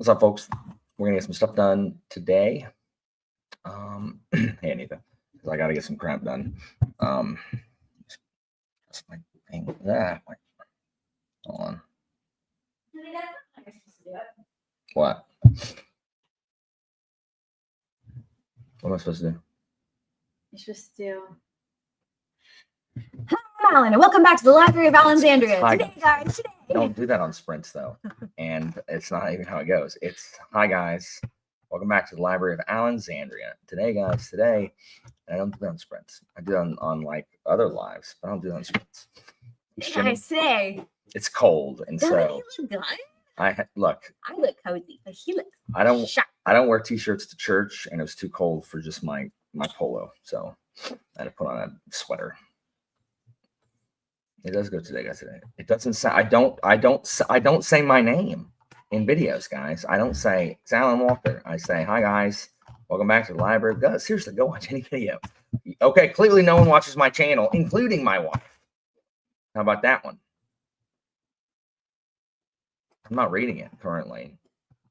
What's up, folks? We're gonna get some stuff done today. Hey, Anita, I gotta get some crap done. That's my thing. Hold on. What? What am I supposed to do? You're supposed to do. Hi, Alan, and welcome back to the Library of Alexandria. Hi, Today, guys, today. Don't do that on sprints, though. And it's not even how it goes. It's, hi, guys. Welcome back to the Library of Alexandria. Today, guys, today. I don't do that on sprints. I do it on like other lives, but I don't do that on sprints. Guys, today. It's cold, and Don't so you look good? look. I look cozy, but he looks sharp. I don't wear t-shirts to church, and it was too cold for just my polo, so I had to put on a sweater. It does go today, guys. Today. It doesn't say. I don't say my name in videos, guys. I don't say it's Alan Walker. I say hi, guys. Welcome back to the library. Guys, seriously, go watch any video. Okay, clearly no one watches my channel, including my wife. How about that one? I'm not reading it currently.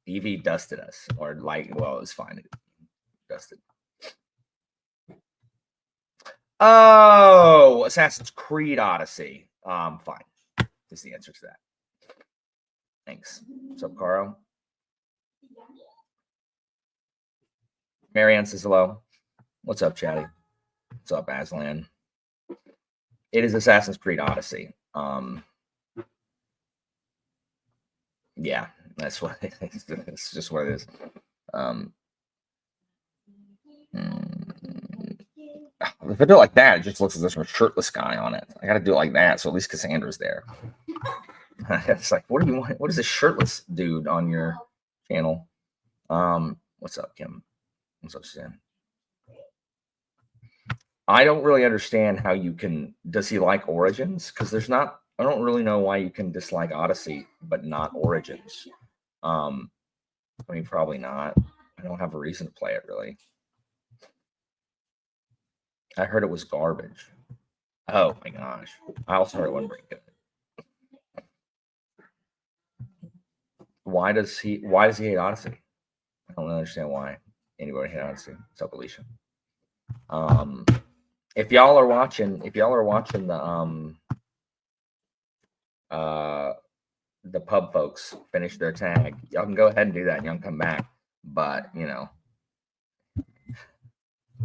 Evie dusted us, or like, well, it was fine. It dusted. Oh, Assassin's Creed Odyssey. Fine. Is the answer to that. Thanks. What's up, Caro? Marianne says hello. What's up, Chatty? What's up, Aslan? It is Assassin's Creed Odyssey. Yeah, that's what it is. It's just what it is. If I do it like that, it just looks as if there's a shirtless guy on it. I got to do it like that, so at least Cassandra's there. It's like, what do you want? What is this shirtless dude on your channel? What's up, Kim? What's up, Stan? I don't really understand how you can. Does he like Origins? Because there's not. I don't really know why you can dislike Odyssey but not Origins. I mean, probably not. I don't have a reason to play it really. I heard it was garbage. Oh my gosh! I also heard it wasn't very good. Why does he hate Odyssey? I don't understand why anybody hate Odyssey. What's up, Alicia? If y'all are watching the pub folks finish their tag, y'all can go ahead and do that and y'all can come back. But you know,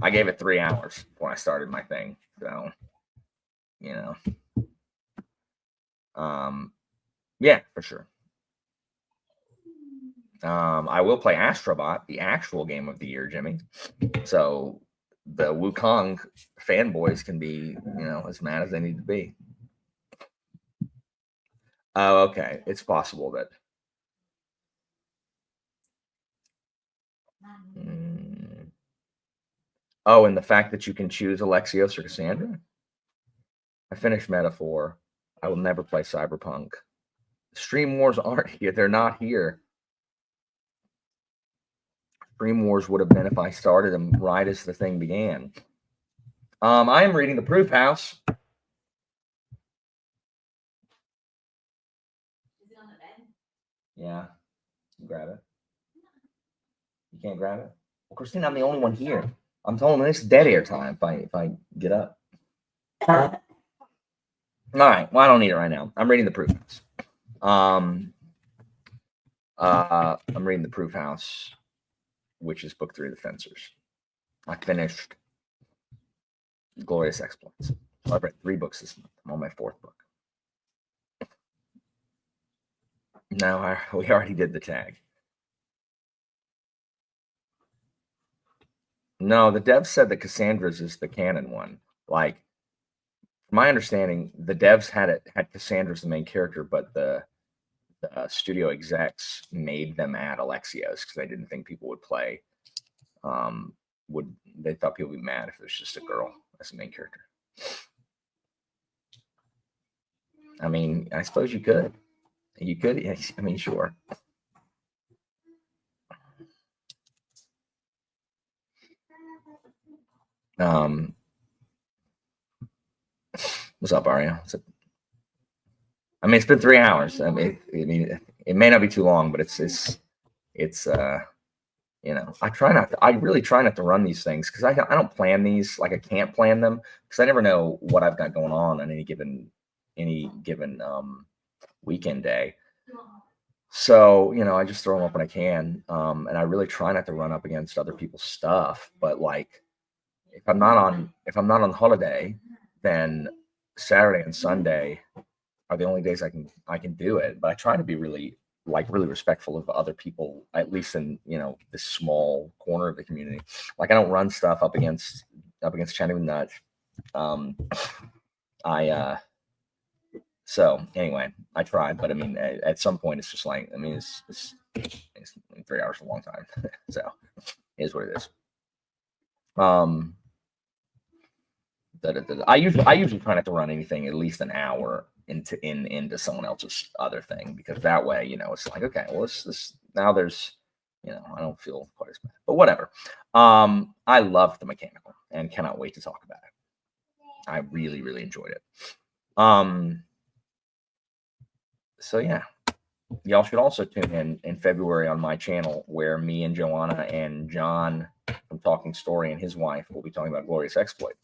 I gave it 3 hours when I started my thing. So, you know, yeah, for sure. I will play Astrobot, the actual game of the year, Jimmy. So the Wukong fanboys can be, you know, as mad as they need to be. Oh, okay. It's possible that. Oh, and the fact that you can choose Alexios or Cassandra? I finished Metaphor. I will never play Cyberpunk. Stream Wars aren't here. They're not here. Stream Wars would have been if I started them right as the thing began. I am reading The Proof House. Is it on the bed? Yeah. Grab it. You can't grab it? Well, Christine, I'm the only one here. I'm telling them it's dead air time if I get up. All right. Well, I don't need it right now. I'm reading The Proof House. I'm reading The Proof House, which is book 3 of The Fencers. I finished Glorious Exploits. So I've read 3 books this month. I'm on my 4th book. No, we already did the tag. No, the devs said that Cassandra's is the canon one. Like, from my understanding, the devs had Cassandra as the main character, but the studio execs made them add Alexios because they didn't think people would play. They thought people would be mad if there's just a girl as the main character. I mean, I suppose you could. You could. I mean, sure. What's up, Aria? I mean, it's been 3 hours. I mean, it may not be too long, but it's it's I really try not to run these things because I don't plan these. Like I can't plan them because I never know what I've got going on any given weekend day. So, I just throw them up when I can. And I really try not to run up against other people's stuff. But like, if I'm not on holiday, then Saturday and Sunday are the only days I can do it. But I try to be really respectful of other people, at least in, this small corner of the community. Like I don't run stuff up against Chatty Nut. So anyway, I tried, but I mean, at some point, it's just like, I mean, it's 3 hours is a long time, so it is what it is. I usually try not to run anything at least an hour into someone else's other thing because that way, it's like, okay, well, this now there's, I don't feel quite as bad, but whatever. I loved the mechanical and cannot wait to talk about it. I really, really enjoyed it. So yeah, y'all should also tune in February on my channel where me and Joanna and John from Talking Story and his wife will be talking about Glorious Exploit.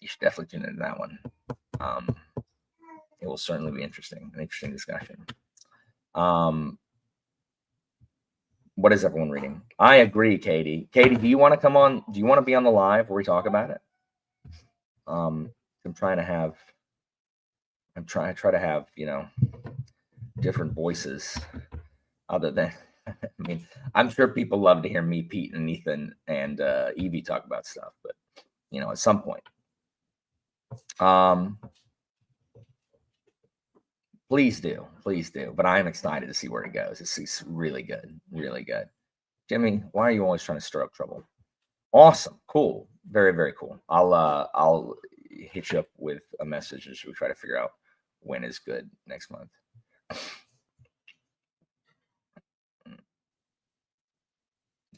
You should definitely tune into that one. It will certainly be an interesting discussion. What is everyone reading? I agree, Katie. Katie, do you want to come on? Do you want to be on the live where we talk about it? I'm trying to have, different voices other than, I mean, I'm sure people love to hear me, Pete, and Ethan and Evie talk about stuff, but, at some point. Please do. But I am excited to see where it goes. It's really good. Really good. Jimmy, why are you always trying to stir up trouble? Awesome. Cool. Very, very cool. I'll hit you up with a message as we try to figure out when is good next month.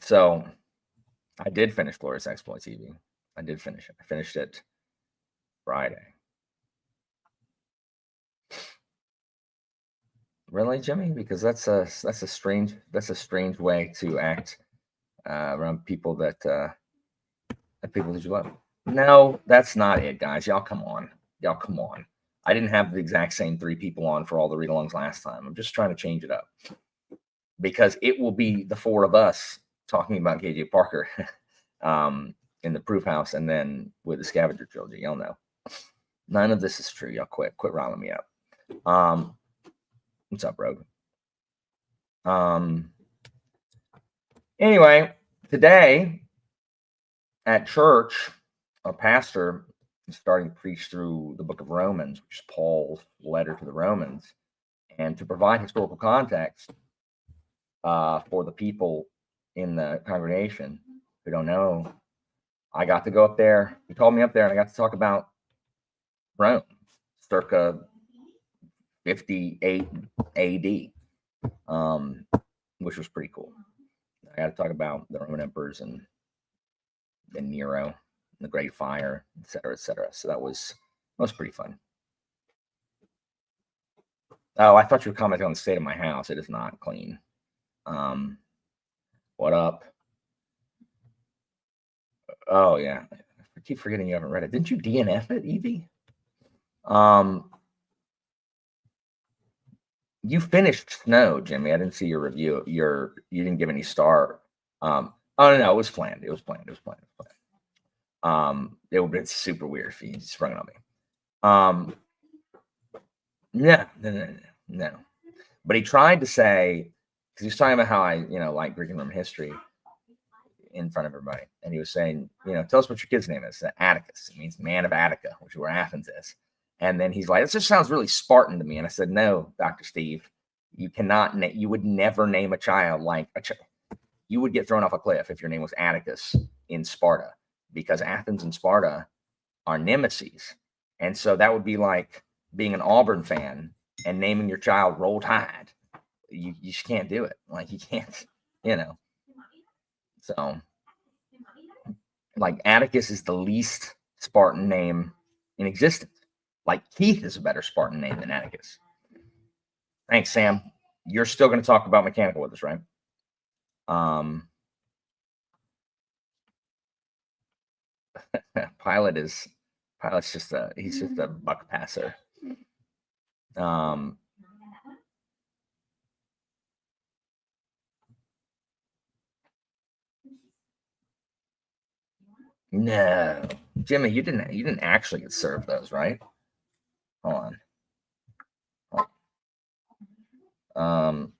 So I did finish Glorious Exploits, Evie. I did finish it. I finished it Friday. Really, Jimmy? Because that's a strange way to act around people that you love. No, that's not it, guys. Y'all come on. I didn't have the exact same 3 people on for all the read-alongs last time. I'm just trying to change it up because it will be the 4 of us talking about KJ Parker in the Proof House and then with the Scavenger Trilogy. Y'all know. None of this is true. Y'all quit riling me up. What's up, Rogue? Anyway, today at church, a pastor is starting to preach through the book of Romans, which is Paul's letter to the Romans. And to provide historical context for the people in the congregation who don't know, I got to go up there. He called me up there and I got to talk about Rome, circa 58 AD, which was pretty cool. I got to talk about the Roman emperors and Nero, and the Great Fire, et cetera, et cetera. So that was pretty fun. Oh, I thought you were commenting on the state of my house. It is not clean. What up? Oh yeah, I keep forgetting you haven't read it. Didn't you DNF it, Evie? You finished Snow, Jimmy. I didn't see your review. You didn't give any star. Oh no, it was planned. It was planned. It would have been super weird if you sprung it on me. No. But he tried to say, because he was talking about how I, like Greek and Roman history in front of everybody, and he was saying, tell us what your kid's name is. Atticus. It means man of Attica, which is where Athens is. And then he's like, this just sounds really Spartan to me. And I said, no, Dr. Steve, you cannot, you would never name a child like you would get thrown off a cliff if your name was Atticus in Sparta, because Athens and Sparta are nemesis. And so that would be like being an Auburn fan and naming your child Roll Tide. You just can't do it. Like you can't, So like Atticus is the least Spartan name in existence. Like Keith is a better Spartan name than Atticus. Thanks, Sam. you're still going to talk about mechanical with us, right? Pilot's just he's just a buck passer. No, Jimmy, you didn't actually get served those, right? Hold on.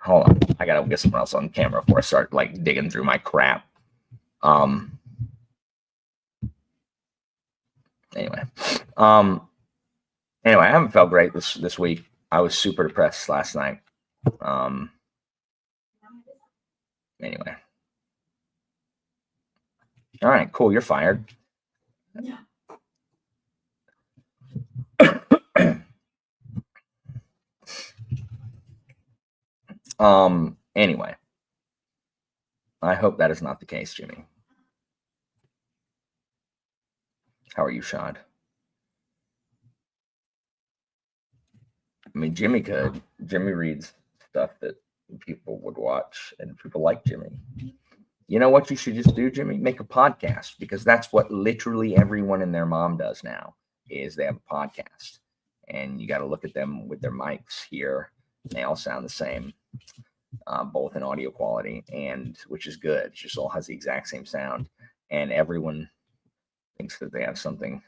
Hold on, I gotta get someone else on camera before I start like digging through my crap. Anyway, I haven't felt great this week. I was super depressed last night. Anyway, all right, cool. You're fired. Yeah. Anyway, I hope that is not the case, Jimmy. How are you, Shad? I mean, Jimmy could. Jimmy reads stuff that people would watch, and people like Jimmy. You know what you should just do, Jimmy? Make a podcast, because that's what literally everyone and their mom does now, is they have a podcast. And you got to look at them with their mics here. They all sound the same, both in audio quality, and which is good. It just all has the exact same sound. And everyone thinks that they have something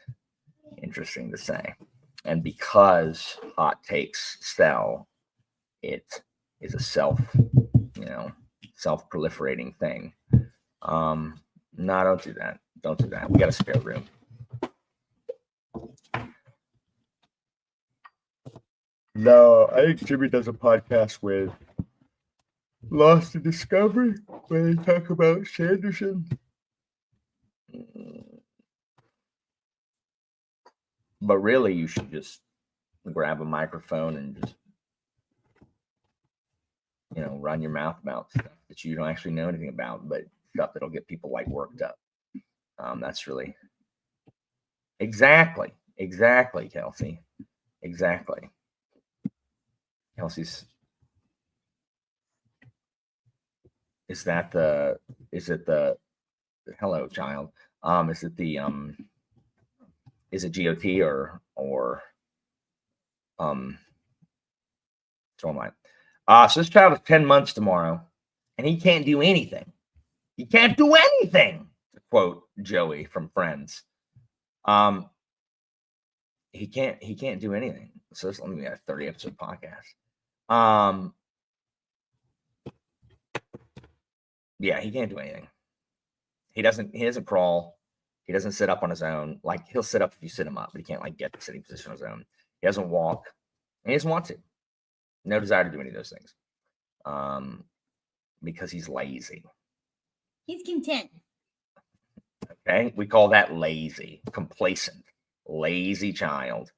interesting to say. And because hot takes sell, it is a self-proliferating thing. No, don't do that. Don't do that. We got a spare room. No, I think Jimmy does a podcast with Lost in Discovery where they talk about Sanderson. But really, you should just grab a microphone and just, run your mouth about stuff that you don't actually know anything about, but stuff that'll get people like worked up. That's really exactly, Kelsey. Exactly. Kelsey's. Is it the hello child? Is it GOT or so am I. So this child is 10 months tomorrow, and he can't do anything. He can't do anything, to quote Joey from Friends. He can't do anything. So let me get a 30 episode podcast. Yeah, he can't do anything. He doesn't crawl. He doesn't sit up on his own. Like, he'll sit up if you sit him up, but he can't like get the sitting position on his own. He doesn't walk, and he doesn't want to. No desire to do any of those things. Because he's lazy. He's content. Okay, we call that lazy, complacent, lazy child.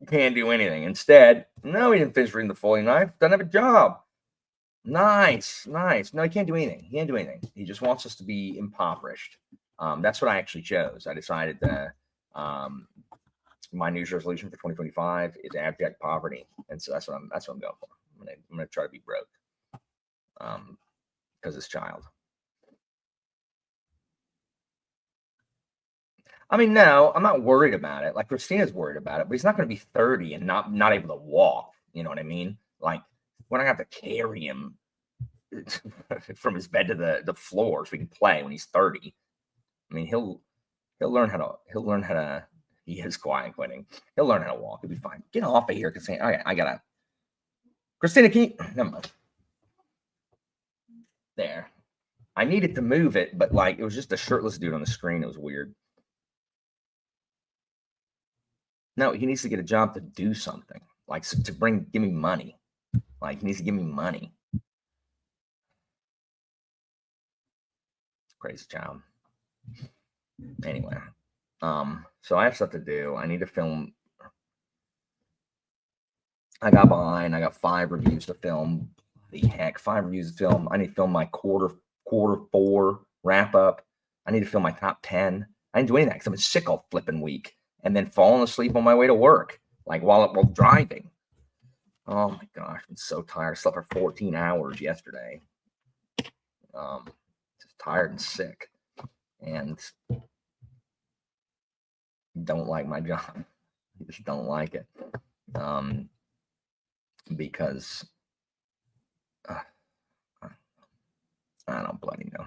Can't do anything. Instead, no, he didn't finish reading the Foley Knife. Doesn't have a job. Nice. No, he can't do anything. He can't do anything. He just wants us to be impoverished. That's what I actually chose. I decided that my New Year's resolution for 2025 is abject poverty, and so that's what I'm going for. I'm gonna try to be broke, because this child. I mean, no, I'm not worried about it. Like, Christina's worried about it, but he's not going to be 30 and not able to walk. You know what I mean? Like, we're not going to have to carry him from his bed to the floor so he can play when he's 30. I mean, he'll learn how to. He is quitting. He'll learn how to walk. He'll be fine. Get off of here, Christina. Okay, I gotta. Christina, can you? Never mind. There. I needed to move it, but like it was just a shirtless dude on the screen. It was weird. No, he needs to get a job to do something, like to give me money. Like, he needs to give me money. Crazy child. Anyway, so I have stuff to do. I need to film. I got behind. I got 5 reviews to film. The heck, 5 reviews to film. I need to film my Q4 wrap up. I need to fill my top 10. I didn't do anything because I've been sick all flipping week and then falling asleep on my way to work, like while driving. Oh my gosh, I'm so tired. I slept for 14 hours yesterday. Just tired and sick, and don't like my job. Just don't like it. Because I don't bloody know.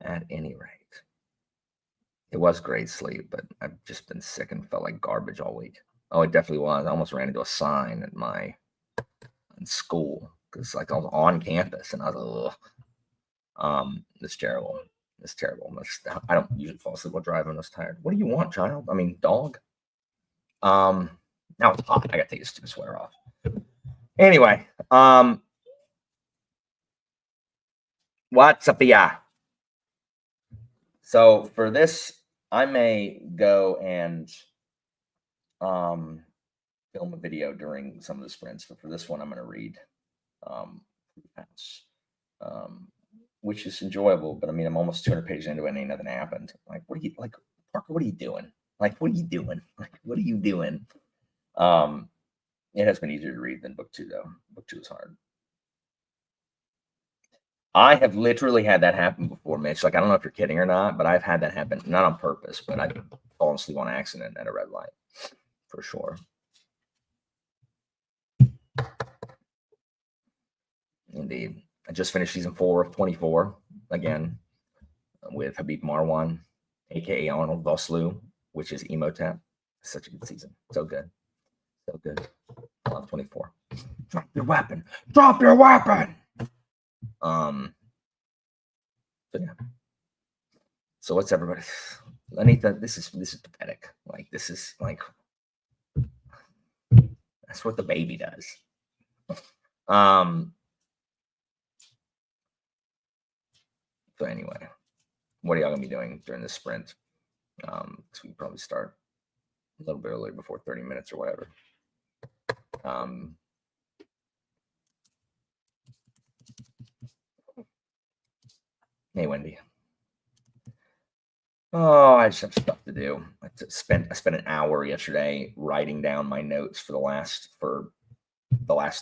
At any rate, it was great sleep, but I've just been sick and felt like garbage all week. Oh, it definitely was. I almost ran into a sign at in school because like I was on campus and I was it's terrible. It's terrible. I don't usually fall asleep while driving. I was tired. What do you want, child? I mean, dog. Now it's hot. I gotta take this stupid sweater off. Anyway, what's up, yeah? So for this, I may go and film a video during some of the sprints, but for this one, I'm going to read which is enjoyable. But I mean, I'm almost 200 pages into it, and ain't nothing happened. Like, what are you like, Parker? What are you doing? Like, what are you doing? Like, what are you doing? It has been easier to read than book 2, though. Book 2 is hard. I have literally had that happen before, Mitch. Like, I don't know if you're kidding or not, but I've had that happen, not on purpose, but I've fallen asleep on accident at a red light, for sure. Indeed. I just finished season 4 of 24 again with Habib Marwan, aka Arnold Vosloo, which is Emotep. Such a good season. So good. So good. I love 24. Drop your weapon. Drop your weapon. So yeah. So what's everybody? Anita, this is pathetic. Like, this is like, that's what the baby does. So anyway, what are y'all gonna be doing during the sprint? So we can probably start a little bit earlier, before 30 minutes or whatever. Hey, Wendy. Oh, I just have stuff to do. I spent an hour yesterday writing down my notes for the last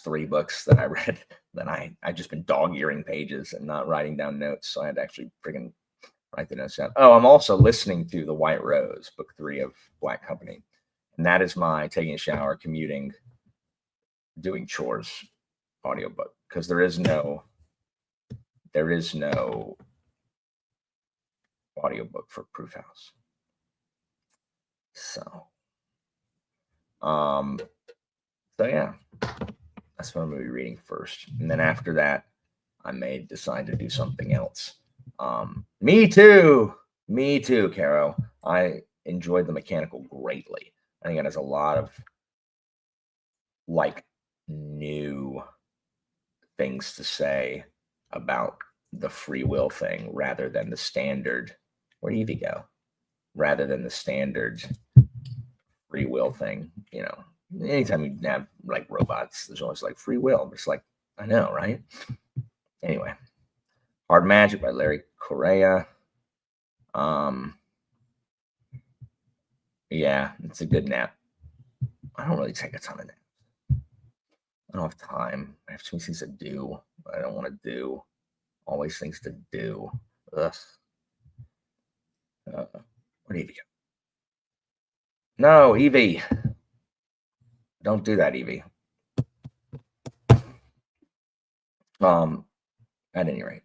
3 books that I read. Then I just been dog-earing pages and not writing down notes, so I had to actually freaking write the notes down. Oh, I'm also listening to The White Rose, book 3 of Black Company, and that is my taking a shower, commuting, doing chores audiobook, because there is no audiobook for Proof House. So yeah, that's what I'm going to be reading first, and then after that, I may decide to do something else. Me too, Caro. I enjoyed the mechanical greatly. I think it has a lot of like new things to say about the free will thing rather than the standard. Where do you go? Rather than the standard free will thing, you know. Anytime you have like robots, there's always like free will. It's like, I know, right? Anyway, Hard Magic by Larry Correa. Yeah, it's a good nap. I don't really take a ton of naps. I don't have time. I have too many things to do. I don't want to do. Always things to do. Ugh. Where do you go? No, Evie. Don't do that, Evie. At any rate.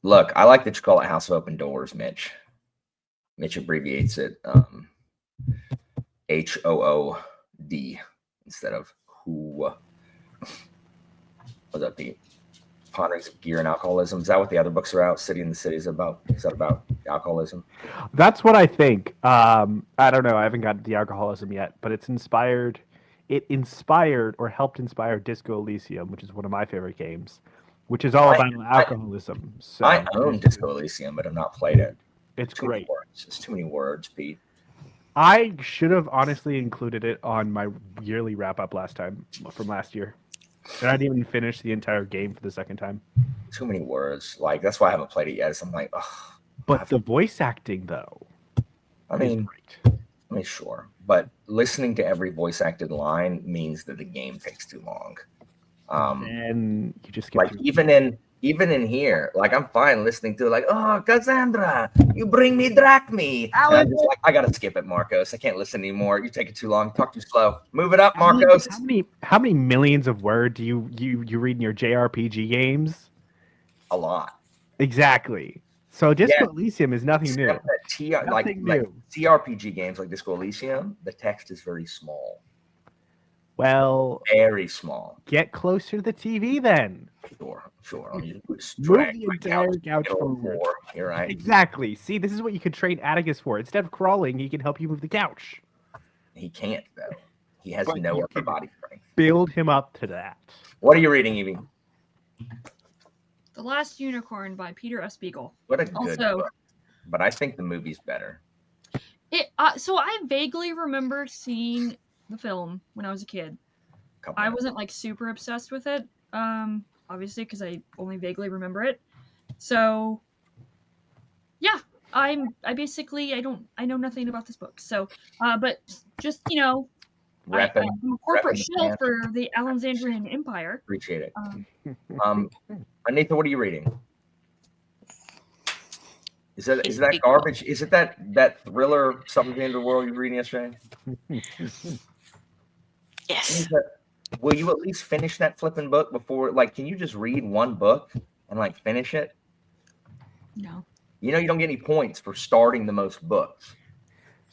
Look, I like that you call it House of Open Doors, Mitch. Mitch abbreviates it HOOD instead of who. Was that the Ponderings of Gear and Alcoholism? Is that what the other books are out? City in the City is about? Is that about alcoholism? That's what I think. I don't know. I haven't gotten to the alcoholism yet, but it inspired or helped inspire Disco Elysium, which is one of my favorite games, which is all about alcoholism. So I own Disco Elysium, but I've not played it. It's great. It's too many words, Pete. I should have honestly included it on my yearly wrap up from last year. And I didn't even finish the entire game for the second time. Too many words. Like that's why I haven't played it yet. I'm like, oh. But the voice acting, though, I is mean, great. sure, but listening to every voice acted line means that the game takes too long. And you just get Like even in here, like I'm fine listening to like, oh, Cassandra, you bring me Drachme. And I'm just like, I gotta skip it, Marcos. I can't listen anymore. You take it too long. Talk too slow. Move it up, Marcos. How many millions of words do you read in your JRPG games? A lot. Exactly. So Disco Elysium is nothing new. Like CRPG games like Disco Elysium, the text is very small. Well, very small. Get closer to the TV then. Sure. Let me just Move the entire couch forward. You're right. Exactly. See, this is what you could train Atticus for. Instead of crawling, he can help you move the couch. He can't though. He has no upper body strength. Build him up to that. What are you reading, Evie? The Last Unicorn by Peter S. Beagle. What a good book. But I think the movie's better. So I vaguely remember seeing the film when I was a kid. I wasn't like super obsessed with it, obviously, because I only vaguely remember it. So, yeah, I know nothing about this book. So, but just I'm a corporate shill for the Alexandrian Empire. Appreciate it. Anita, what are you reading? Is that garbage? Is it that thriller something in the world you were reading yesterday? Yes. Will you at least finish that flipping book before? Like, can you just read one book and like finish it? No. You don't get any points for starting the most books.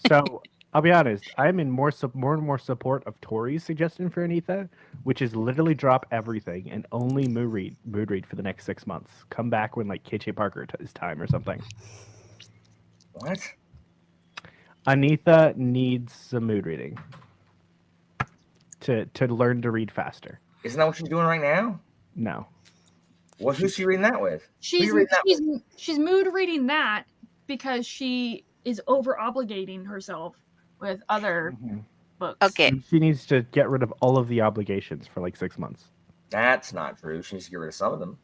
So I'll be honest. I'm in more and more support of Tori's suggestion for Anita, which is literally drop everything and only mood read for the next 6 months. Come back when like KJ Parker is time or something. What? Anita needs some mood reading to learn to read faster. Isn't that what she's doing right now? No. Well, who's she reading that with? She's mood reading that because she is over obligating herself with other books. Okay. She needs to get rid of all of the obligations for like 6 months. That's not true. She needs to get rid of some of them.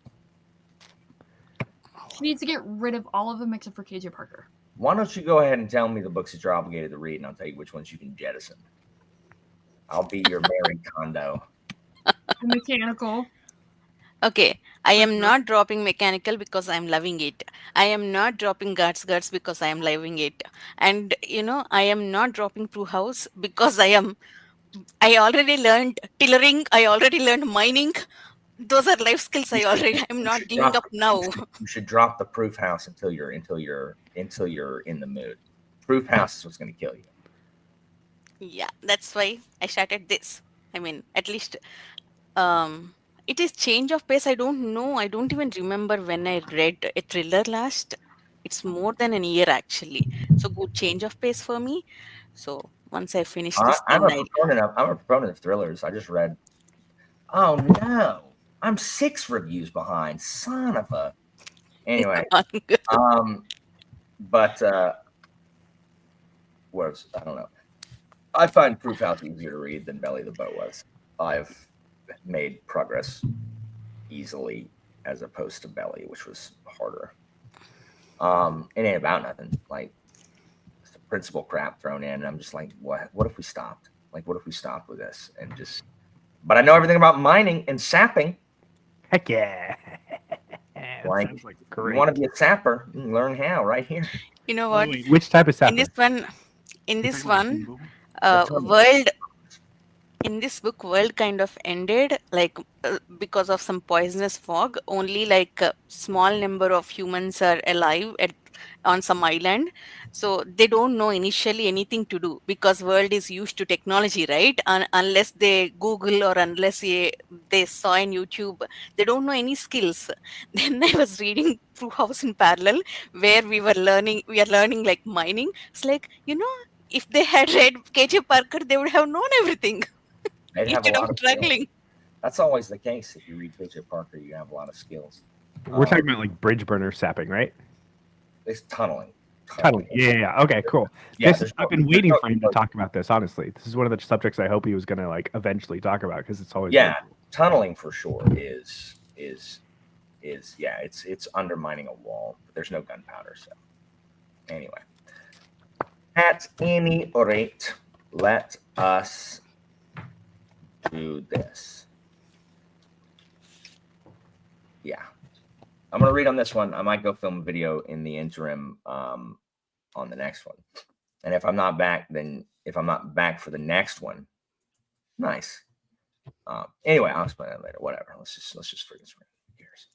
She needs to get rid of all of them except for KJ Parker. Why don't you go ahead and tell me the books that you're obligated to read, and I'll tell you which ones you can jettison. I'll be your Mary Kondo. Mechanical. Okay, I am not dropping mechanical because I'm loving it. I am not dropping guards because I am loving it. And I am not dropping Brew House because I already learned tillering, I already learned mining. Those are life skills I'm not giving up now. You should drop the Proof House until you're in the mood. Proof House is what's going to kill you. Yeah, that's why I started this. I mean, at least it is change of pace. I don't know. I don't even remember when I read a thriller last. It's more than a year actually. So good change of pace for me. So once I finish this, I'm a proponent of thrillers. I just read. Oh no, I'm 6 reviews behind. Son of a. Anyway, but words. I don't know. I find Proof House easier to read than Belly the Boat was. I've made progress easily as opposed to Belly, which was harder. It ain't about nothing. Like the principal crap thrown in, and I'm just like, what if we stopped? Like, what if we stopped with this and just? But I know everything about mining and sapping. Heck yeah! Like you want to be a sapper, you can learn how right here. You know what? Wait, which type of sapper? In this world. In this book, world kind of ended like because of some poisonous fog. Only like a small number of humans are alive on some island. So they don't know initially anything to do because world is used to technology, right? Unless they Google or unless they saw in YouTube, they don't know any skills. Then I was reading Brew House in parallel where we are learning like mining. It's like, if they had read KJ Parker, they would have known everything. Instead of struggling. That's always the case. If you read KJ Parker, you have a lot of skills. We're talking about like bridge burner sapping, right? It's tunneling. Tunneling. Yeah. Okay, cool. Yeah, I've been waiting for him to talk about this, honestly. This is one of the subjects I hope he was going to like eventually talk about because it's always tunneling for sure is yeah, it's undermining a wall, but there's no gunpowder. So anyway, at any rate, let us do this. Yeah, I'm gonna read on this one. I might go film a video in the interim on the next one, and if I'm not back, then if I'm not back for the next one, nice. Anyway, I'll explain that later. Whatever. Let's just freaking sprint. Who cares?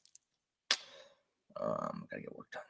Gotta get work done.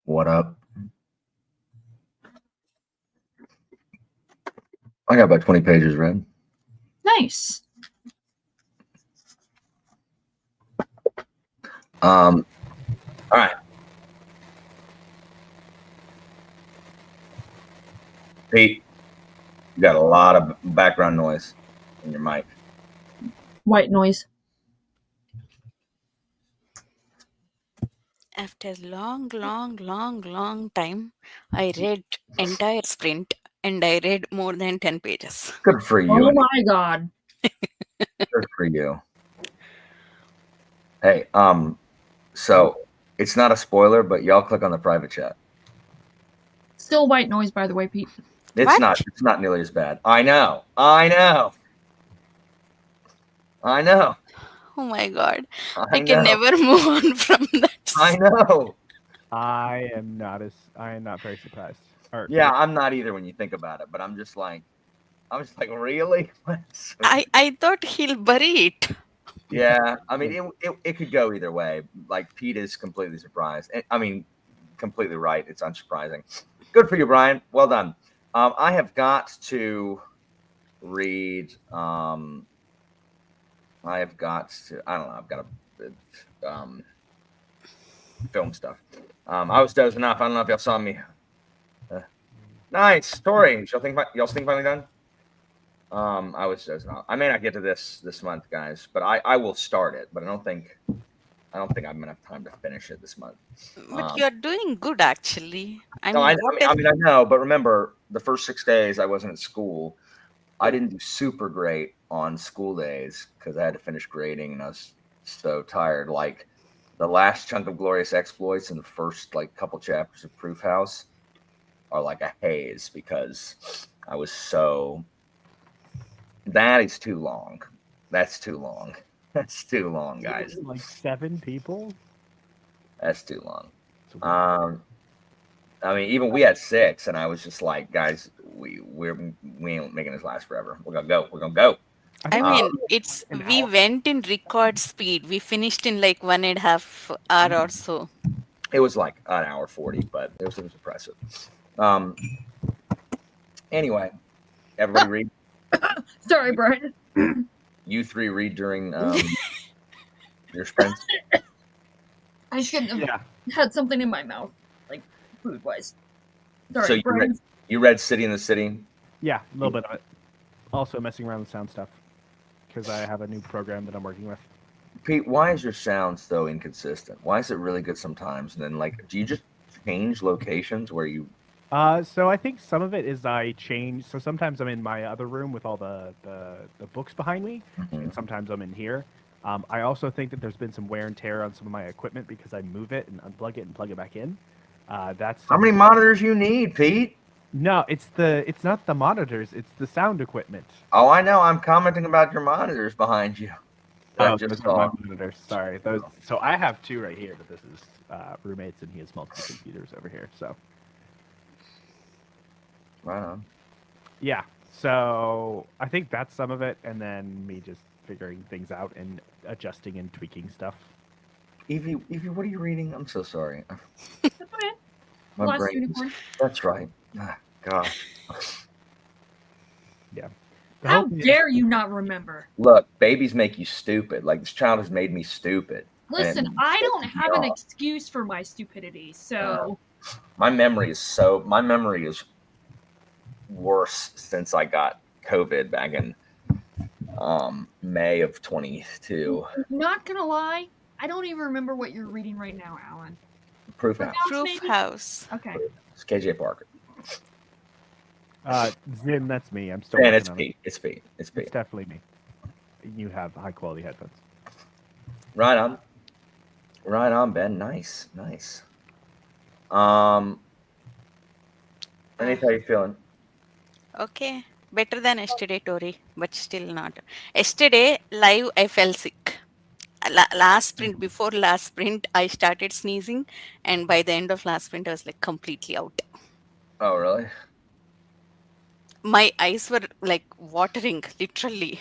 What up? I got about 20 pages read. Nice. All right. Pete, you got a lot of background noise in your mic. White noise. After long time, I read entire Sprint and I read more than 10 pages. Good for you. Oh my god. Good for you. Hey, so it's not a spoiler, but y'all click on the private chat. Still white noise, by the way, Pete. It's What? not. It's not nearly as bad. I know. I know. Oh my god. I I can know. never move on from that. I know. I am not very surprised. Yeah, I'm not either when you think about it, but I'm just like, really? I thought he'll bury it. Yeah, I mean, it could go either way. Like, Pete is completely surprised. I mean, completely right. It's unsurprising. Good for you, Brian. Well done. I have got to read. I don't know. I've got to film stuff. I was dozing off. I don't know if y'all saw me. Nice, Tori. Y'all think finally done? I was dozing off. I may not get to this month, guys, but I will start it. But I don't think I'm gonna have time to finish it this month. But you're doing good, actually. I No, mean, I know, but remember, the first 6 days I wasn't at school. I didn't do super great on school days because I had to finish grading and I was so tired. Like, the last chunk of Glorious Exploits and the first couple chapters of Proof House are like a haze because I was so. That is too long. That's too long. That's too long, guys. Like 7 people? That's too long. I mean, even we had 6, and I was just like, guys, we ain't making this last forever. We're gonna go. I mean, we went in record speed. We finished in like 1.5 hour or so. It was like an hour 40, but it was impressive. Anyway, everybody read. Sorry, Brian. You 3 read during your sprints. I shouldn't have had something in my mouth, like food-wise. Sorry, So Brian. you read City in the City? Yeah, a little bit of it. Also messing around with sound stuff because I have a new program that I'm working with. Pete, why is your sound so inconsistent? Why is it really good sometimes, and then do you just change locations where you? So I think some of it is I change. So sometimes I'm in my other room with all the books behind me, and sometimes I'm in here. I also think that there's been some wear and tear on some of my equipment because I move it and unplug it and plug it back in. That's how many monitors you need, Pete? No, it's not the monitors. It's the sound equipment. Oh, I know. I'm commenting about your monitors behind you. Oh, those are my monitors. Sorry. So I have 2 right here, but this is roommates, and he has multiple computers over here. So. Right on. Yeah. So I think that's some of it, and then me just figuring things out and adjusting and tweaking stuff. Evie, what are you reading? I'm so sorry. That's okay. My Last brain. Unicorn. That's right. God. Yeah. How dare you not remember? Look, babies make you stupid. Like, this child has made me stupid. Listen, I don't have an excuse for my stupidity, so. My memory is worse since I got COVID back in May of 22. Not gonna lie, I don't even remember what you're reading right now, Alan. Proof House. Proof House. Okay. It's KJ Parker. Zim, that's me. I'm still. And it's Pete. It's Pete. It's Pete. It's definitely me. You have high quality headphones. Right on. Right on, Ben. Nice. Anita, how you feeling? Okay. Better than yesterday, Tori, but still not. Yesterday, live, I fell sick. Before last sprint, I started sneezing, and by the end of last sprint, I was like completely out. Oh, really? My eyes were like watering, literally.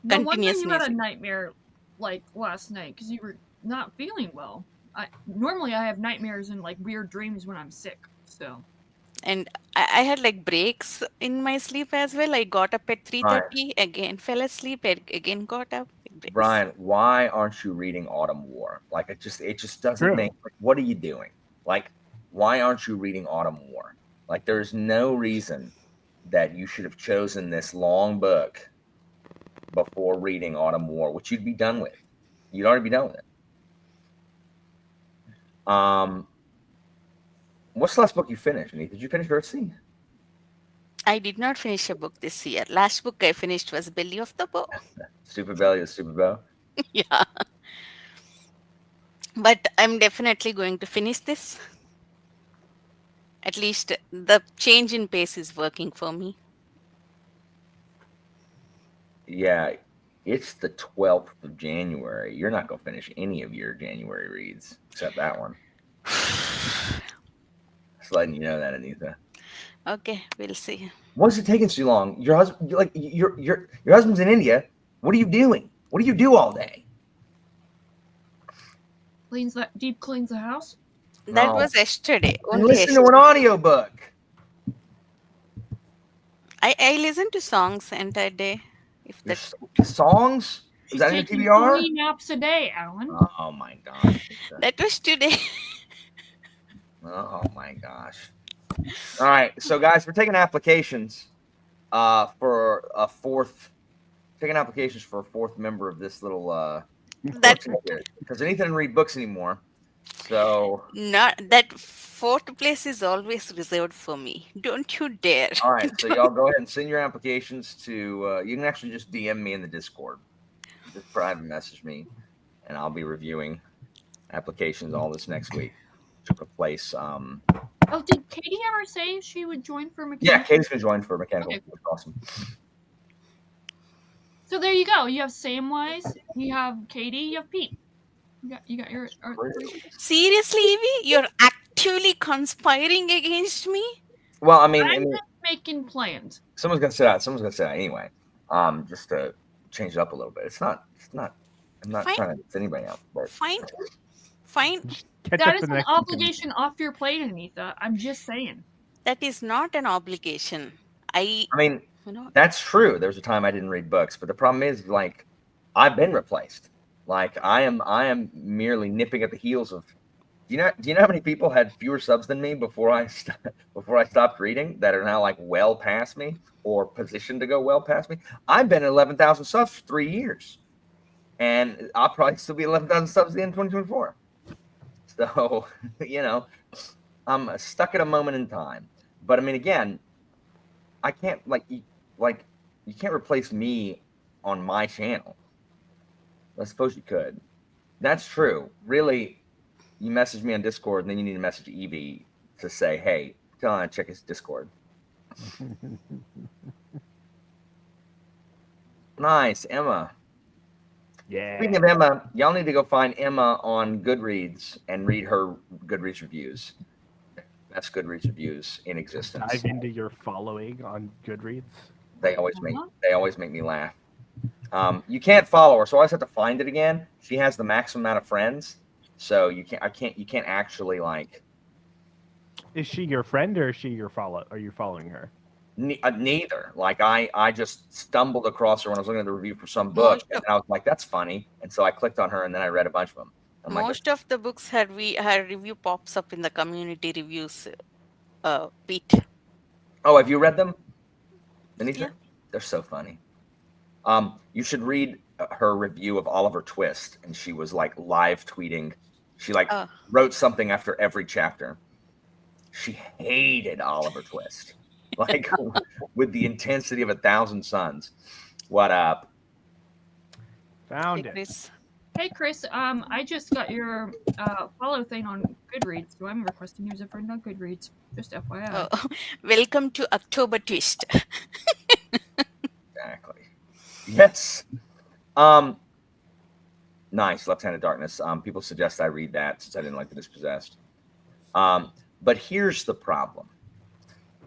No wonder Continuous you had a sneezing. nightmare like last night because you were not feeling well. normally I have nightmares and like weird dreams when I'm sick. So And I had like breaks in my sleep as well. I got up at 3:30, again fell asleep, again got up. Breaks. Brian, why aren't you reading Autumn War? Like it just doesn't True. make. Like, what are you doing? Like, why aren't you reading Autumn War? Like, there's no reason that you should have chosen this long book before reading Autumn War, which you'd be done with. You'd already be done with it. What's the last book you finished, Anita? Did you finish Earthsea? I did not finish a book this year. Last book I finished was Belly of the Bow. Stupid Belly of Stupid Bow? Yeah. But I'm definitely going to finish this. At least the change in pace is working for me. Yeah, it's the 12th of January. You're not going to finish any of your January reads except that one. Just letting you know that, Anita. Okay, we'll see. What's it taking so long? Your husband, your husband's in India. What are you doing? What do you do all day? cleans the house. That No. was yesterday. And Only listen to an audiobook. I listen to songs entire day. If Your that's songs? Is that in your Taking TBR? 3 naps a day, Alan. Oh my gosh. that was today. Oh my gosh. All right, so guys, we're taking applications for a fourth. Taking applications for a fourth member of this little That because Anita didn't read books anymore. So not that fourth place is always reserved for me. Don't you dare. all right, so y'all go ahead and send your applications to. You can actually just DM me in the Discord. Just private message me, and I'll be reviewing applications all this next week to replace. Oh, did Katie ever say she would join for mechanical? Yeah, Katie's gonna join for mechanical. Okay. That's awesome. So there you go. You have Samwise, you have Katie, you have Pete. You got your. Seriously, Evie, you're actively conspiring against me? Well, I mean, I'm just making plans. someone's gonna sit out. Someone's gonna sit out anyway. Just to change it up a little bit. It's not. I'm not Fine. trying to get anybody out. But Fine. Catch That up is the an next weekend. obligation off your plate, Anita. I'm just saying. That is not an obligation. I mean, You know, that's true. There was a time I didn't read books, but the problem is, like, I've been replaced. Like, I am merely nipping at the heels of. Do you know how many people had fewer subs than me before I stopped reading that are now like well past me or positioned to go well past me? I've been at 11,000 subs for 3 years, and I'll probably still be 11,000 subs at the end of 2024. So, I'm stuck at a moment in time. But I mean, again, I can't you can't replace me on my channel. I suppose you could. That's true. Really, you message me on Discord, and then you need to message Evie to say, "Hey, tell him to check his Discord." Nice, Emma. Yeah. Speaking of Emma, y'all need to go find Emma on Goodreads and read her Goodreads reviews. Best Goodreads reviews in existence. Dive into your following on Goodreads. They always make me laugh. You can't follow her, so I always have to find it again. She has the maximum amount of friends, so you can't actually like. Is she your friend or is she your follow? Are you following her? Neither. Like I just stumbled across her when I was looking at the review for some book, and I was like, "That's funny," and so I clicked on her, and then I read a bunch of them. I'm like, most of the books had review pops up in the community reviews. Pete. "Oh, have you read them, Anita? Yeah. They're so funny." You should read her review of Oliver Twist, and she was like live tweeting. She wrote something after every chapter. She hated Oliver Twist, like with the intensity of 1,000 suns. What up? Found Hey, it. Chris. Hey, Chris. I just got your follow thing on Goodreads, so I'm requesting you as a friend on Goodreads. Just FYI. Oh, welcome to October Twist. Exactly. Yes. Nice. Left-Handed Darkness. People suggest I read that since I didn't like The Dispossessed. But here's the problem: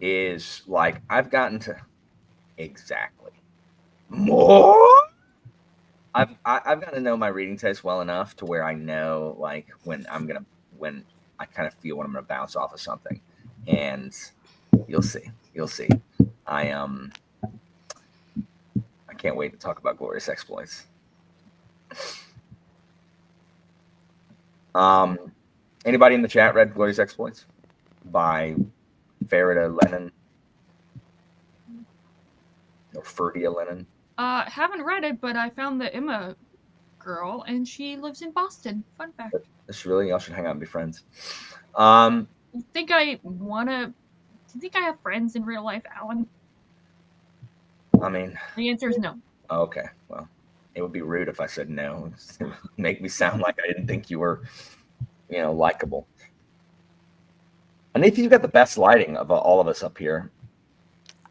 is like I've gotten to exactly more. I've got to know my reading taste well enough to where I know like when I kind of feel when I'm gonna bounce off of something, and you'll see. I can't wait to talk about Glorious Exploits. Anybody in the chat read Glorious Exploits by Farida Lennon or Ferdia Lennon? Haven't read it, but I found the Emma girl, and she lives in Boston. Fun fact. This really, y'all should hang out and be friends. You think I have friends in real life, Alan? I mean, the answer is no. Okay, well, it would be rude if I said no. It would make me sound like I didn't think you were, likable. Anita, you got the best lighting of all of us up here.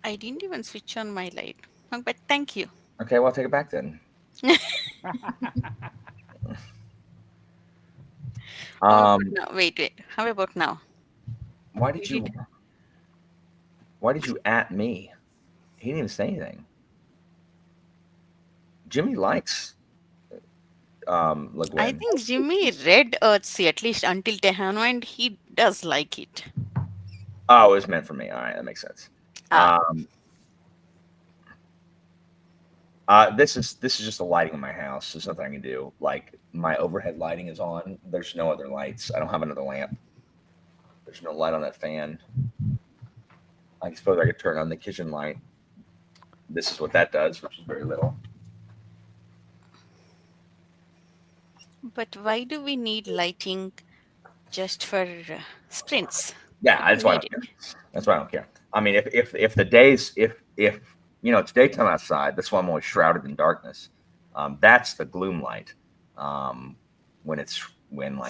I didn't even switch on my light, but thank you. Okay, well, I'll take it back then. No, wait. How about now? Why did you at me? He didn't even say anything. Jimmy likes I think Jimmy read Earthsea at least until Tehano, and he does like it. Oh, it was meant for me. All right, that makes sense. This is just the lighting in my house. There's nothing I can do. Like my overhead lighting is on. There's no other lights. I don't have another lamp. There's no light on that fan. I suppose I could turn on the kitchen light. This is what that does, which is very little. But why do we need lighting just for sprints? Yeah, that's why I don't care. That's why I don't care. I mean, if the days if it's daytime outside, that's why I'm always shrouded in darkness. That's the gloom light. When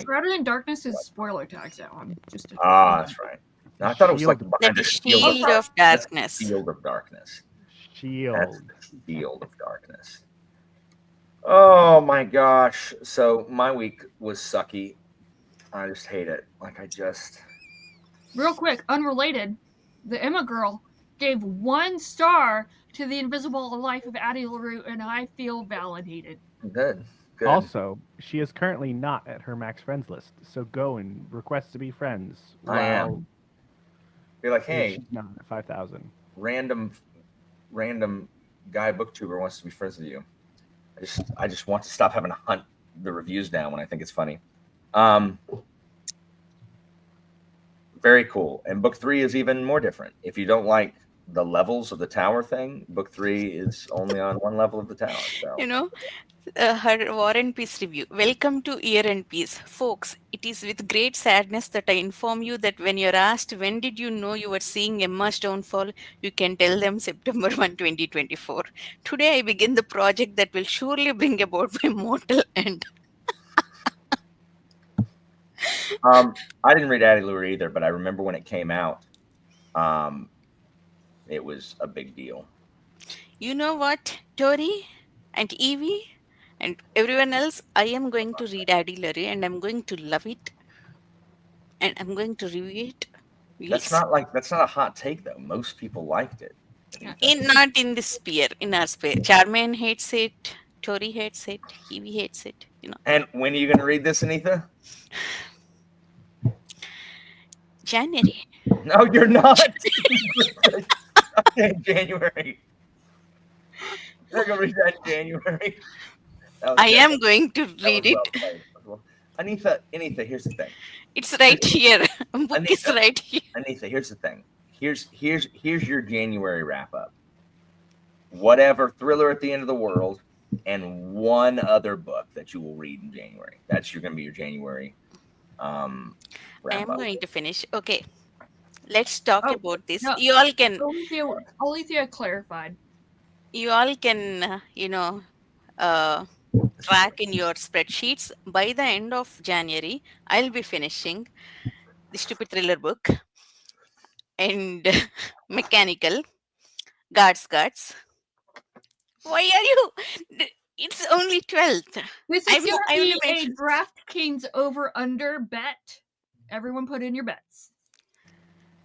shrouded in darkness is spoiler tags that one. That's right. No, I thought it was like the shield of darkness. Shield of darkness. Shield. Shield of darkness. Oh my gosh! So my week was sucky. I just hate it. Real quick, unrelated. The Emma girl gave 1 star to The Invisible Life of Addie LaRue, and I feel validated. Good. Also, she is currently not at her max friends list, so go and request to be friends. I am. Be like, hey, she's not at 5,000. Random guy booktuber wants to be friends with you. I just want to stop having to hunt the reviews down when I think it's funny. Very cool. And book 3 is even more different. If you don't like the levels of the tower thing, book 3 is only on one level of the tower. So. Her War and Peace review. Welcome to Year and Peace. Folks, it is with great sadness that I inform you that when you're asked when did you know you were seeing Emma's downfall, you can tell them September 1, 2024. Today I begin the project that will surely bring about my mortal end. I didn't read Addie LaRue either, but I remember when it came out, it was a big deal. You know what, Tori and Evie and everyone else, I am going to read Addie LaRue and I'm going to love it, and I'm going to review it. That's not a hot take though. Most people liked it. Not in this sphere, in our sphere. Charmaine hates it, Tori hates it, Evie hates it. And when are you going to read this, Anita? January. No, you're not. Okay, January. You're going to read that in January. I am going to read it. Anita, here's the thing. It's right here. Book is right here. Anita, here's the thing. Here's your January wrap up. Whatever thriller at the end of the world, and one other book that you will read in January. That's going to be your January. I am going to finish. Okay, let's talk about this. You all can. Alethea clarified. You all can, track in your spreadsheets. By the end of January, I'll be finishing the stupid thriller book and Mechanical Guards. Why are you? It's only 12th. This is going to be a DraftKings over/under bet. Everyone put in your bets.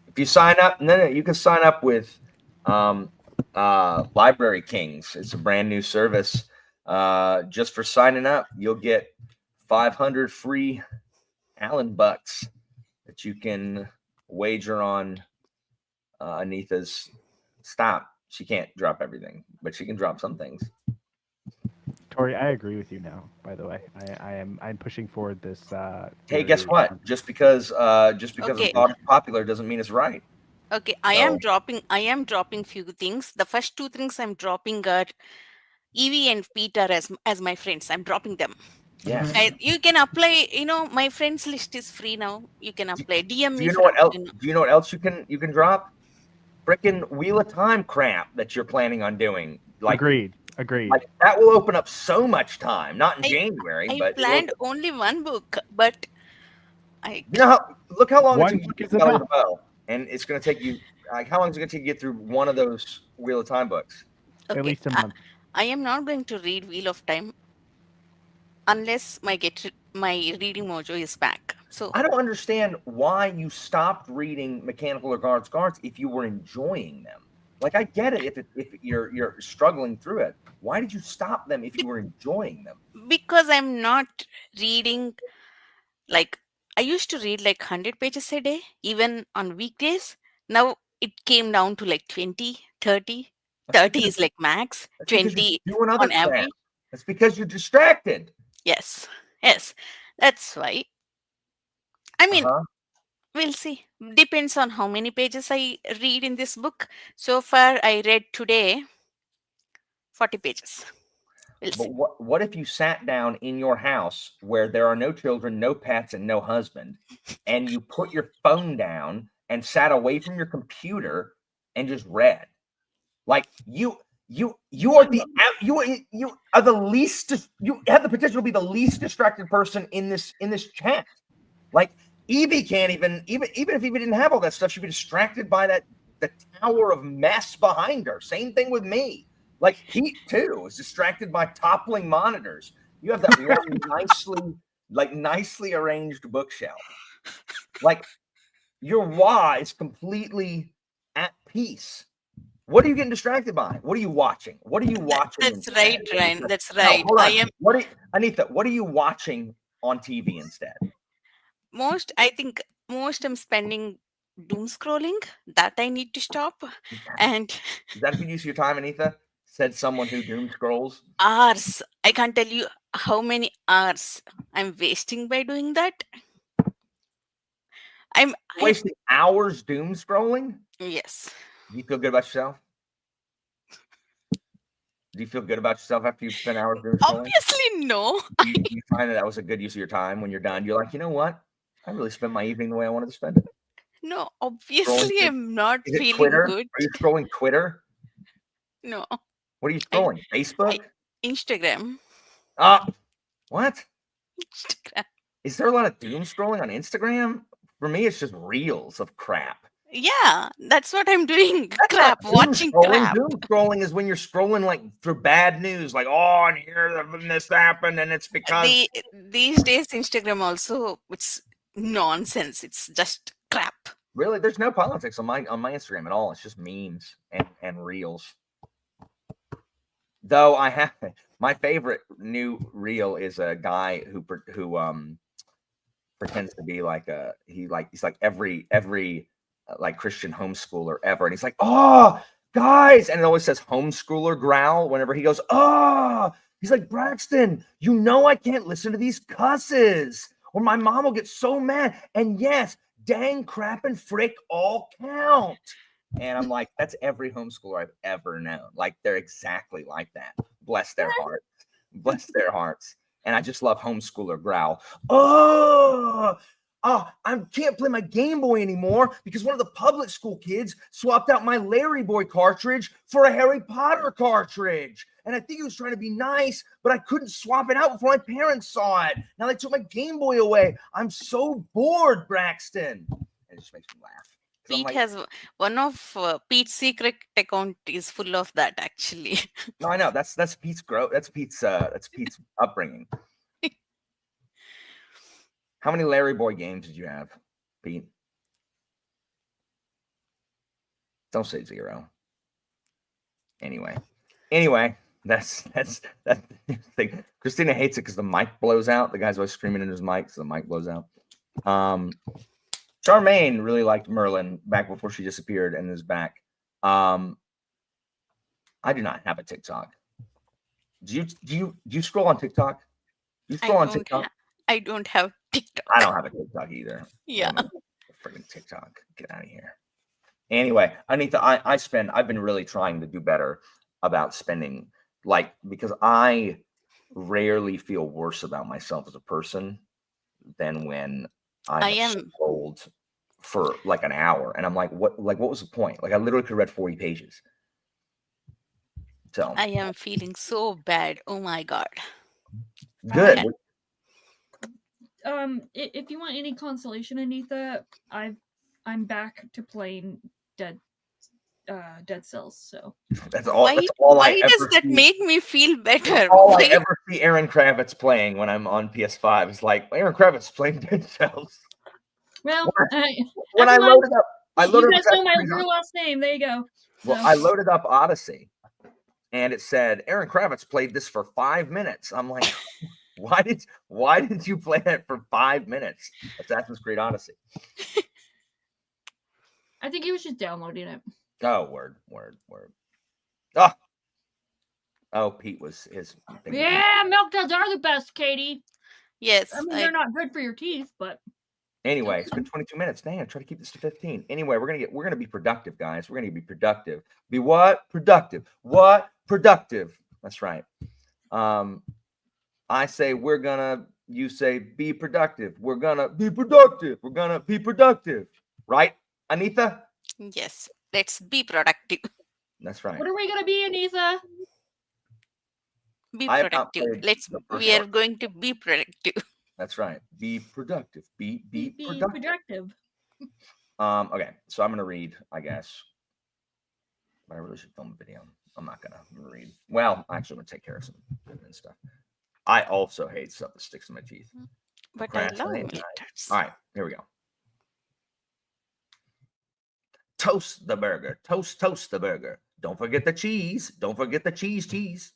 If you sign up, you can sign up with Library Kings. It's a brand new service Just for signing up, you'll get 500 free Allen bucks that you can wager on Anita's. Stop. She can't drop everything, but she can drop some things. Tori, I agree with you now. By the way, I'm pushing forward this. Hey, guess what? Just because a thought is popular doesn't mean it's right. Okay, I am dropping few things. The first two things I'm dropping are Evie and Peter as my friends. I'm dropping them. Yes. You can apply. My friends list is free now. You can apply. DM me. Do you know what else? Do you know what else you can drop? Frickin' Wheel of Time crap that you're planning on doing. Like, agreed. Like, that will open up so much time. Not in January, I planned only one book, but look how long one it book took is enough. And it's going to take you. Like, how long is it going to take you to get through one of those Wheel of Time books? Okay. At least a month. I am not going to read Wheel of Time unless my reading mojo is back. So I don't understand why you stopped reading Mechanical or Guards if you were enjoying them. Like, I get it if you're struggling through it. Why did you stop them if you were enjoying them? Because I'm not reading, like, I used to read like 100 pages a day, even on weekdays. Now it came down to like 20, 30. 30 is like max, 20 on average. That's because you're distracted. Yes, that's why. I mean, we'll see. Depends on how many pages I read in this book. So far, I read today 40 pages. We'll see. What if you sat down in your house where there are no children, no pets, and no husband, and you put your phone down and sat away from your computer and just read? Like, you are the least. You have the potential to be the least distracted person in this chat. Like, Evie can't even if Evie didn't have all that stuff, she'd be distracted by the tower of mess behind her. Same thing with me. Like, Pete too is distracted by toppling monitors. You have that one nicely arranged bookshelf. Like, your why is completely at peace. What are you getting distracted by? What are you watching? That's right, Ryan. That's right. No, hold on. Anita, what are you watching on TV instead? I think I'm spending doom scrolling. That I need to stop. And is that a good use of your time, Anita? Said someone who doom scrolls. Hours. I can't tell you how many hours I'm wasting by doing that. I'm wasting hours doom scrolling. Yes. Do you feel good about yourself? Do you feel good about yourself after you've spent hours doom scrolling? Obviously, no. You find that was a good use of your time when you're done? You're like, you know what? I really spent my evening the way I wanted to spend it. No, obviously, I'm not feeling Twitter? good. Are you scrolling Twitter? No. What are you scrolling? Facebook? Instagram. What? Instagram. Is there a lot of doom scrolling on Instagram? For me, it's just reels of crap. Yeah, that's what I'm doing. Crap, watching crap. Doom scrolling is when you're scrolling like for bad news, like, oh, and here this happened, and it's because these days Instagram also, it's nonsense. It's just crap. Really, there's no politics on my Instagram at all. It's just memes and reels. Though I have my favorite new reel is a guy who pretends to be like he's like every like Christian homeschooler ever, and he's like, oh guys, and it always says homeschooler growl whenever he goes, oh, he's like, Braxton, you know I can't listen to these cusses or my mom will get so mad. And yes, dang, crap, and frick all count. And I'm like, that's every homeschooler I've ever known. Like, they're exactly like that. Bless their hearts. Bless their hearts. And I just love homeschooler growl. Oh, I can't play my Game Boy anymore because one of the public school kids swapped out my Larry Boy cartridge for a Harry Potter cartridge. And I think he was trying to be nice, but I couldn't swap it out before my parents saw it. Now they took my Game Boy away. I'm so bored, Braxton. And it just makes me laugh. Pete has one of Pete's secret account is full of that, actually. No, I know that's Pete's growth. That's Pete's upbringing. How many Larry Boy games did you have, Pete? Don't say 0. Anyway, That's the thing. Christina hates it because the mic blows out. The guy's always screaming in his mic, so the mic blows out. Charmaine really liked Merlin back before she disappeared and is back. I do not have a TikTok. Do you scroll on TikTok? Do you scroll on TikTok? I don't have TikTok. I don't have a TikTok either. Yeah. Freaking TikTok. Get out of here. Anyway, I've been really trying to do better about spending, like, because I rarely feel worse about myself as a person than when I I'm am scrolled for like an hour and I'm like, what was the point? Like I literally could have read 40 pages. So I am feeling so bad. Oh my god. good. If you want any consolation, Anita, I'm back to playing Dead Cells. So That's all. Why, That's all why I does ever that see. make me feel better? All I Why- ever see Aaron Kravitz playing when I'm on PS5 is like Aaron Kravitz playing Dead Cells. well, When I everyone, loaded up, you guys know my real last name. There you go. Well, So. I loaded up Odyssey, and it said Aaron Kravitz played this for 5 minutes. I'm like, why did you play it for 5 minutes? Assassin's Creed Odyssey. I think he was just downloading it. Oh, word. Oh, Pete was his. Yeah, milk duds are the best, Katie. Yes. I mean, they're not good for your teeth, but Anyway, it's been 22 minutes. Dang, try to keep this to 15. Anyway, we're gonna be productive, guys. We're gonna be productive. Be what? Productive. What? Productive. That's right. I say you say be productive. We're gonna be productive. We're gonna be productive. Right, Anita? Yes. Let's be productive. That's right. what are we gonna be, Anita? Be I have not productive. played the first We are one. going to be productive. That's right. Be productive. Be productive. productive. Okay, so I'm gonna read, I guess. But I really should film a video. I'm not gonna read. Well, actually, I'm gonna take care of some and stuff. I also hate stuff that sticks in my teeth. But I love Procrastinate. militars. All right, here we go. Toast the burger. Toast the burger. Don't forget the cheese. Don't forget the cheese.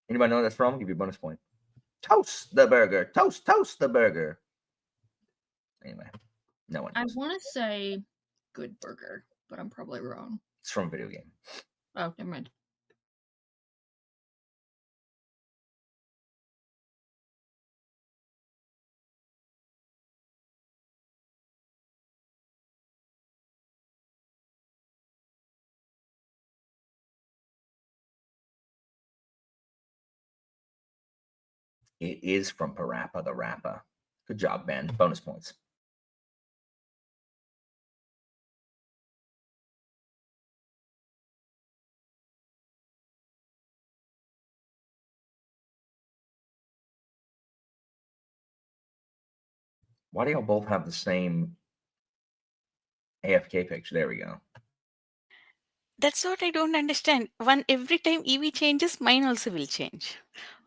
Anybody know what that's from? I'll give you a bonus point. Toast the burger. Toast the burger. Anyway, no one knows. I want to say Good Burger, but I'm probably wrong. It's from a video game. Oh, never mind. It is from Parappa the Rapper. Good job, Ben. Bonus points. Why do y'all both have the same AFK picture? There we go. That's what I don't understand. Every time EV changes, mine also will change.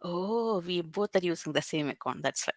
Oh, we both are using the same account. That's why.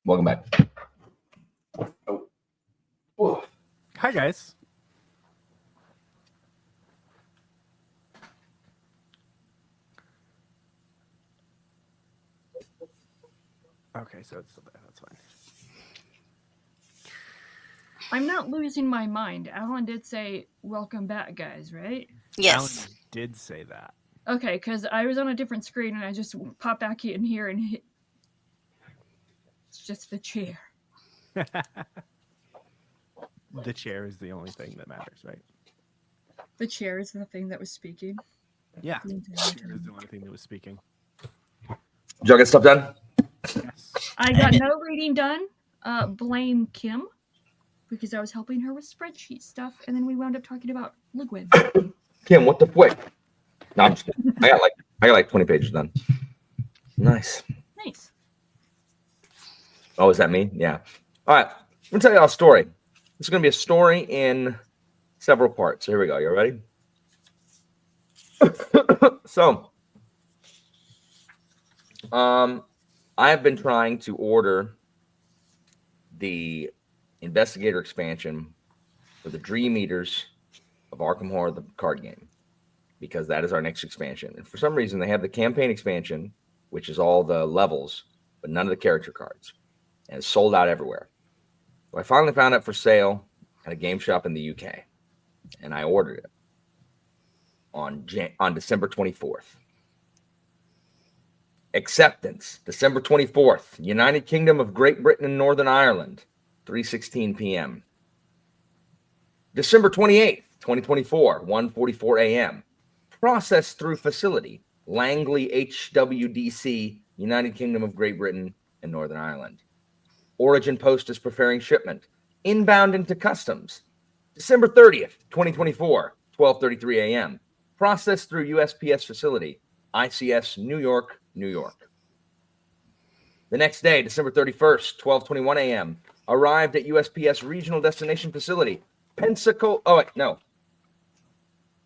Welcome back. Oh. Hi, guys. Okay, so it's still there. That's fine. I'm not losing my mind. Alan did say, welcome back, guys, right? Yes. Alan did say that. Okay, because I was on a different screen and I just popped back in here and hit. It's just the chair. The chair is the only thing that matters, right? The chair is the thing that was speaking. Yeah. The The entire chair is time. the only thing that was speaking. Did y'all get stuff done? Yes. I got no reading done. Blame Kim because I was helping her with spreadsheet stuff, and then we wound up talking about Ligwin. Kim, what the frick? No, I'm just kidding. I got like 20 pages done. Nice. Nice. Oh, is that me? Yeah. All right. Let me tell y'all a story. This is going to be a story in several parts. Here we go. You ready? So, I have been trying to order the investigator expansion for the Dream Eaters of Arkham Horror, the card game, because that is our next expansion. And for some reason, they have the campaign expansion, which is all the levels, but none of the character cards. And it's sold out everywhere. So I finally found it for sale at a game shop in the UK, and I ordered it on December 24th. Acceptance, December 24th, United Kingdom of Great Britain and Northern Ireland, 3:16 p.m. December 28th, 2024, 1:44 a.m. Process through facility, Langley HWDC, United Kingdom of Great Britain and Northern Ireland. Origin Post is preparing shipment. Inbound into customs, December 30th, 2024, 12:33 a.m. Process through USPS facility, ICS, New York, New York. The next day, December 31st, 12:21 a.m., arrived at USPS regional destination facility,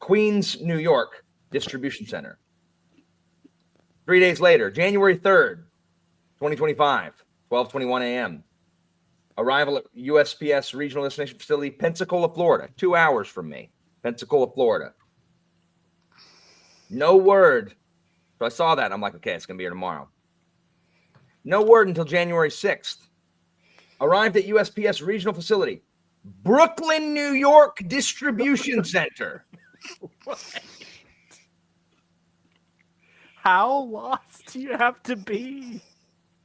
Queens, New York, distribution center. 3 days later, January 3rd, 2025, 12:21 a.m., arrival at USPS regional destination facility, Pensacola, Florida, 2 hours from me, Pensacola, Florida. No word. So I saw that. I'm like, okay, it's going to be here tomorrow. No word until January 6th. Arrived at USPS regional facility, Brooklyn, New York distribution center. How lost do you have to be?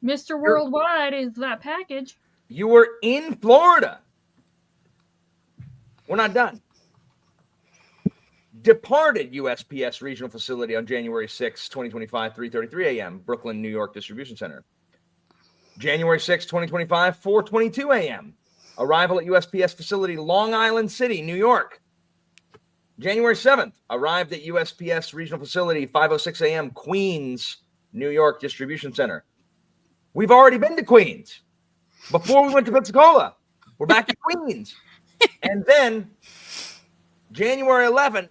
Mr. Worldwide is that package. You were in Florida. We're not done. Departed USPS regional facility on January 6, 2025, 3:33 a.m., Brooklyn, New York distribution center. January 6, 2025, 4:22 a.m., arrival at USPS facility, Long Island City, New York. January 7th, arrived at USPS regional facility, 5:06 a.m., Queens, New York distribution center. We've already been to Queens before we went to Pensacola. We're back at Queens. And then January 11th,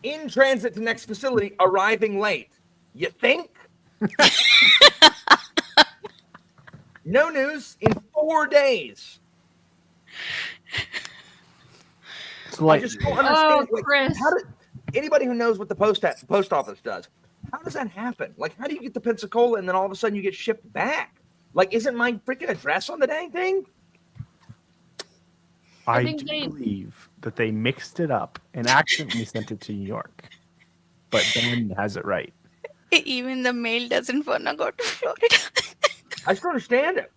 in transit to next facility, arriving late. You think? No news in 4 days. I just don't understand. Oh, Chris. Anybody who knows what the post office does, how does that happen? Like, how do you get to Pensacola and then all of a sudden you get shipped back? Like, isn't my freaking address on the dang thing? I think do they- believe that they mixed it up and accidentally sent it to New York. But Ben has it right. Even the mail doesn't want to go to Florida. I just don't understand it.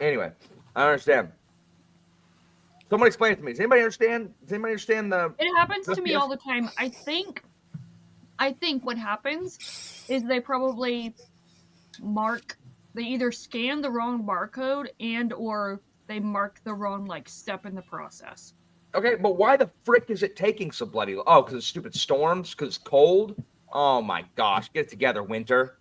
Anyway, I don't understand. Someone explain it to me. Does anybody understand? Does anybody understand the? It happens to me Yes. all the time. I think what happens is they probably they either scan the wrong barcode and or they mark the wrong step in the process. Okay, but why the frick is it taking so bloody? Oh, because of stupid storms? Because it's cold? Oh my gosh! Get it together, winter.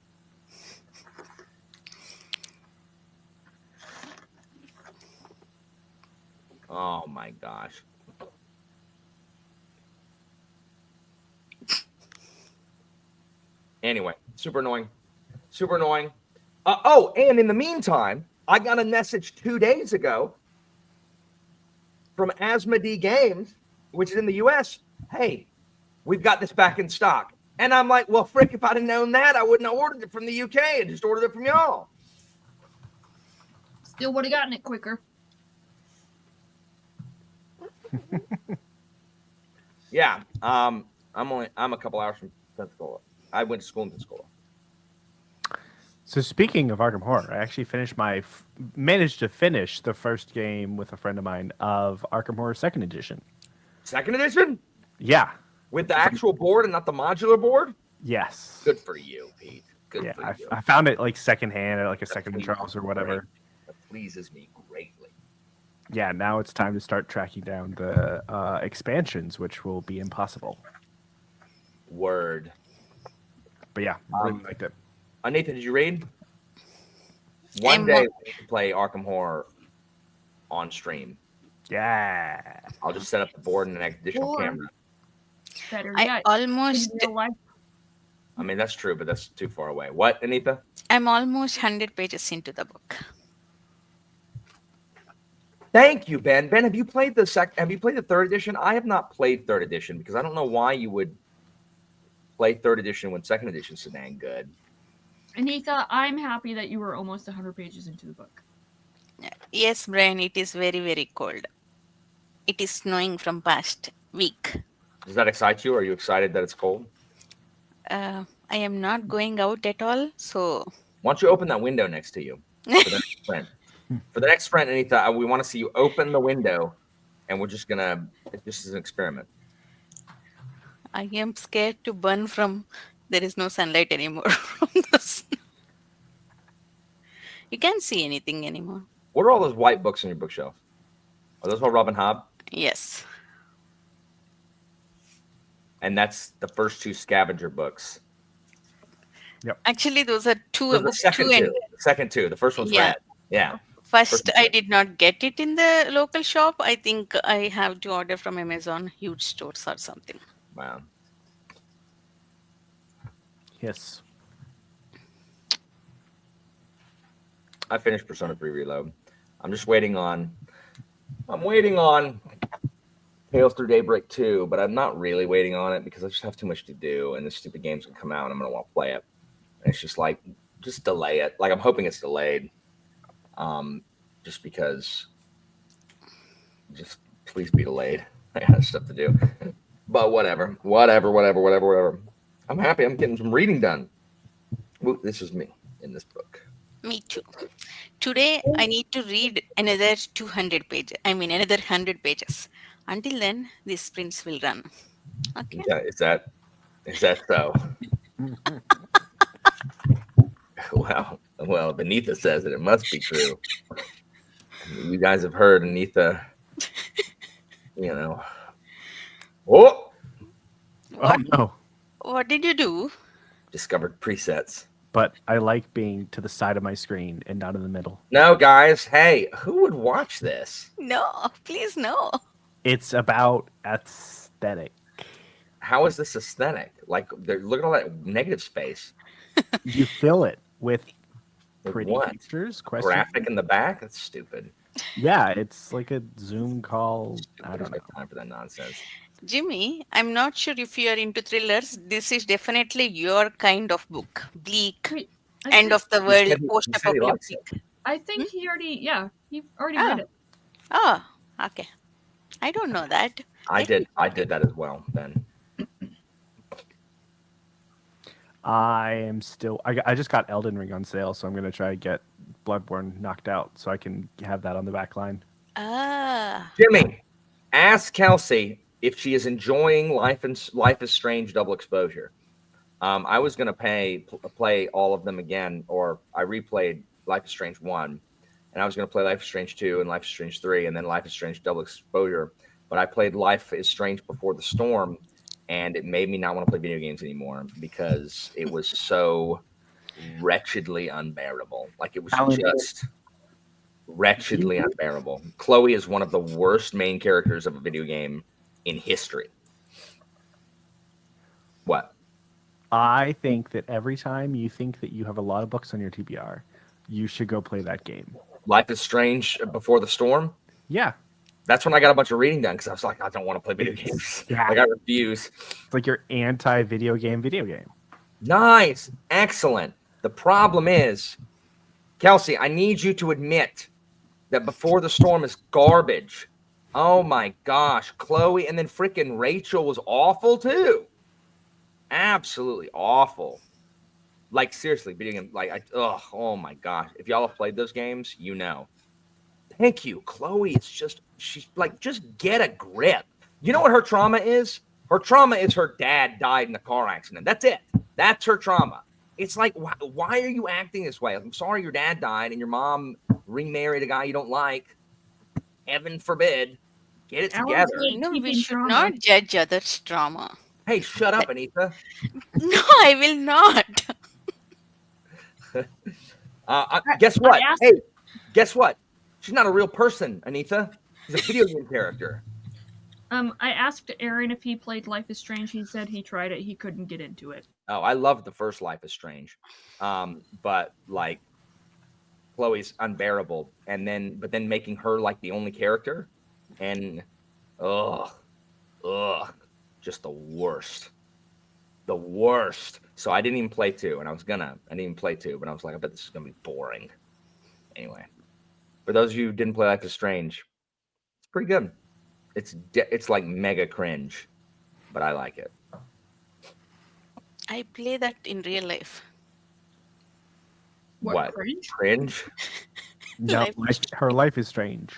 Oh my gosh. Anyway, super annoying. Super annoying. Oh, and in the meantime, I got a message 2 days ago from Asmodee Games, which is in the US. Hey, we've got this back in stock. And I'm like, well, frick, if I'd have known that, I wouldn't have ordered it from the UK and just ordered it from y'all. Still would have gotten it quicker. Yeah. I'm a couple hours from Pensacola. I went to school in Pensacola. So speaking of Arkham Horror, I actually managed to finish the first game with a friend of mine of Arkham Horror Second Edition. Second edition? Yeah. With the actual board and not the modular board? Yes. Good for you, Pete. Good for you. I found it like secondhand at like a Second and Charles or whatever. That pleases me greatly. Yeah, now it's time to start tracking down the expansions, which will be impossible. Word. But yeah, really liked it. Nathan, did you read? One day we can play Arkham Horror on stream. Yeah. I'll just set up the board and an additional camera. Better I yet. almost I mean, that's true, but that's too far away. What, Anita? I'm almost 100 pages into the book. Thank you, Ben. Ben, have you played the third edition? I have not played third edition because I don't know why you would play third edition when second edition is so dang good. Anika, I'm happy that you were almost 100 pages into the book. Yes, Brian, it is very, very cold. It is snowing from past week. Does that excite you? Are you excited that it's cold? I am not going out at all, so... Why don't you open that window next to you for the next sprint? For the next sprint, Anita, we want to see you open the window, and we're just going to... This is an experiment. I am scared to burn from... There is no sunlight anymore from the snow. You can't see anything anymore. What are all those white books on your bookshelf? Are those all Robin Hobb? Yes. And that's the first two scavenger books. Yep. Actually, those are two. The second two. The first one's red. Yeah. First, I did not get it in the local shop. I think I have to order from Amazon, huge stores or something. Wow. Yes. I finished Persona 3 Reload. I'm waiting on Tales Through Daybreak 2, but I'm not really waiting on it because I just have too much to do, and this stupid game's gonna come out and I'm gonna want to play it. And it's just like, just delay it. Like, I'm hoping it's delayed. Just because, just please be delayed. I got stuff to do. But whatever. I'm happy I'm getting some reading done. Ooh, this is me in this book. Me too. Today, I need to read another 200 pages. I mean, another 100 pages. Until then, these sprints will run. Okay. Yeah, is that so? Well, Benita says it. It must be true. You guys have heard Anita, Oh! Oh, no. What did you do? Discovered presets. But I like being to the side of my screen and not in the middle. No, guys. Hey, who would watch this? No, please no. It's about aesthetic. How is this aesthetic? Like, look at all that negative space. You fill it with pretty what? pictures. Graphic in the back? That's stupid. Yeah, it's like a Zoom call. I don't know. Time for that nonsense. Jimmy, I'm not sure if you are into thrillers. This is definitely your kind of book. Bleak, Wait, end of the world, he likes post-apocalyptic. I think he already read it. Oh, okay. I don't know that. I did that as well, Ben. I just got Elden Ring on sale, so I'm going to try to get Bloodborne knocked out so I can have that on the back line. Jimmy, ask Kelsey if she is enjoying Life is Strange Double Exposure. I was going to play all of them again, or I replayed Life is Strange 1, and I was going to play Life is Strange 2 and Life is Strange 3, and then Life is Strange Double Exposure. But I played Life is Strange Before the Storm, and it made me not want to play video games anymore because it was so wretchedly unbearable. Like, it was just wretchedly unbearable. Chloe is one of the worst main characters of a video game in history. What? I think that every time you think that you have a lot of books on your TBR, you should go play that game. Life is Strange Before the Storm. Yeah. That's when I got a bunch of reading done because I was like, I don't want to play video games. Yeah. Like I refuse. It's like your anti-video game. Nice. Excellent. The problem is, Kelsey, I need you to admit that Before the Storm is garbage. Oh my gosh. Chloe and then freaking Rachel was awful too. Absolutely awful. Like seriously, video game, like oh my gosh. If y'all have played those games, you know. Thank you. Chloe is she's like, just get a grip. You know what her trauma is? Her trauma is her dad died in a car accident. That's it. That's her trauma. It's like, why are you acting this way? I'm sorry your dad died and your mom remarried a guy you don't like. Heaven forbid. Get it together. No, we should not judge others' trauma. Hey, shut up, Anita. No, I will not. Guess what? Hey, guess what? She's not a real person, Anita. She's a video game character. I asked Aaron if he played Life is Strange. He said he tried it. He couldn't get into it. Oh, I loved the first Life is Strange. But like Chloe's unbearable. But then making her like the only character and just the worst. The worst. So I didn't even play 2, and I didn't even play 2, but I was like, I bet this is gonna be boring. Anyway, for those of you who didn't play Life is Strange, it's pretty good. It's like mega cringe, but I like it. I play that in real life. What? Cringe? No, her life is strange.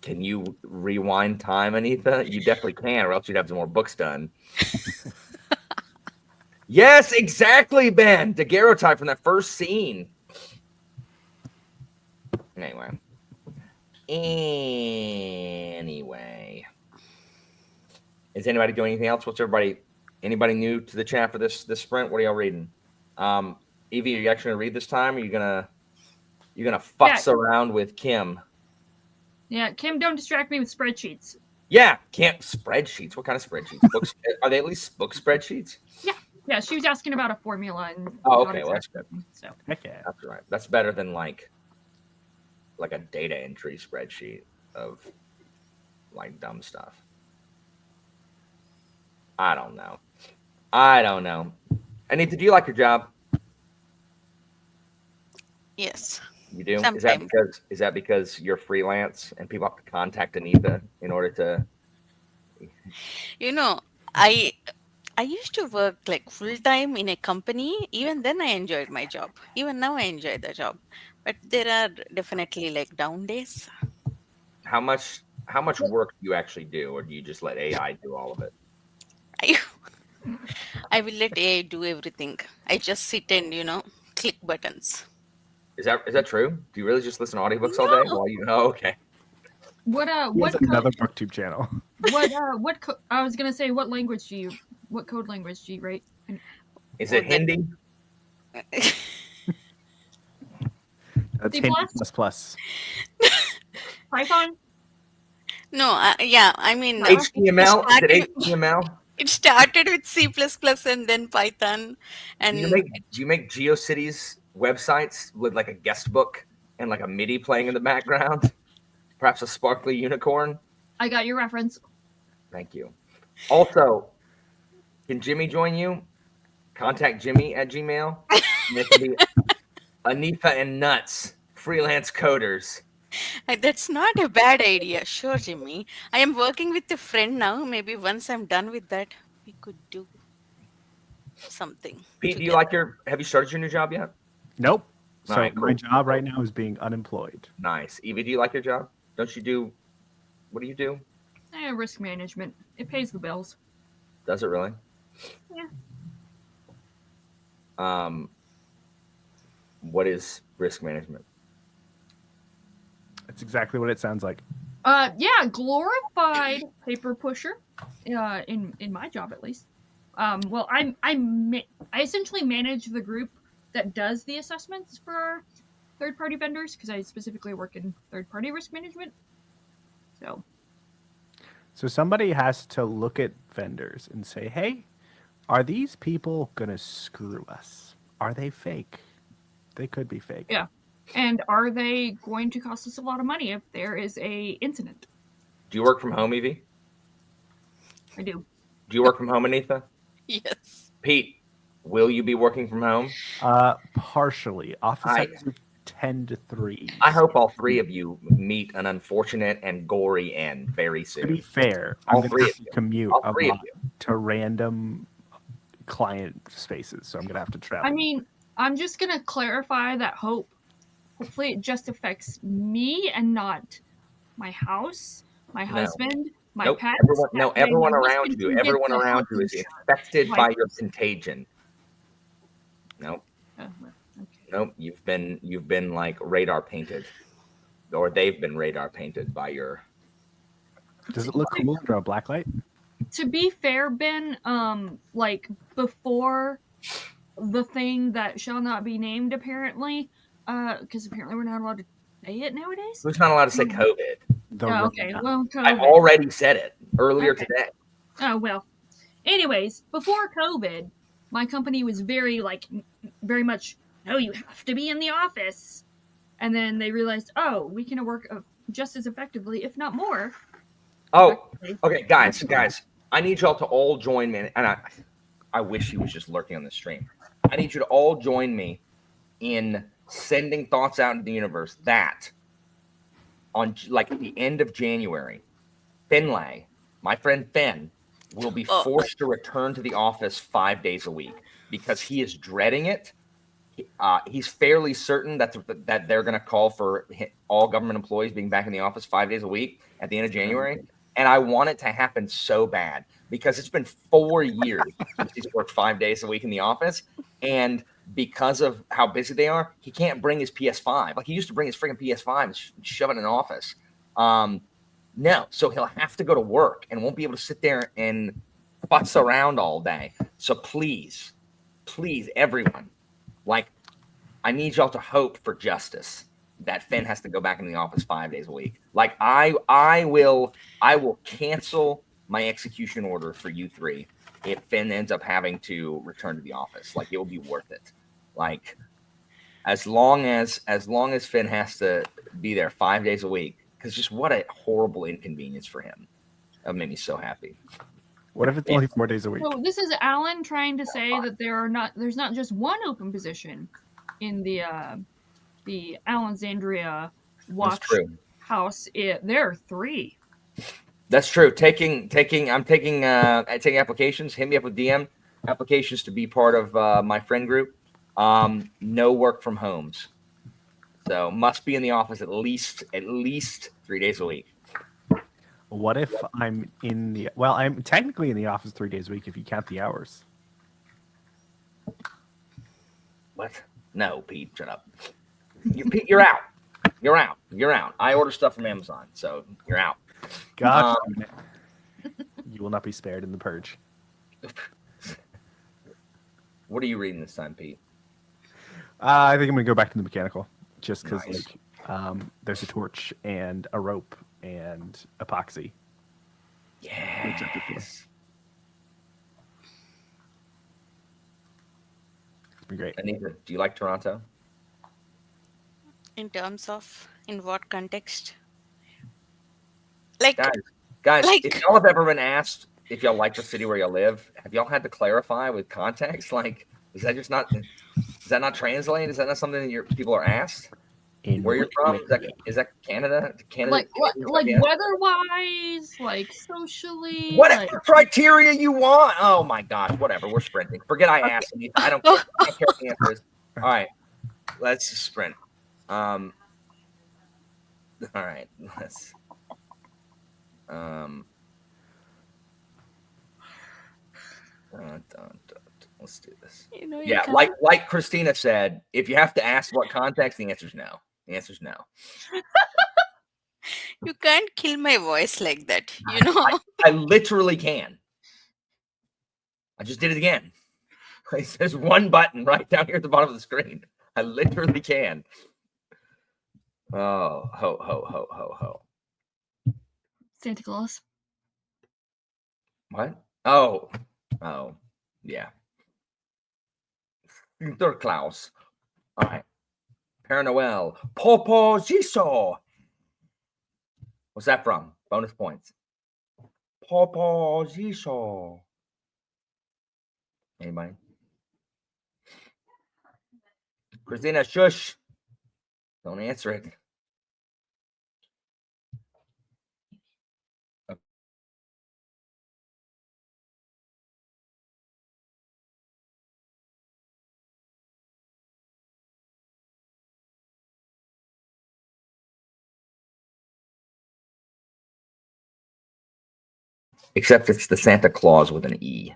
Can you rewind time, Anita? You definitely can, or else you'd have some more books done. Yes, exactly, Ben. Daguerreotype from that first scene. Anyway. Is anybody doing anything else? Anybody new to the chat for this sprint? What are y'all reading? Evie, are you actually gonna read this time? Or are you gonna futz around with Kim? Yeah, Kim, don't distract me with spreadsheets. Yeah, spreadsheets. What kind of spreadsheets? Books? Are they at least book spreadsheets? Yeah, she was asking about a formula and. Oh, okay. Well, that's good. So. Heck yeah. That's right. That's better than like a data entry spreadsheet of like dumb stuff. I don't know. Anita, do you like your job? Yes. You do? Sometimes. Is that because you're freelance and people have to contact Anita in order to? You know, I used to work like full time in a company. Even then, I enjoyed my job. Even now, I enjoy the job. But there are definitely like down days. How much work do you actually do, or do you just let AI do all of it? I will let AI do everything. I just sit and click buttons. Is that true? Do you really just listen to audiobooks all day? Okay. What another booktube channel. I was gonna say, what code language do you write? Is it Hindi? That's C++? Hindi++. Python? No, I mean HTML. Is it HTML? It started with C++ and then Python. And do you make GeoCities websites with like a guest book and like a MIDI playing in the background? Perhaps a sparkly unicorn? I got your reference. Thank you. Also, can Jimmy join you? Contact Jimmy at Gmail. It can be Anita and Nuts, freelance coders. That's not a bad idea. Sure, Jimmy. I am working with a friend now. Maybe once I'm done with that, we could do something. Pete, have you started your new job yet? Nope. So Right, cool. My job right now is being unemployed. Nice. Evie, do you like your job? What do you do? Risk management. It pays the bills. Does it really? Yeah. What is risk management? That's exactly what it sounds like. Glorified paper pusher. In my job at least. Well, I essentially manage the group that does the assessments for our third-party vendors because I specifically work in third-party risk management. So somebody has to look at vendors and say, hey, Are these people gonna screw us? Are they fake? They could be fake. Yeah. And are they going to cost us a lot of money if there is a incident? Do you work from home, Evie? I do. Do you work from home, Anitha? Yes. Pete, will you be working from home? Partially. Office hours are 10 to 3. I hope all three of you meet an unfortunate and gory end very soon. To be fair, all I'm three gonna of have to you. commute All a three of lot you. to random client spaces, so I'm gonna have to travel. I mean, I'm just gonna clarify that hopefully it just affects me and not my house, my husband, my Nope. pets. Everyone around you. Everyone around you is infected by your contagion. Nope. Okay. Nope. You've been like radar painted, or they've been radar painted by your. Does it look cool under a black light? To be fair, Ben, like before the thing that shall not be named, apparently, because apparently we're not allowed to say it nowadays. Who's not allowed to say COVID? Okay, well, COVID. I already said it earlier today. Oh well. Anyways, before COVID, my company was very much, no, you have to be in the office. And then they realized, oh, we can work just as effectively, if not more. Oh, okay, guys, I need y'all to all join me, and I wish he was just lurking on the stream. I need you to all join me in sending thoughts out into the universe that on like at the end of January, Finlay, my friend Finn, will be forced to return to the office 5 days a week because he is dreading it. He's fairly certain that they're going to call for all government employees being back in the office 5 days a week at the end of January. And I want it to happen so bad because it's been 4 years since he's worked 5 days a week in the office. And because of how busy they are, he can't bring his PS5. Like he used to bring his freaking PS5 and shove it in an office. No, so he'll have to go to work and won't be able to sit there and futz around all day. So please, everyone, like, I need y'all to hope for justice that Finn has to go back in the office 5 days a week. Like I will cancel my execution order for you three if Finn ends up having to return to the office. Like it will be worth it. Like as long as Finn has to be there 5 days a week, because just what a horrible inconvenience for him. That made me so happy. What if it's only 4 days a week? So this is Alan trying to say that there's not just one open position in the Alexandria watch house. There are 3. That's true. I'm taking applications. Hit me up with DM applications to be part of my friend group. No work from homes, so must be in the office at least 3 days a week. What if I'm I'm technically in the office 3 days a week if you count the hours. What? No, Pete, shut up. Pete, you're out. You're out. I order stuff from Amazon, so you're out. God, you will not be spared in the purge. What are you reading this time, Pete? I think I'm gonna go back to the mechanical, just because Nice. There's a torch and a rope and epoxy. Yes. It's been great. Anita, do you like Toronto? In terms of in what context? Like Guys, like- if y'all have ever been asked if y'all like the city where y'all live, have y'all had to clarify with context? Like, does that not translate? Is that not something that people are asked? Where you're from? Is that Canada? Like weather-wise, like socially. Whatever criteria you want. Oh my gosh, whatever. We're sprinting. Forget I asked. I don't care. I don't care what the answer is. All right, let's just sprint. All right, let's. Let's do this. Yeah, like Christina said, if you have to ask what context, the answer's no. The answer's no. You can't kill my voice like that, you know. I literally can. I just did it again. There's one button right down here at the bottom of the screen. I literally can. Oh, ho, ho, ho, ho, ho. Santa Claus. What? Oh. Yeah. Sinterklaas. All right. Père Noël. Popo Jisoo. What's that from? Bonus points. Popo Jisoo. Anybody? Christina, shush. Don't answer it. Except it's the Santa Claus with an E.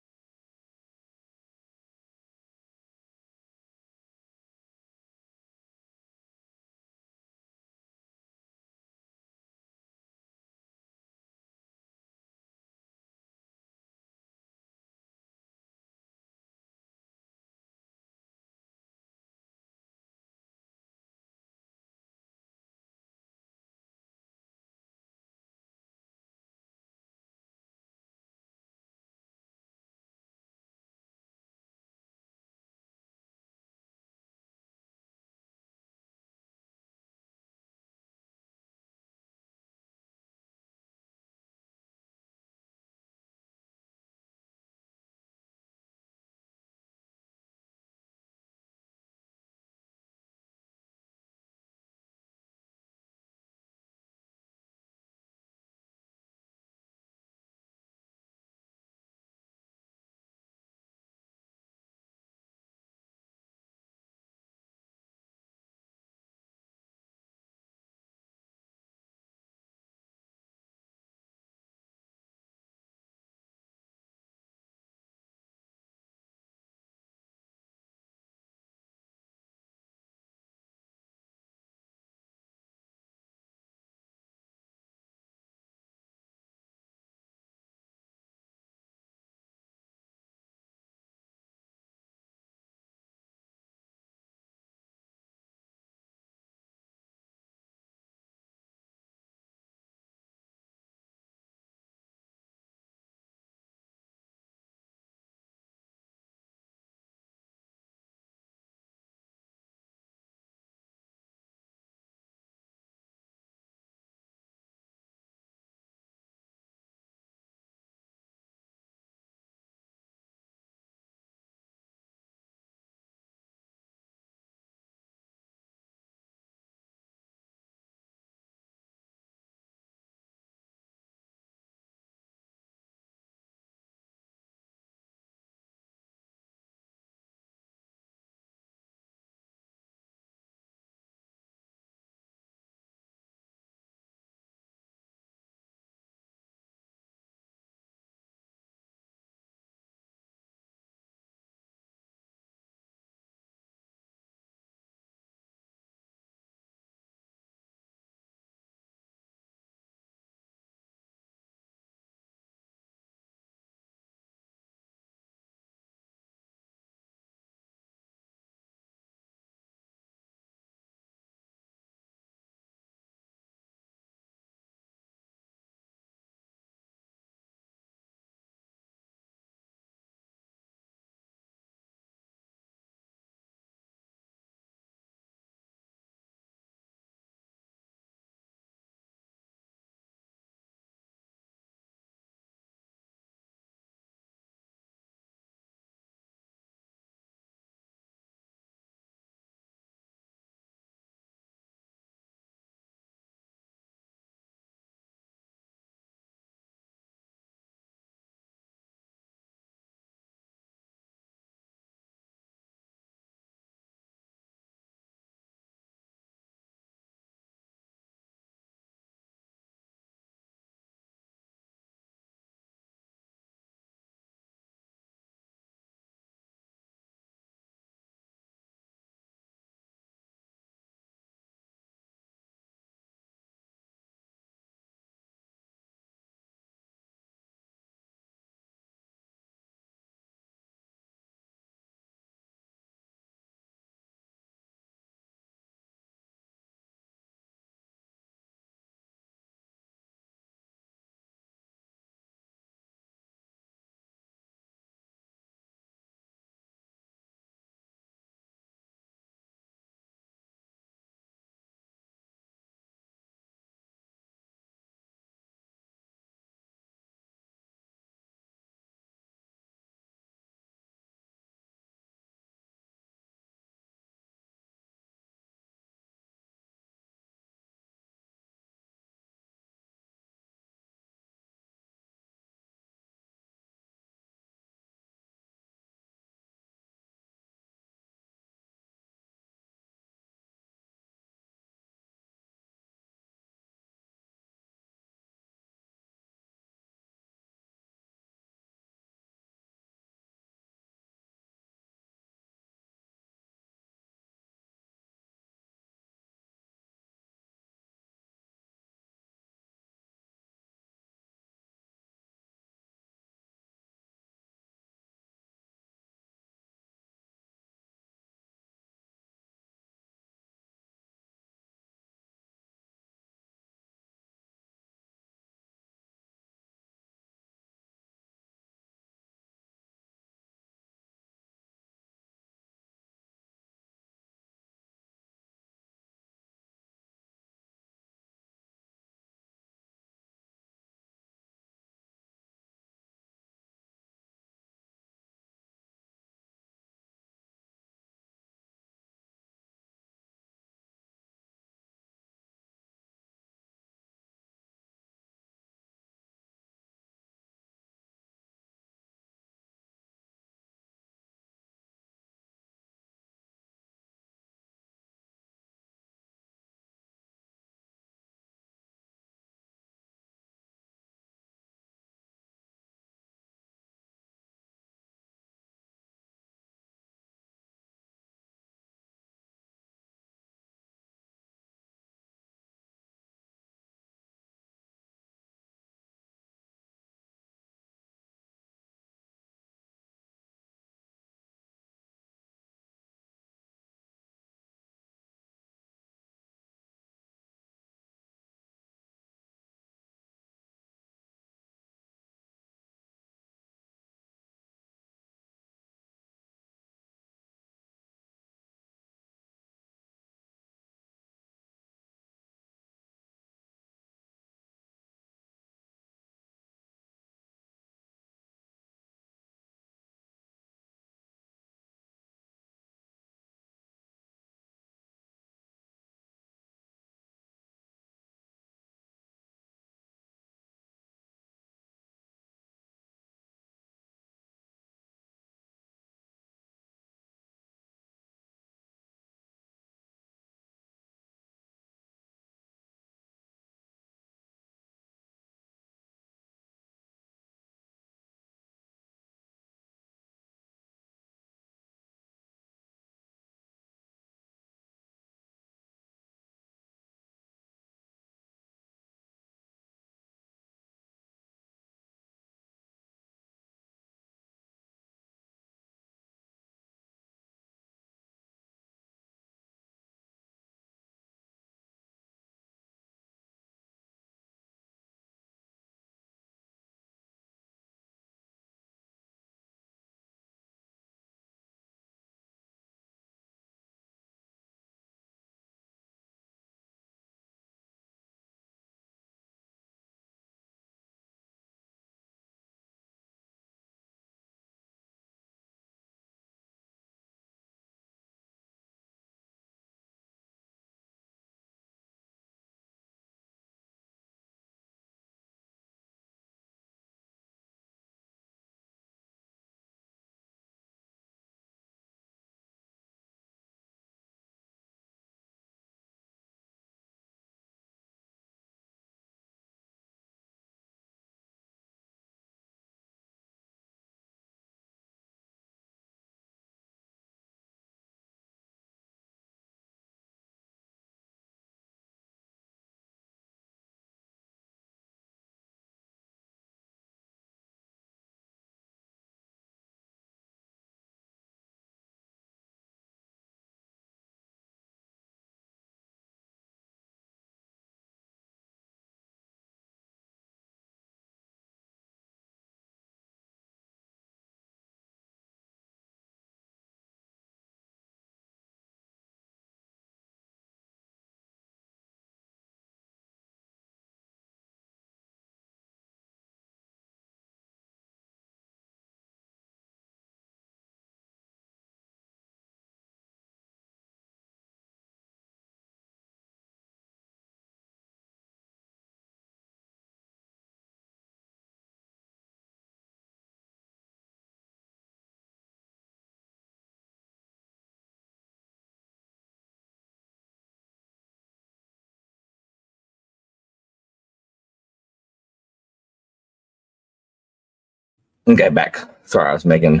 Okay, back. Sorry, I was making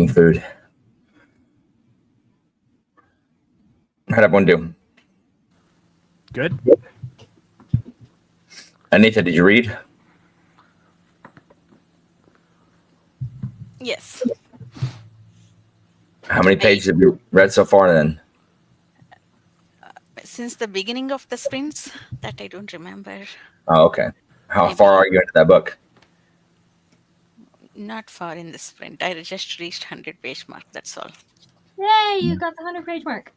food. How'd everyone do? Good. Anita, did you read? Yes. How many pages have you read so far then? Since the beginning of the sprints, that I don't remember. Oh, okay. How Maybe. far are you into that book? Not far in the sprint. I just reached 100-page mark. That's all. Yay, you got the 100-page mark.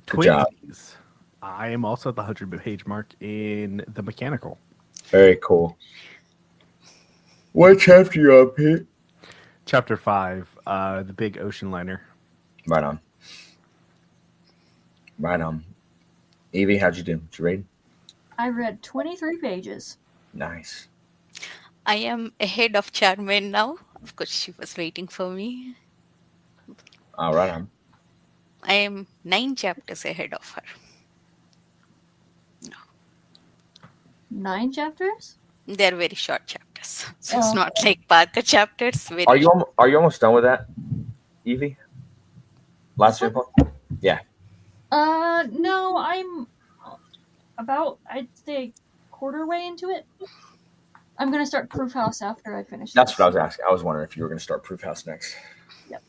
Good job. Twinsies. I am also at the 100-page mark in the mechanical. Very cool. What chapter you on, Pete? Chapter 5, the big ocean liner. Right on. Right on. Evie, how'd you do? Did you read? I read 23 pages. Nice. I am ahead of Charmaine now. Of course, she was waiting for me. Oh, right on. I am 9 chapters ahead of her. 9 chapters? They're very short chapters. So it's Oh. not like Parker chapters. Very Are you almost done with that, Evie? Last This report? Yeah. No, I'm about, I'd say, quarter way into it. I'm gonna start Proof House after I finish That's this. what I was asking. I was wondering if you were going to start Proof House next. Yep.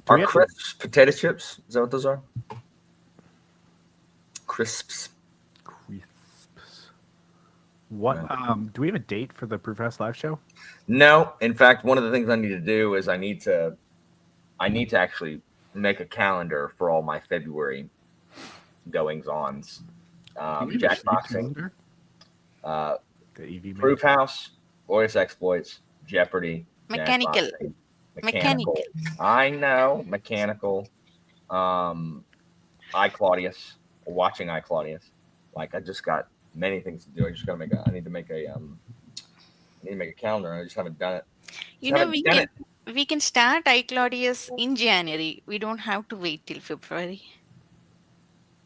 Are we have to- crisps potato chips? Is that what those are? Crisps. Crisps. What? Do we have a date for the Proof House live show? No. In fact, one of the things I need to do is I need to actually make a calendar for all my February goings-ons. Jackboxing, The EV Proof House, Glorious Exploits, Jeopardy, Mechanical. Jackboxing, Mechanical. I know, mechanical. iClaudius, watching iClaudius. Like I just got many things to do. I just gotta make a. I need to make a calendar. I just haven't done it. You know, we can start iClaudius in January. We don't have to wait till February.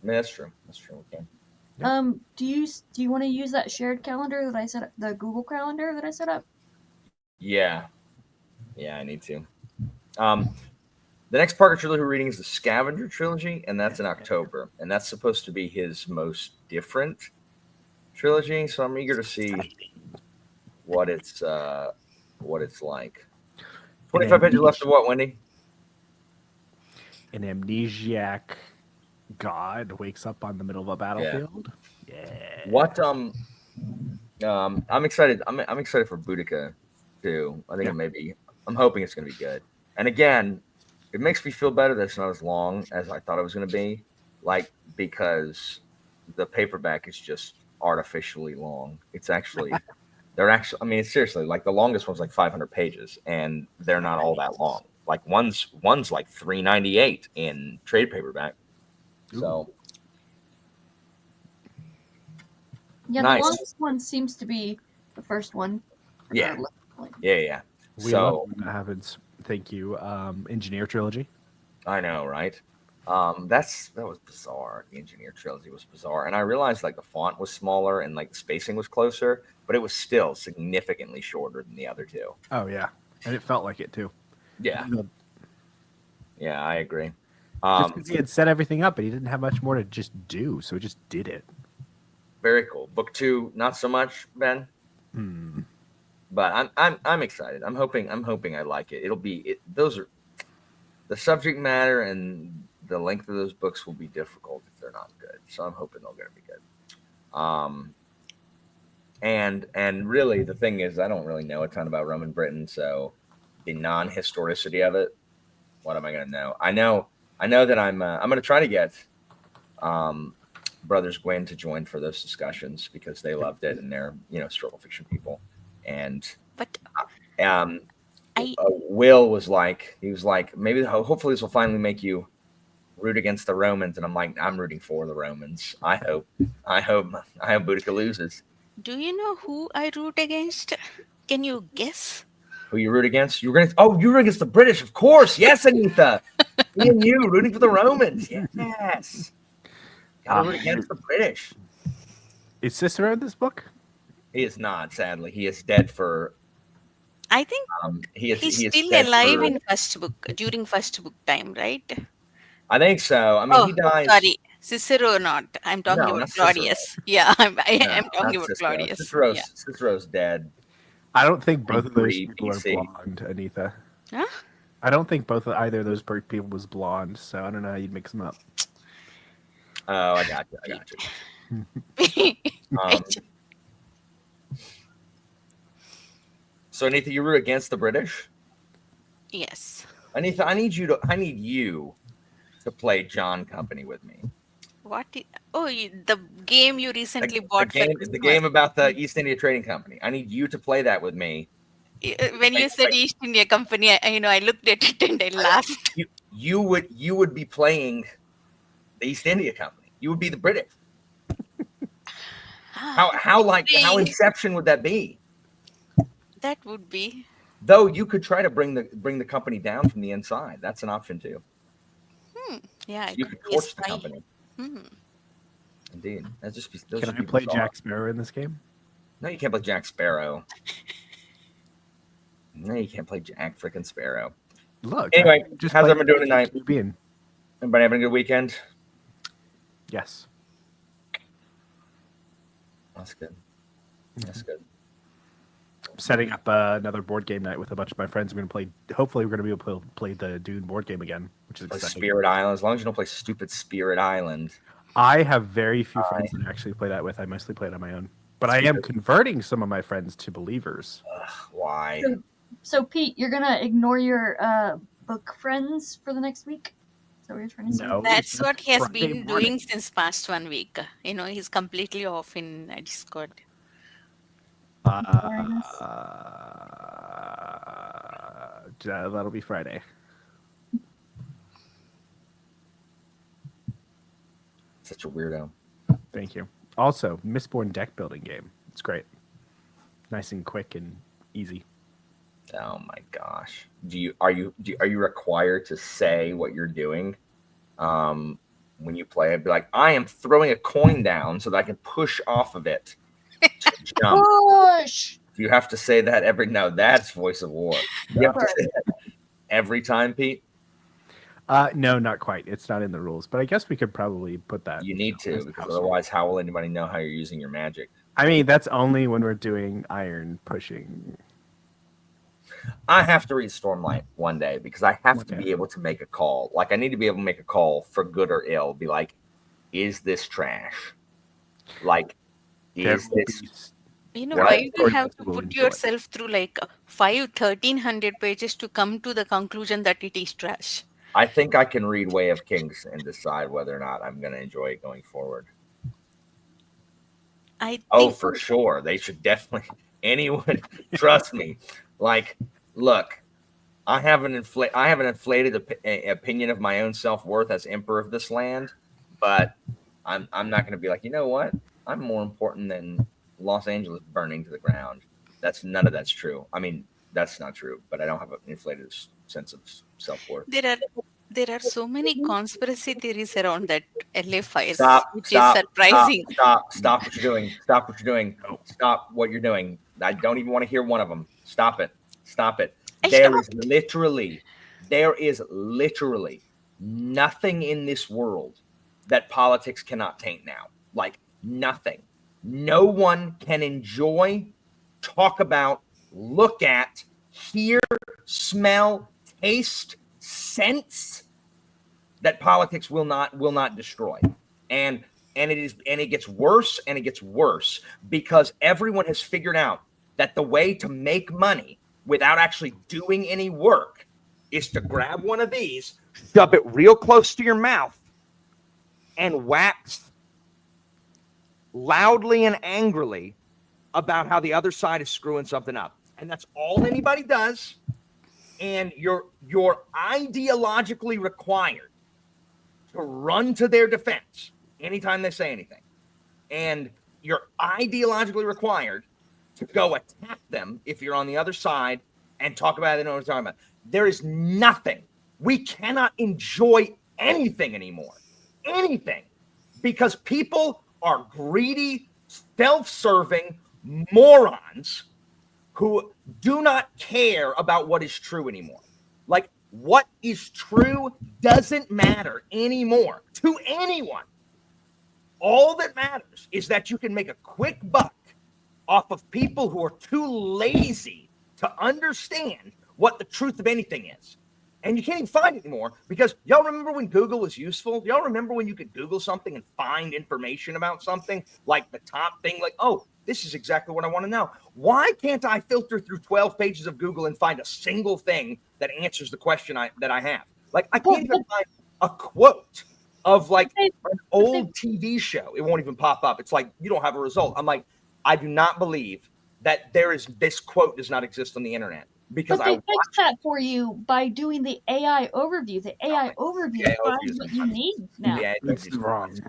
I mean, that's true. That's true. Okay. Do you want to use that shared calendar that I set up, the Google Calendar that I set up? Yeah. Yeah, I need to. The next Parker trilogy we're reading is the Scavenger trilogy, and that's in October. And that's supposed to be his most different trilogy. So I'm eager to see what it's like. 25 pages left of what, Wendy? An amnesiac god wakes up on the middle of a battlefield. Yeah. What I'm excited. I'm excited for Boudica too. I think I'm hoping it's gonna be good. And again, it makes me feel better that it's not as long as I thought it was gonna be. Like, because the paperback is just artificially long. It's actually I mean, it's seriously, like the longest one's like 500 pages, and they're not all that long. Like one's like 398 in trade paperback. So Yeah, Nice. the longest one seems to be the first one. Yeah. regardless. yeah. We love when that happens. Thank you. Engineer trilogy. I know, right? That was bizarre. The Engineer trilogy was bizarre, and I realized like the font was smaller and like the spacing was closer, but it was still significantly shorter than the other two. Oh yeah, and it felt like it too. Yeah, yeah, I agree. Just because he had set everything up, but he didn't have much more to just do, so he just did it. Very cool. Book 2, not so much, Ben. But I'm excited. I'm hoping I like it. It'll be those are the subject matter and the length of those books will be difficult if they're not good. So I'm hoping they're going to be good. And really the thing is I don't really know a ton about Roman Britain, so the non-historicity of it, what am I going to know? I know that I'm going to try to get Brothers Gwyn to join for those discussions because they loved it and they're historical fiction people. And But Will was like, maybe hopefully this will finally make you root against the Romans, and I'm like, I'm rooting for the Romans. I hope Boudica loses. do you know who I root against? Can you guess? Who you root against? You root against the British, of course. Yes, Anita. Me and you rooting for the Romans. Yes. Gotta root against the British. Is Cicero in this book? He is not. Sadly, he is dead for. I think He's still dead alive for, in first book during first book time, right? I think so. I mean, he dies. Sorry, Cicero not. I'm talking No, about not Cicero. Claudius. Yeah, I'm No, talking not about Cicero. Claudius. Cicero's dead. I don't think both of those 3 people are BC. blonde, Anitha. Huh? I don't think either of those people was blonde, so I don't know how you'd mix them up. Oh, I got you. So, Anitha, you were against the British? Yes. Anitha, I need you to play John Company with me. What? The game you recently bought. The game about the East India Trading Company. I need you to play that with me. When you said East India Company, I looked at it and I laughed. You would be playing the East India Company. You would be the British. How Inception would that be? That would be. Though you could try to bring the company down from the inside. That's an option too. Yeah, you could torch the company. Indeed. That's just. Can I play Jack Sparrow in this game? No, you can't play Jack Sparrow. No, you can't play Jack freaking Sparrow. Look. Anyway, how's everyone doing tonight? Caribbean. Everybody having a good weekend? Yes. That's good. That's good. Setting up another board game night with a bunch of my friends. We're going to play. Hopefully, we're going to be able to play the Dune board game again, which is exciting. Spirit Island. As long as you don't play stupid Spirit Island. I have very few friends that actually play that with. I mostly play it on my own. But I am converting some of my friends to believers. Why? So Pete, you're gonna ignore your book friends for the next week? Is that what you're trying to say? No, That's what he has Friday been morning. doing since past 1 week. He's completely off in Discord. That'll be Friday. Such a weirdo. Thank you. Also, Mistborn deck building game. It's great. Nice and quick and easy. Oh my gosh. Are you required to say what you're doing when you play it? Be like, I am throwing a coin down so that I can push off of it to jump. Push! Do you have to say that No, that's Voice of War. You have to say that every time, Pete? No, not quite. It's not in the rules, but I guess we could probably put that. You need to, because otherwise, how will anybody know how you're using your magic? I mean, that's only when we're doing iron pushing. I have to read Stormlight one day because I have to be able to make a call. Like, I need to be able to make a call for good or ill. Be like, is this trash? Like, is this... Why do you have to put yourself through like 1,300 pages to come to the conclusion that it is trash? I think I can read Way of Kings and decide whether or not I'm going to enjoy it going forward. For sure. They should definitely. Anyone, trust me. Like, look, I have an inflated opinion of my own self-worth as emperor of this land, but I'm not going to be like, you know what? I'm more important than Los Angeles burning to the ground. None of that's true. I mean, that's not true, but I don't have an inflated sense of self-worth. There are so many conspiracy theories around that LA fires, which is surprising. Stop what you're doing. Stop what you're doing. Stop what you're doing. I don't even want to hear one of them. Stop it. There is literally nothing in this world that politics cannot taint now. Like, nothing. No one can enjoy, talk about, look at, hear, smell, taste, sense that politics will not destroy. And it gets worse and it gets worse because everyone has figured out that the way to make money without actually doing any work is to grab one of these, shove it real close to your mouth, and wax loudly and angrily about how the other side is screwing something up. And that's all anybody does. And you're ideologically required to run to their defense anytime they say anything. And you're ideologically required to go attack them if you're on the other side and talk about it. They know what I'm talking about. There is nothing. We cannot enjoy anything anymore. Anything. Because people are greedy, self-serving, morons who do not care about what is true anymore. Like, what is true doesn't matter anymore to anyone. All that matters is that you can make a quick buck off of people who are too lazy to understand what the truth of anything is. And you can't even find it anymore because y'all remember when Google was useful? Y'all remember when you could Google something and find information about something, like the top thing, like, oh, this is exactly what I want to know. Why can't I filter through 12 pages of Google and find a single thing that answers the question that I have? Like, I can't even find a quote of like an old TV show. It won't even pop up. It's like, you don't have a result. I'm like, I do not believe that this quote does not exist on the internet. Because but they fixed that for you by doing the AI overview. The AI overview finds what you need now. Yeah, it's wrong.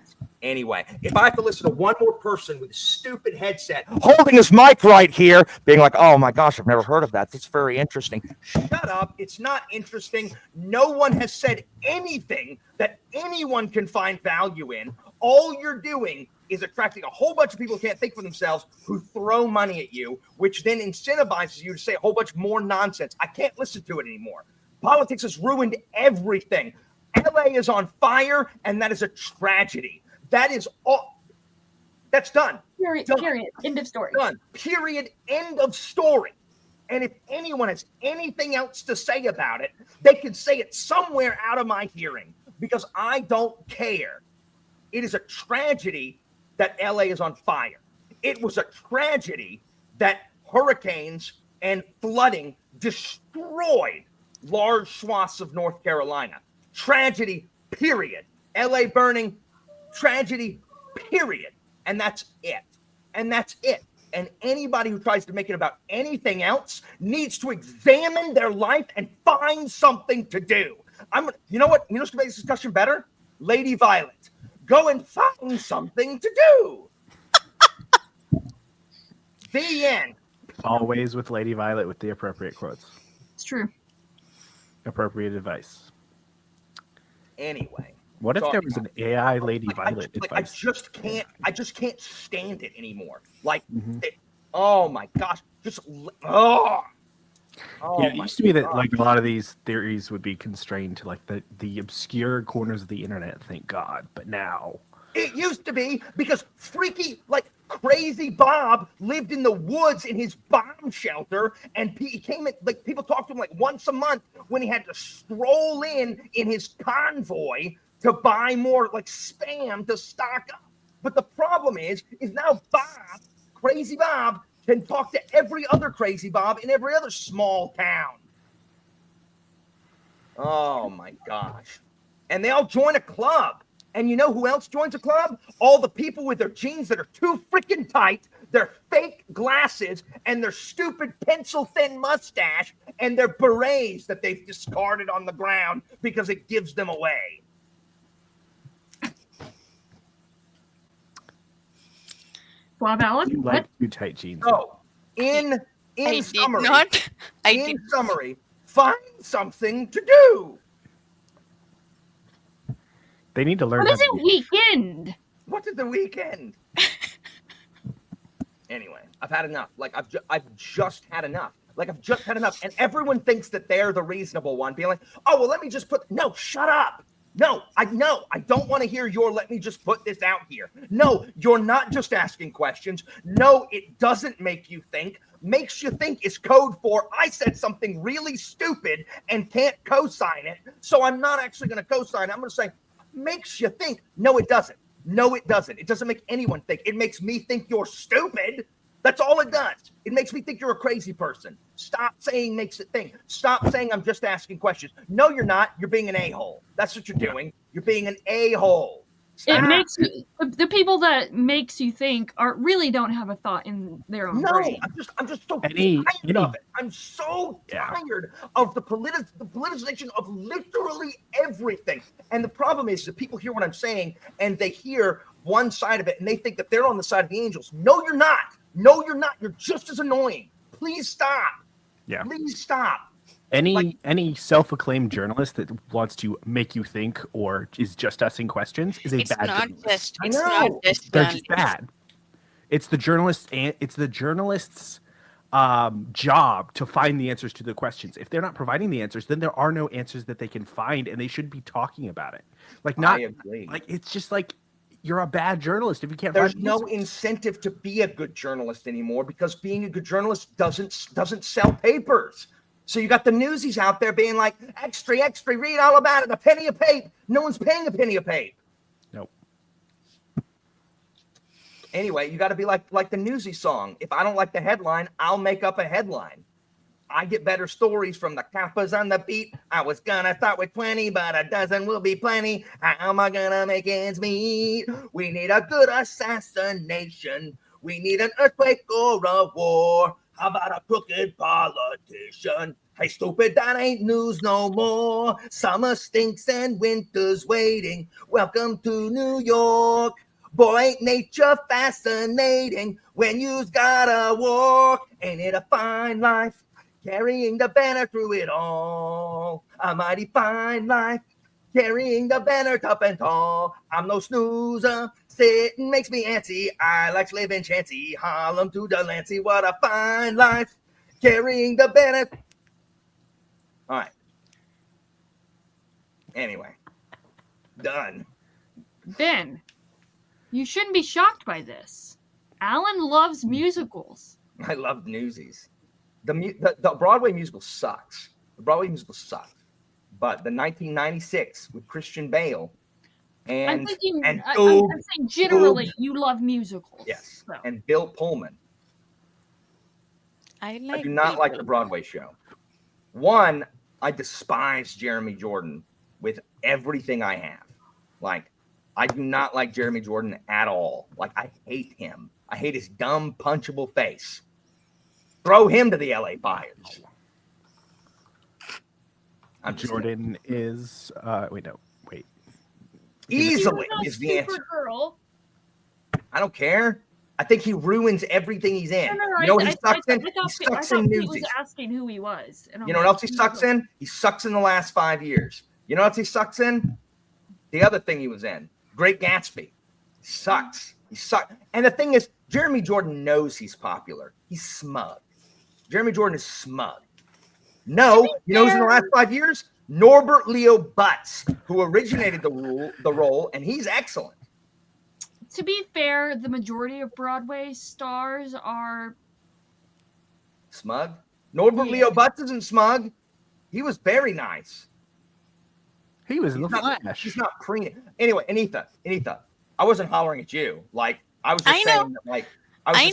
Anyway, if I have to listen to one more person with a stupid headset holding his mic right here, being like, oh my gosh, I've never heard of that. That's very interesting. Shut up. It's not interesting. No one has said anything that anyone can find value in. All you're doing is attracting a whole bunch of people who can't think for themselves, who throw money at you, which then incentivizes you to say a whole bunch more nonsense. I can't listen to it anymore. Politics has ruined everything. LA is on fire, and that is a tragedy. That is all. That's done. Period. Done. Period. End of story. Done. Period. End of story. And if anyone has anything else to say about it, they can say it somewhere out of my hearing because I don't care. It is a tragedy that LA is on fire. It was a tragedy that hurricanes and flooding destroyed large swaths of North Carolina. Tragedy, period. LA burning, tragedy, period. And that's it. And that's it. And anybody who tries to make it about anything else needs to examine their life and find something to do. You know what? You know what's going to make this discussion better? Lady Violet. Go and find something to do. The end. Always with Lady Violet with the appropriate quotes. It's true. Appropriate advice. Anyway. What if there was an AI Lady Violet advice? I just can't stand it anymore. Like, oh my gosh. Oh yeah, it used to be that like a lot of these theories would be constrained to like the obscure corners of the internet, thank God. But now it used to be because freaky, like crazy Bob lived in the woods in his bomb shelter, and he came in, like people talked to him like once a month when he had to stroll in his convoy to buy more like spam to stock up. But the problem is now Bob, crazy Bob, can talk to every other crazy Bob in every other small town. Oh my gosh. And they all join a club. And you know who else joins a club? All the people with their jeans that are too freaking tight, their fake glasses, and their stupid pencil-thin mustache, and their berets that they've discarded on the ground because it gives them away. Bob Allen? You like too tight jeans. So, in summary, find something to do. They need to learn. What is a weekend? What is the weekend? Anyway, I've had enough. Like I've just had enough. Like I've just had enough. And everyone thinks that they're the reasonable one, being like, oh well, let me just put. No, shut up. No, I don't want to hear your let me just put this out here. No, you're not just asking questions. No, it doesn't make you think. Makes you think is code for I said something really stupid and can't co-sign it. So I'm not actually going to co-sign it. I'm going to say, makes you think. No, it doesn't. No, it doesn't. It doesn't make anyone think. It makes me think you're stupid. That's all it does. It makes me think you're a crazy person. Stop saying makes it think. Stop saying I'm just asking questions. No, you're not. You're being an a-hole. That's what you're doing. You're being an a-hole. Stop. It makes you, the people that makes you think really don't have a thought in their own brain. I'm just so tired of it. I'm so tired of the politicization of literally everything. And the problem is that people hear what I'm saying and they hear one side of it and they think that they're on the side of the angels. No, you're not. No, you're not. You're just as annoying. Please stop. Yeah. Please stop. Any self-acclaimed journalist that wants to make you think or is just asking questions is a bad journalist. It's not just They're just bad. It's the journalists and it's the journalists' job to find the answers to the questions. If they're not providing the answers, then there are no answers that they can find, and they should be talking about it. Like not I agree. like it's just like you're a bad journalist if you can't. There's find no answers. incentive to be a good journalist anymore because being a good journalist doesn't sell papers. So you got the newsies out there being like, extra, read all about it, a penny a pape. No one's paying a penny a pape. Nope. Anyway, you got to be like the newsy song. If I don't like the headline, I'll make up a headline. I get better stories from the Kappas on the beat. I was gonna start with 20, but a dozen will be plenty. How am I gonna make ends meet? We need a good assassination. We need an earthquake or a war. How about a crooked politician? Hey, stupid, that ain't news no more. Summer stinks and winter's waiting. Welcome to New York. Boy, ain't nature fascinating when you've gotta walk. Ain't it a fine life? Carrying the banner through it all. A mighty fine life. Carrying the banner tough and tall. I'm no snoozer. Sitting makes me antsy. I like living chancy. Harlem to Delancey. What a fine life. Carrying the banner. All right. Anyway. Done. Ben, you shouldn't be shocked by this. Alan loves musicals. I love Newsies. The Broadway musical sucks. The Broadway musical sucks. But the 1996 with Christian Bale I'm saying Oob, generally you love musicals. yes, So. and Bill Pullman. I do not like the Broadway show. One, I despise Jeremy Jordan with everything I have. Like, I do not like Jeremy Jordan at all. Like, I hate him. I hate his dumb, punchable face. Throw him to the LA Fires. Jordan is wait. Easily is the answer. Girl. I don't care. I think he ruins everything he's in. No, you know what he sucks in? He sucks in He was Newsies. asking who he was. You know what else he sucks in? He sucks in the last 5 years. You know what else he sucks in? The other thing he was in, Great Gatsby. He sucks. He sucks. And the thing is, Jeremy Jordan knows he's popular. He's smug. Jeremy Jordan is smug. No, you know who's in the last 5 years? Norbert Leo Butz, who originated the role, and he's excellent. To be fair, the majority of Broadway stars are smug. Norbert Leo Butz isn't smug. He was very nice. He was in the Flash. He's not preening. Anyway, Anita, I wasn't hollering at you. Like, I was just saying that, like, I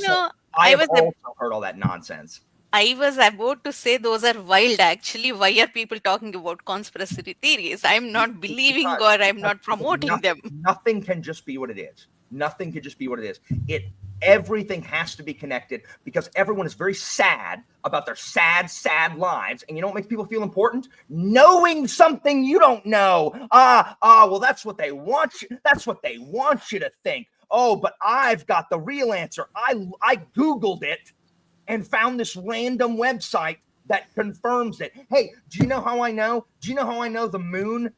also heard all that nonsense. I was about to say those are wild. Actually, why are people talking about conspiracy theories? I'm not believing or I'm not promoting them. Nothing can just be what it is. Nothing can just be what it is. Everything has to be connected because everyone is very sad about their sad lives. And you know what makes people feel important? Knowing something you don't know. Well, that's what they want you. That's what they want you to think. Oh, but I've got the real answer. I Googled it and found this random website that confirms it. Hey, do you know how I know? Do you know how I know the moon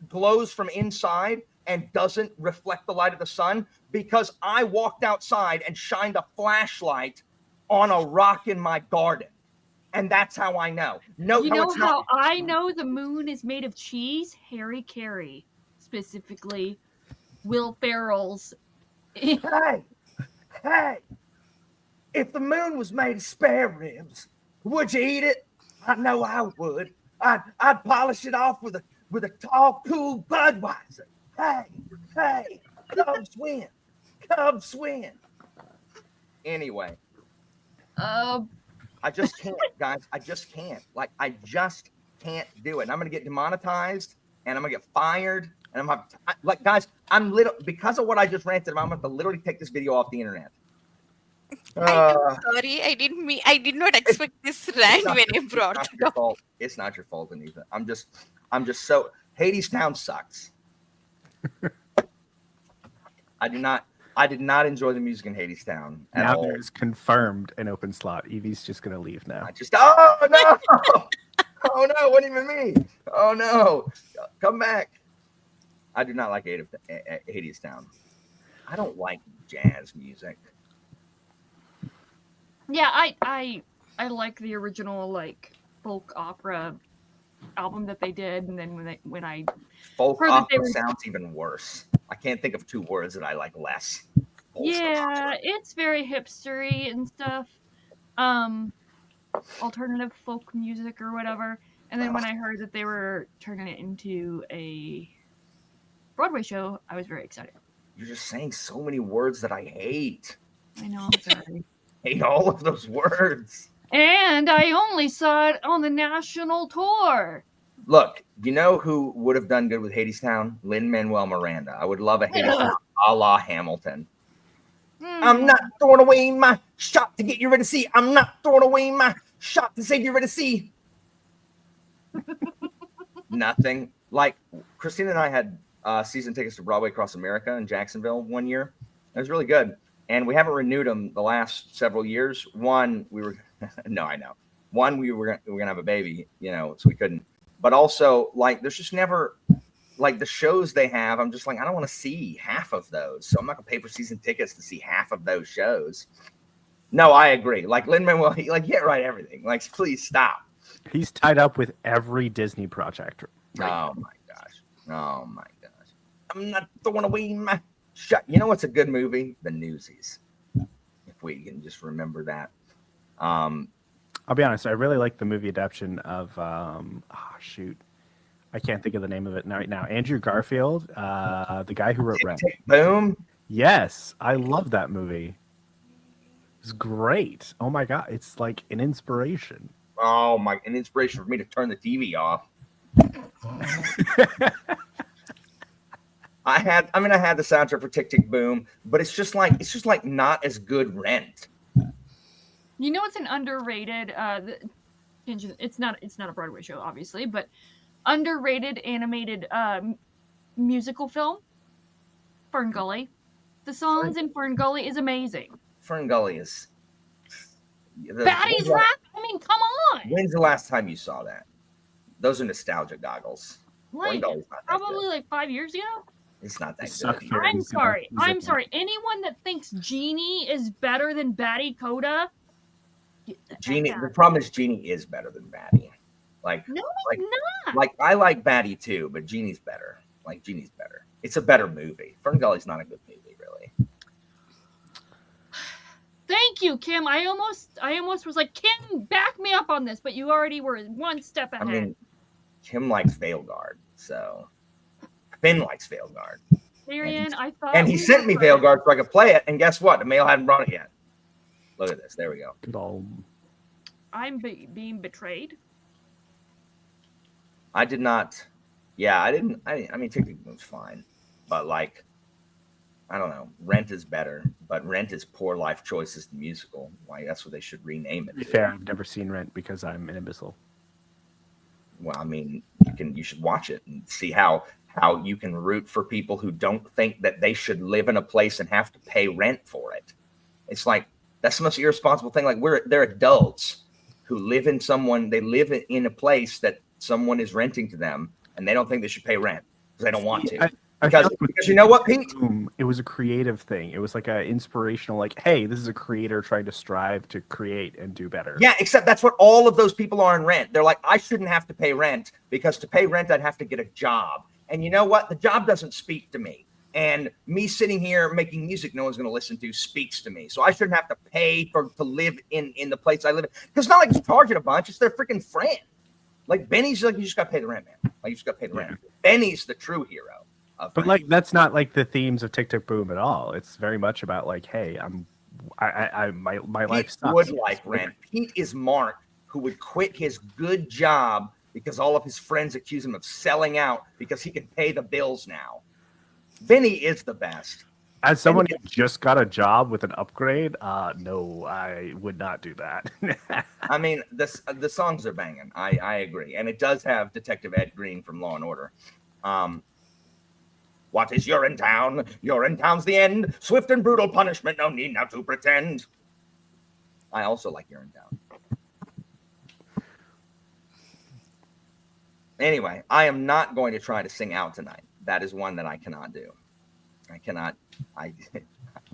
glows from inside and doesn't reflect the light of the sun? Because I walked outside and shined a flashlight on a rock in my garden. And that's how I know. You know how I know the moon is made of cheese? Harry Carey, specifically Will Ferrell's. Hey, if the moon was made of spare ribs, would you eat it? I know I would. I'd polish it off with a tall, cool Budweiser. Hey, Cubs win. Anyway. I just can't, guys. I just can't. Like, I just can't do it. And I'm going to get demonetized, and I'm going to get fired, and guys, because of what I just ranted about, I'm going to literally take this video off the internet. I'm sorry. I did not expect this rant when you brought it up. It's not your fault, Anita. I'm just so Hadestown sucks. I did not enjoy the music in Hadestown at all. Now there's confirmed an open slot. Evie's just gonna leave now. Oh no! Oh no! What do you mean? Oh no! Come back. I do not like Hadestown. I don't like jazz music. Yeah, I like the original like folk opera album that they did, and then when I Folk heard that they opera were sounds even worse. I can't think of two words that I like less. yeah, it's very hipstery and stuff. Alternative folk music or whatever. And then when I heard that they were turning it into a Broadway show, I was very excited. You're just saying so many words that I hate. I know, I'm sorry. Hate all of those words. And I only saw it on the national tour. Look, you know who would have done good with Hadestown? Lin-Manuel Miranda. I would love a Hadestown a la Hamilton. I'm not throwing away my shot to get you ready to see. I'm not throwing away my shot to save you ready to see. Nothing. Like, Christina and I had season tickets to Broadway Across America in Jacksonville one year. It was really good. And we haven't renewed them the last several years. One, we were, no, I know. One, we were going to have a baby, you know, so we couldn't. But also, like, there's just never, like, the shows they have, I'm just like, I don't want to see half of those. So I'm not going to pay for season tickets to see half of those shows. No, I agree. Like, Lin-Manuel, like, yeah, right, everything. Like, please stop. He's tied up with every Disney project. Right. Oh, my gosh. Oh, my gosh. I'm not throwing away my shot. You know what's a good movie? The Newsies. If we can just remember that. I'll be honest, I really like the movie adaptation of, shoot. I can't think of the name of it right now. Andrew Garfield, the guy who wrote Rants. Boom. Yes, I love that movie. It's great. Oh my God, it's like an inspiration. Oh my, an inspiration for me to turn the TV off. I had the soundtrack for Tick Tick Boom, but it's just like not as good Rent. You know, it's an underrated. It's not a Broadway show, obviously, but underrated animated musical film. Fern Gully. The songs in Fern Gully is amazing. Fern Gully is. Batty's Rap. I mean, come on. When's the last time you saw that? Those are nostalgia goggles. Like probably like 5 years ago. It's not that good. I'm sorry. I'm sorry. Anyone that thinks Genie is better than Batty Coda. Genie. The problem is Genie is better than Batty. Like no, like, it's not. Like I like Batty too, but Genie's better. Like Genie's better. It's a better movie. Fern Gully's not a good movie, really. Thank you, Kim. I almost was like, Kim, back me up on this, but you already were one step ahead. I mean, Kim likes Veilguard, so Finn likes Veilguard. Marianne, I thought. And he sent me Veilguard so I could play it, and guess what? The mail hadn't brought it yet. Look at this. There we go. Good old. I'm being betrayed. I did not. Yeah, I didn't. I mean, Tick Tick Boom's fine, but like, I don't know. Rent is better, but Rent is Poor Life Choices the musical. Like that's what they should rename it. To be fair, I've never seen Rent because I'm an imbecile. Well, I mean, you should watch it and see how you can root for people who don't think that they should live in a place and have to pay rent for it. It's like that's the most irresponsible thing. Like they're adults who live in a place that someone is renting to them, and they don't think they should pay rent because they don't want to. Because you know what, Pete? It was a creative thing. It was like an inspirational, like, hey, this is a creator trying to strive to create and do better. Yeah, except that's what all of those people are in Rent. They're like, I shouldn't have to pay rent because to pay rent, I'd have to get a job. And you know what? The job doesn't speak to me. And me sitting here making music no one's going to listen to speaks to me. So I shouldn't have to pay to live in the place I live in. Because it's not like it's charging a bunch. It's their freaking friend. Like Benny's like, you just got to pay the rent, man. Like you just got to pay the rent. Benny's the true hero. But like that's not like the themes of Tick Tick Boom at all. It's very much about like, hey, my life sucks. Would like Rent. Pete is Mark, who would quit his good job because all of his friends accuse him of selling out because he can pay the bills now. Benny is the best. As someone who just got a job with an upgrade, no, I would not do that. I mean, the songs are banging. I agree, and it does have Detective Ed Green from Law and Order. What is you're in town? You're in town's the end. Swift and brutal punishment, no need now to pretend. I also like You're in Town. Anyway, I am not going to try to sing out tonight. That is one that I cannot do. I can't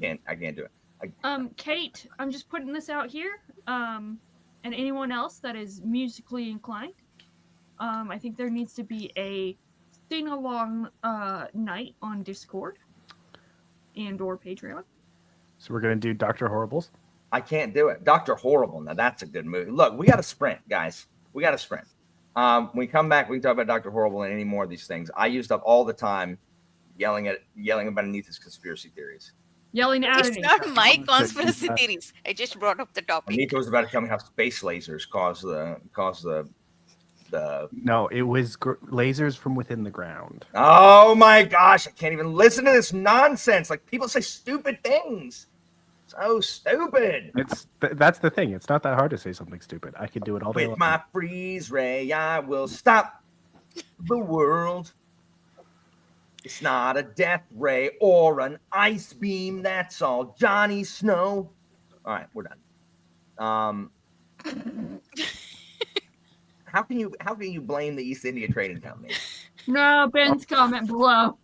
do it. Kate, I'm just putting this out here. And anyone else that is musically inclined, I think there needs to be a sing-along night on Discord and/or Patreon. So we're gonna do Dr. Horribles. I can't do it. Dr. Horrible. Now that's a good movie. Look, we got to sprint, guys. We got to sprint. When we come back, we can talk about Dr. Horrible and any more of these things. I used up all the time yelling about Anita's conspiracy theories. Yelling at It's not my conspiracy theories. I just brought up the topic. Anita was about to tell me how space lasers cause the. No, it was lasers from within the ground. Oh my gosh! I can't even listen to this nonsense. Like people say stupid things. So stupid. That's the thing. It's not that hard to say something stupid. I can do it all day long. With my freeze ray, I will stop the world. It's not a death ray or an ice beam. That's all, Johnny Snow. All right, we're done. How can you blame the East India Trading Company? No, Ben's comment below.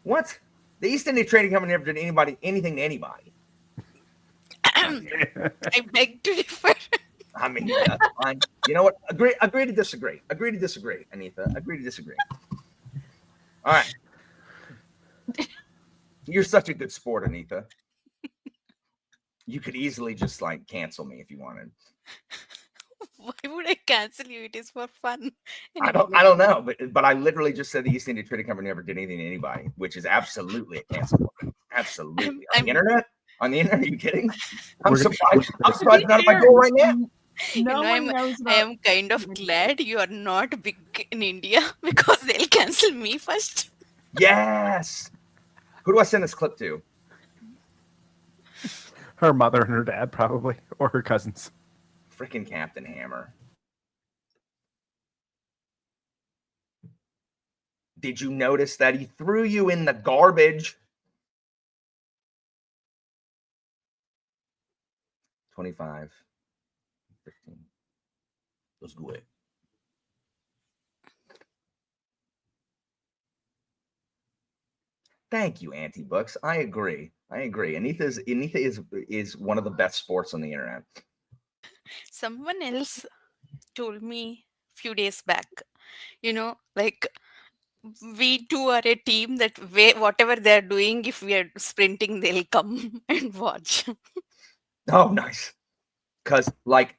What? The East India Trading Company never did anything to anybody. I beg to differ. I mean, that's fine. You know what? Agree to disagree. Agree to disagree, Anita. Agree to disagree. All right. You're such a good sport, Anita. You could easily just like cancel me if you wanted. Why would I cancel you? It is for fun. I don't know, but I literally just said the East India Trading Company never did anything to anybody, which is absolutely a cancel. Absolutely. On the internet? On the internet? Are you kidding? I'm surprised. I'm surprised not at my door right now. I am kind of glad you are not big in India because they'll cancel me first. Yes. Who do I send this clip to? Her mother and her dad, probably, or her cousins. Freaking Captain Hammer. Did you notice that he threw you in the garbage? 25. 15. Let's do it. Thank you, Anti-Books. I agree. Anita is one of the best sports on the internet. Someone else told me a few days back, like we two are a team that whatever they're doing, if we are sprinting, they'll come and watch. Oh, nice. Because, like,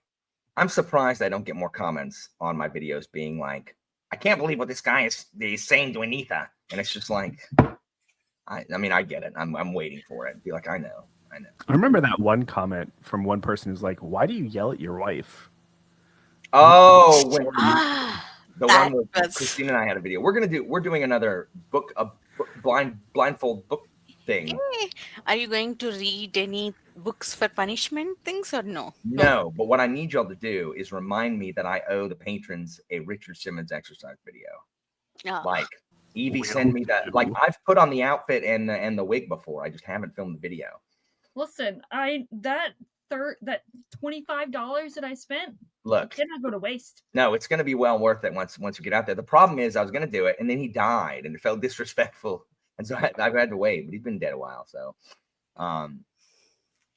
I'm surprised I don't get more comments on my videos being like, I can't believe what this guy is saying to Anita. And it's just like, I mean, I get it. I'm waiting for it. Be like, I know. I remember that one comment from one person who's like, why do you yell at your wife? Oh, the one with Christine and I had a video. We're doing another blindfold book thing. Hey, are you going to read any books for punishment things or no? No, but what I need y'all to do is remind me that I owe the patrons a Richard Simmons exercise video. Oh. Like Evie send me that. Like I've put on the outfit and the wig before. I just haven't filmed the video. Listen, that $25 that I spent, look, cannot go to waste. No, it's going to be well worth it once we get out there. The problem is I was going to do it and then he died and it felt disrespectful, and so I've had to wait. But he's been dead a while, so.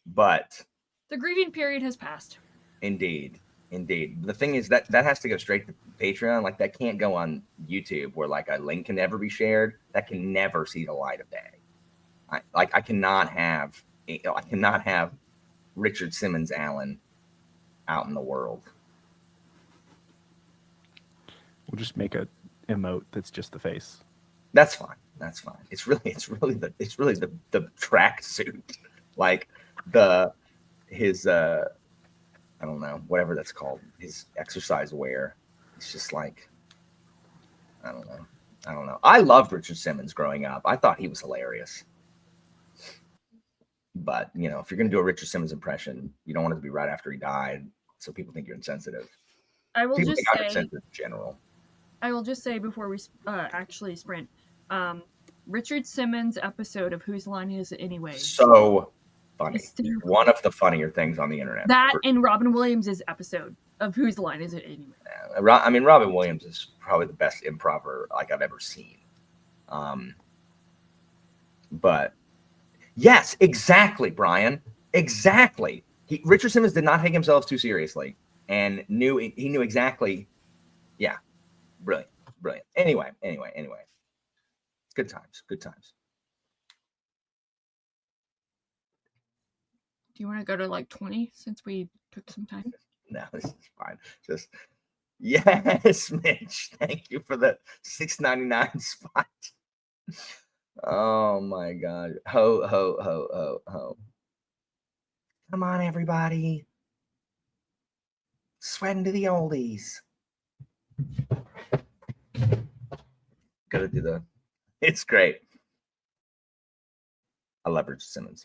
But the grieving period has passed. Indeed. The thing is that has to go straight to Patreon. Like that can't go on YouTube where like a link can never be shared. That can never see the light of day. I cannot have Richard Simmons Allen out in the world. We'll just make a emote that's just the face. That's fine. It's really the track suit, like his I don't know, whatever that's called, his exercise wear. It's just like I don't know. I loved Richard Simmons growing up. I thought he was hilarious. But, if you're going to do a Richard Simmons impression, you don't want it to be right after he died, so people think you're insensitive. I will just say, insensitive in general. I will just say before we actually sprint, Richard Simmons' episode of Whose Line Is It Anyway? So funny. One of the funnier things on the internet. That and Robin Williams' episode of Whose Line Is It Anyway? I mean, Robin Williams is probably the best improver like I've ever seen. But Yes, exactly, Brian. Exactly. Richard Simmons did not take himself too seriously, and he knew exactly. Yeah, brilliant, brilliant. Anyway. Good times. Good times. Do you want to go to like 20 since we took some time? No, this is fine. Just yes, Mitch. Thank you for the $6.99 spot. Oh my God. Ho, ho, ho, ho, ho. Come on, everybody. Sweating to the oldies. Gotta do the. It's great. I love Richard Simmons.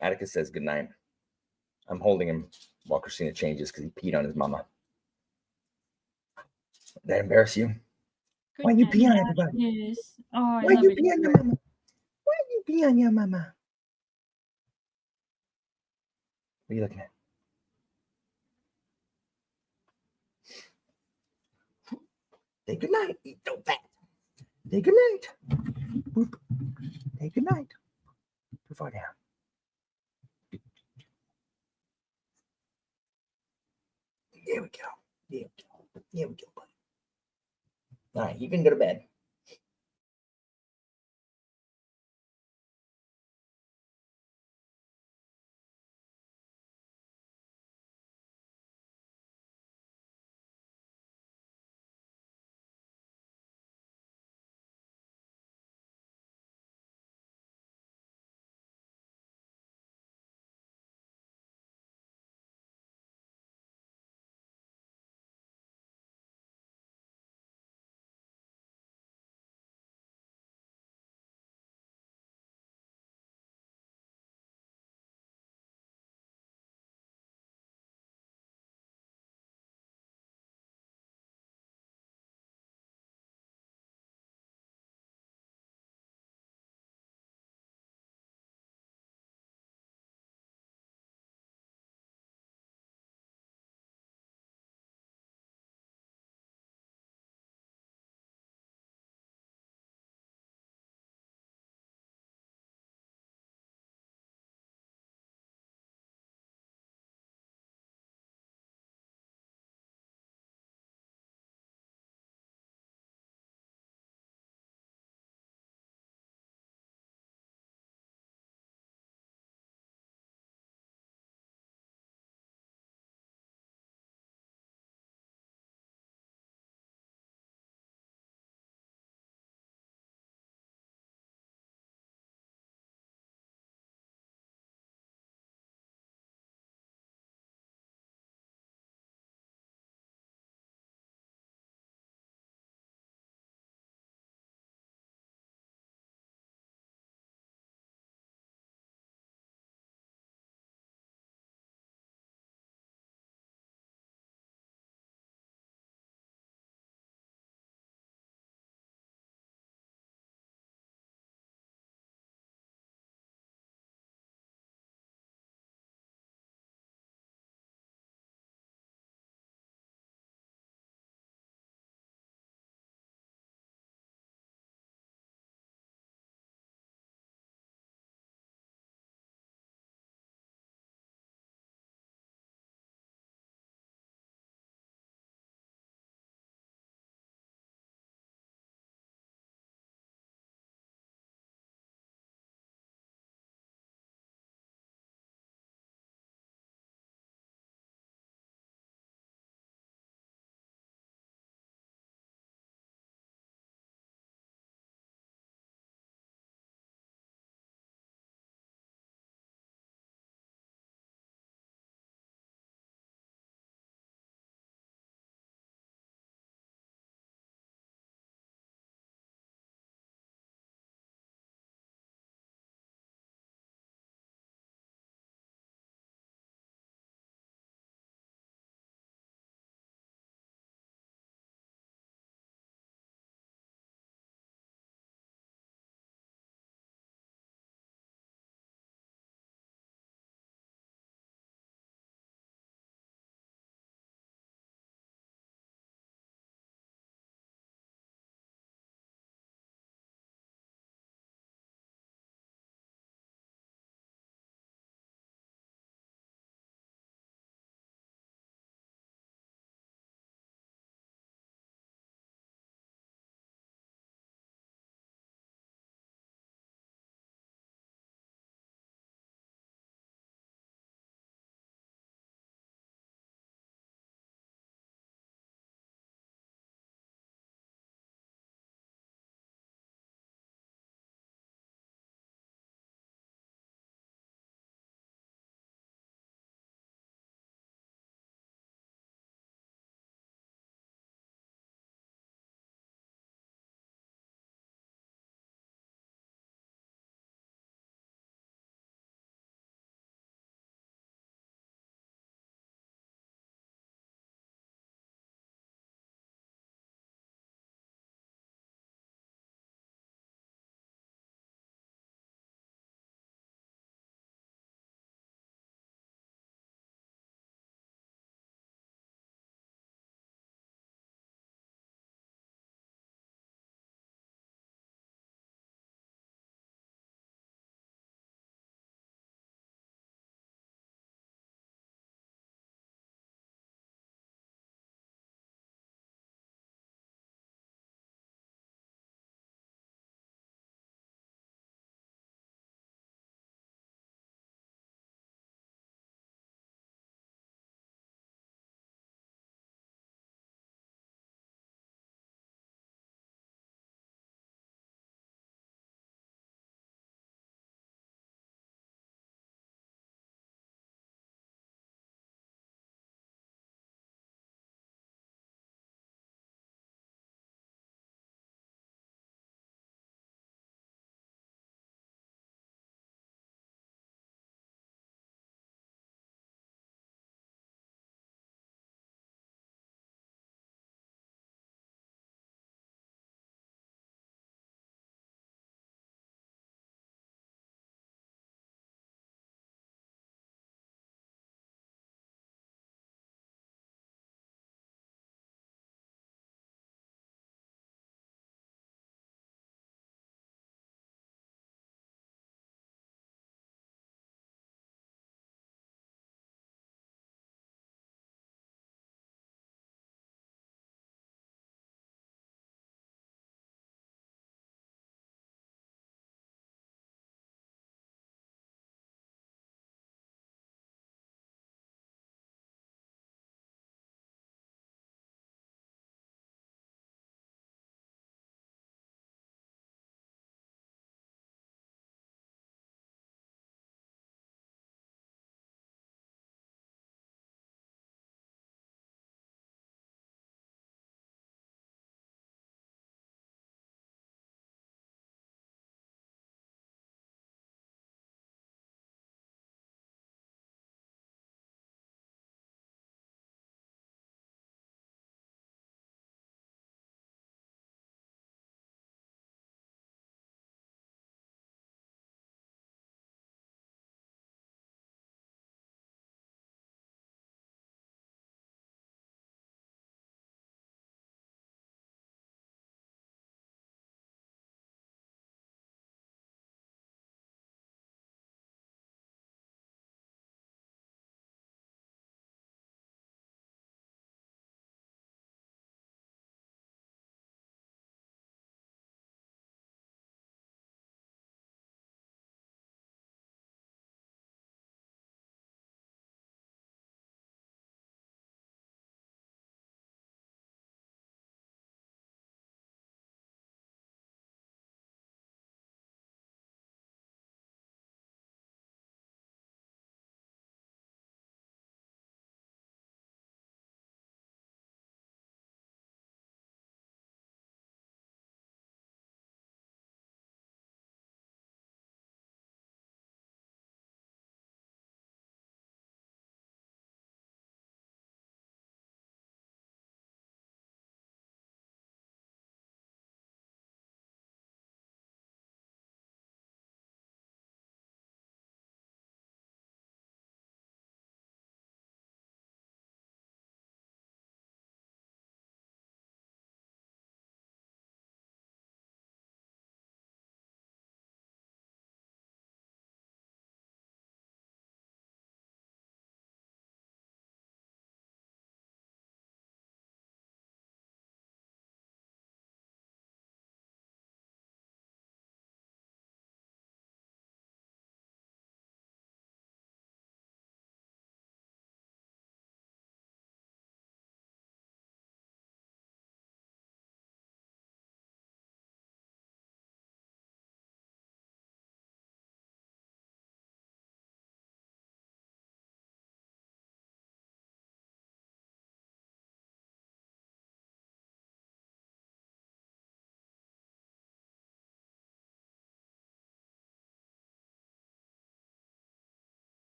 Atticus says good night. I'm holding him while Christina changes because he peed on his mama. Did that embarrass you? Good Why you night, pee on everybody? Yes. Oh, I Why love you it. pee on your mama? Why you pee on your mama? What are you looking at? Say good night. Don't fat. Say good night. Boop. Say good night. Too far down. There we go. There we go. There we go, buddy. All right, you can go to bed.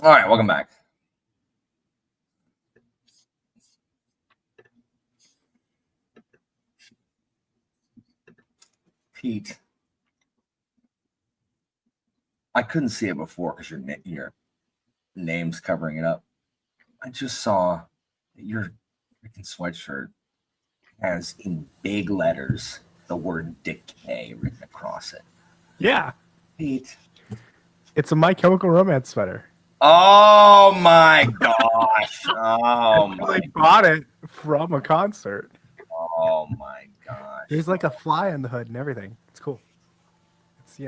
All right, welcome back. Pete, I couldn't see it before because your name's covering it up. I just saw that your freaking sweatshirt has in big letters the word decay written across it. Yeah. Pete. It's a My Chemical Romance sweater. Oh my gosh. Oh my. I bought it from a concert. Oh my gosh. There's like a fly on the hood and everything. It's cool. It's,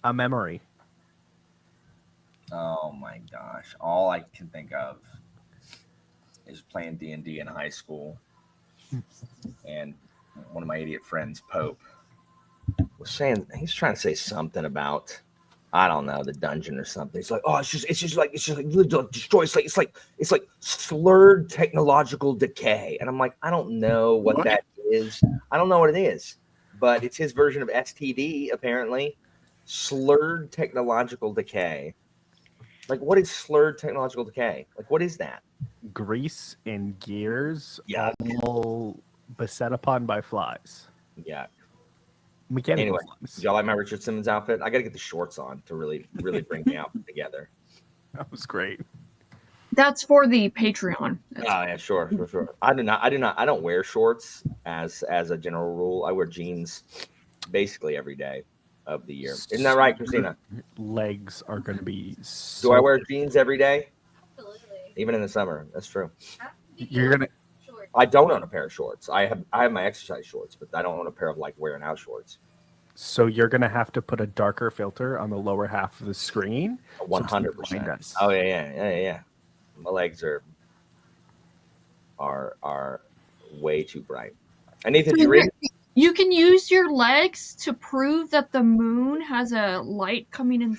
a memory. Oh my gosh. All I can think of is playing D&D in high school. And one of my idiot friends, Pope, was saying, he's trying to say something about, I don't know, the dungeon or something. It's like, oh, it's just like destroy. It's like slurred technological decay. And I'm like, I don't know what that is. I don't know what it is, but it's his version of STD, apparently. Slurred technological decay. Like, what is slurred technological decay? Like, what is that? Grease and gears, Yeah, all beset upon by flies. yeah. Mechanical Anyway, flies. do y'all like my Richard Simmons outfit? I got to get the shorts on to really bring the outfit together. That was great. That's for the Patreon. Oh yeah, sure. I don't wear shorts as a general rule. I wear jeans basically every day of the year. Isn't that right, Christina? Legs are going to be. Do I wear jeans every day? Absolutely. Even in the summer. That's true. You're gonna. I don't own a pair of shorts. I have my exercise shorts, but I don't own a pair of like wearing out shorts. So you're gonna have to put a darker filter on the lower half of the screen. 100%. Oh yeah. My legs are way too bright. Anita, do you read? You can use your legs to prove that the moon has a light coming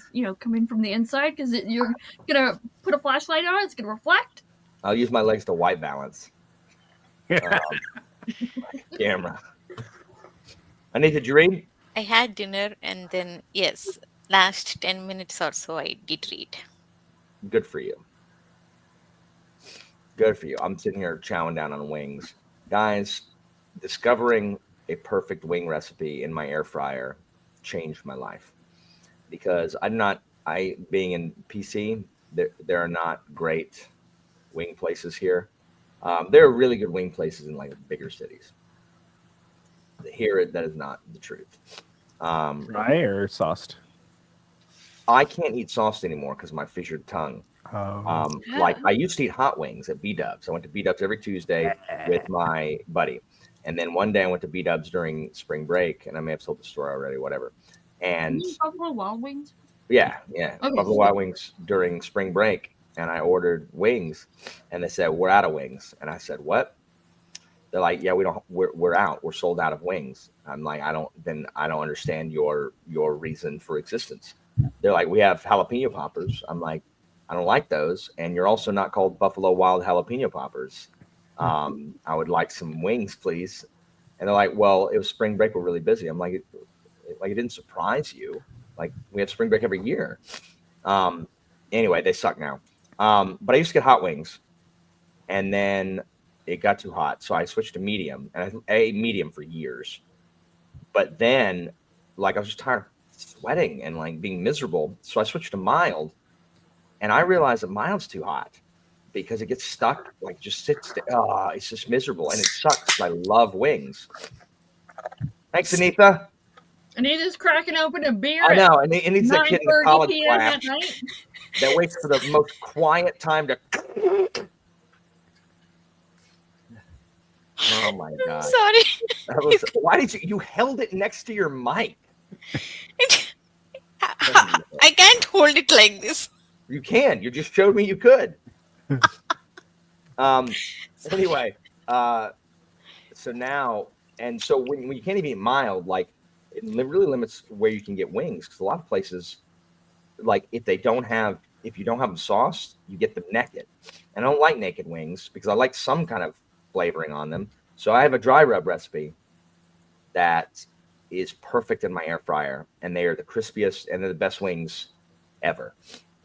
from the inside, because you're gonna put a flashlight on it. It's gonna reflect. I'll use my legs to white balance. Camera. Anita, did you read? I had dinner and then, yes, last 10 minutes or so I did read. Good for you. Good for you. I'm sitting here chowing down on wings. Guys, discovering a perfect wing recipe in my air fryer changed my life, because being in PC, there are not great wing places here. There are really good wing places in like bigger cities. Here, that is not the truth. Dry or sauced? I can't eat sauce anymore because of my fissured tongue. Like I used to eat hot wings at B-Dubs. I went to B-Dubs every Tuesday with my buddy. And then one day I went to B-Dubs during spring break, and I may have told the story already, whatever. And Buffalo Wild Wings? Yeah. Okay. Buffalo Wild Wings during spring break. And I ordered wings, and they said, we're out of wings. And I said, what? They're like, yeah, we're out. We're sold out of wings. I'm like, I don't understand your reason for existence. They're like, we have jalapeno poppers. I'm like, I don't like those. And you're also not called Buffalo Wild Jalapeno Poppers. I would like some wings, please. And they're like, well, it was spring break. We're really busy. I'm like, it didn't surprise you. Like, we have spring break every year. Anyway, they suck now. But I used to get hot wings, and then it got too hot. So I switched to medium, and I ate medium for years. But then, like, I was just tired of sweating and like being miserable. So I switched to mild, and I realized that mild's too hot because it gets stuck, like just sits there. Oh, it's just miserable, and it sucks. I love wings. Thanks, Anita. Anita's cracking open a beer. I know, and Anita's a kid in a college class at night. that waits for the most quiet time to. Oh my god! Sorry. Why did you held it next to your mic? I can't hold it like this. You can. You just showed me you could. Anyway, so now, and so when you can't even eat mild, like it really limits where you can get wings, because a lot of places, like if you don't have them sauced, you get them naked. And I don't like naked wings because I like some kind of flavoring on them. So I have a dry rub recipe that is perfect in my air fryer, and they are the crispiest and they're the best wings ever.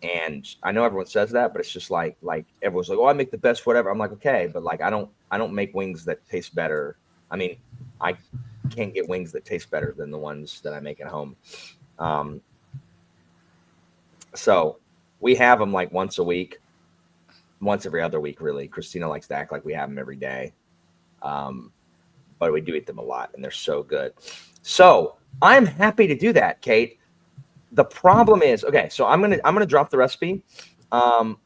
And I know everyone says that, but it's just like everyone's like, oh, I make the best whatever. I'm like, okay, but like I don't make wings that taste better. I mean, I can't get wings that taste better than the ones that I make at home. So we have them like once a week, once every other week, really. Christina likes to act like we have them every day. But we do eat them a lot, and they're so good. So I'm happy to do that, Kate. The problem is, okay, so I'm gonna drop the recipe. I'll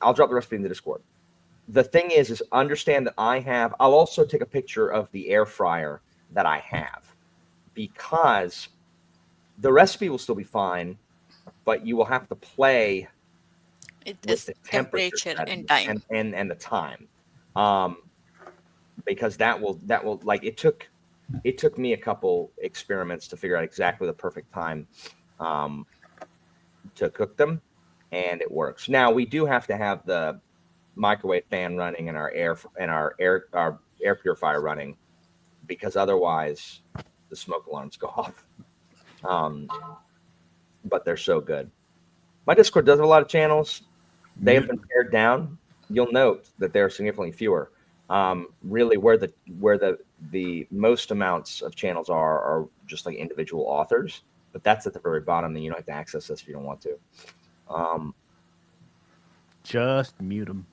drop the recipe in the Discord. The thing is understand that I'll also take a picture of the air fryer that I have, because the recipe will still be fine, but you will have to play with the temperature and time and the time, because that will like it took me a couple experiments to figure out exactly the perfect time to cook them, and it works. Now we do have to have the microwave fan running and our air purifier running, because otherwise the smoke alarms go off. But they're so good. My Discord does have a lot of channels. They have been pared down. You'll note that there are significantly fewer. Really, where the most amounts of channels are just like individual authors, but that's at the very bottom, and you don't have to access this if you don't want to. Just mute them.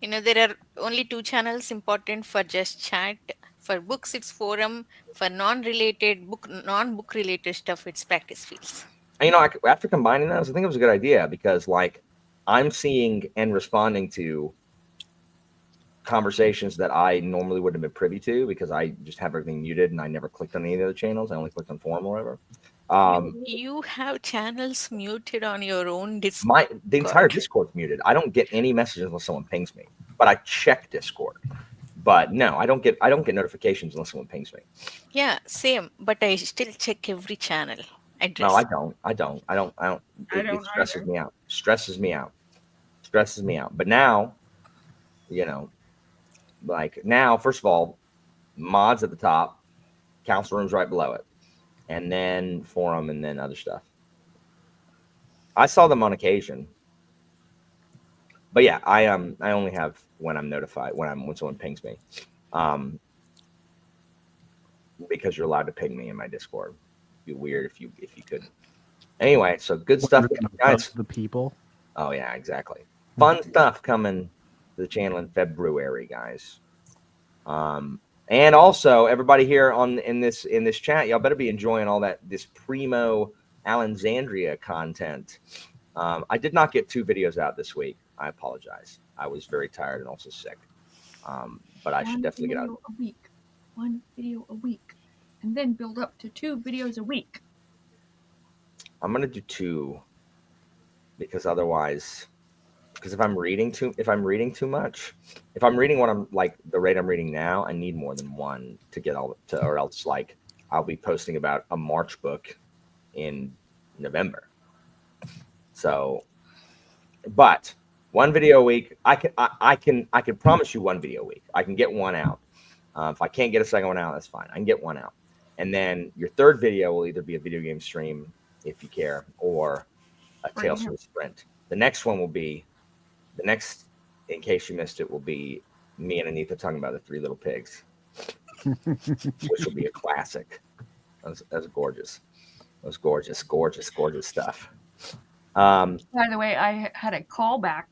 There are only 2 channels important for just chat. For books, it's forum. For non-book related stuff, it's practice fields. And, after combining those, I think it was a good idea, because like I'm seeing and responding to conversations that I normally wouldn't have been privy to, because I just have everything muted and I never clicked on any of the other channels. I only clicked on forum or whatever. You have channels muted on your own Discord. The entire Discord's muted. I don't get any messages unless someone pings me, but I check Discord. But no, I don't get notifications unless someone pings me. Yeah, same. But I still check every channel address. No, I don't. It stresses me out. Stresses me out. But now, like now, first of all, mods at the top, council rooms right below it, and then forum, and then other stuff. I saw them on occasion, but yeah, I only have when I'm notified, when someone pings me, because you're allowed to ping me in my Discord. It'd be weird if you couldn't. Anyway, so good stuff, guys. The people. Oh yeah, exactly. Fun stuff coming to the channel in February, guys. And also everybody here in this chat, y'all better be enjoying all this primo Alexandria content. I did not get 2 videos out this week. I apologize. I was very tired and also sick. But I should definitely get out. One video a week, and then build up to 2 videos a week. I'm gonna do 2, because otherwise, if I'm reading too much, if I'm reading what I'm like the rate I'm reading now, I need more than 1 to get or else like I'll be posting about a March book in November. So, but 1 video a week, I can promise you 1 video a week. I can get 1 out. If I can't get a second one out, that's fine. I can get 1 out. And then your 3rd video will either be a video game stream, if you care, or a Tales from the Sprint. The next one will be, in case you missed it, will be me and Anita talking about the 3 Little Pigs, which will be a classic. That's gorgeous. That was gorgeous stuff. By the way, I had a callback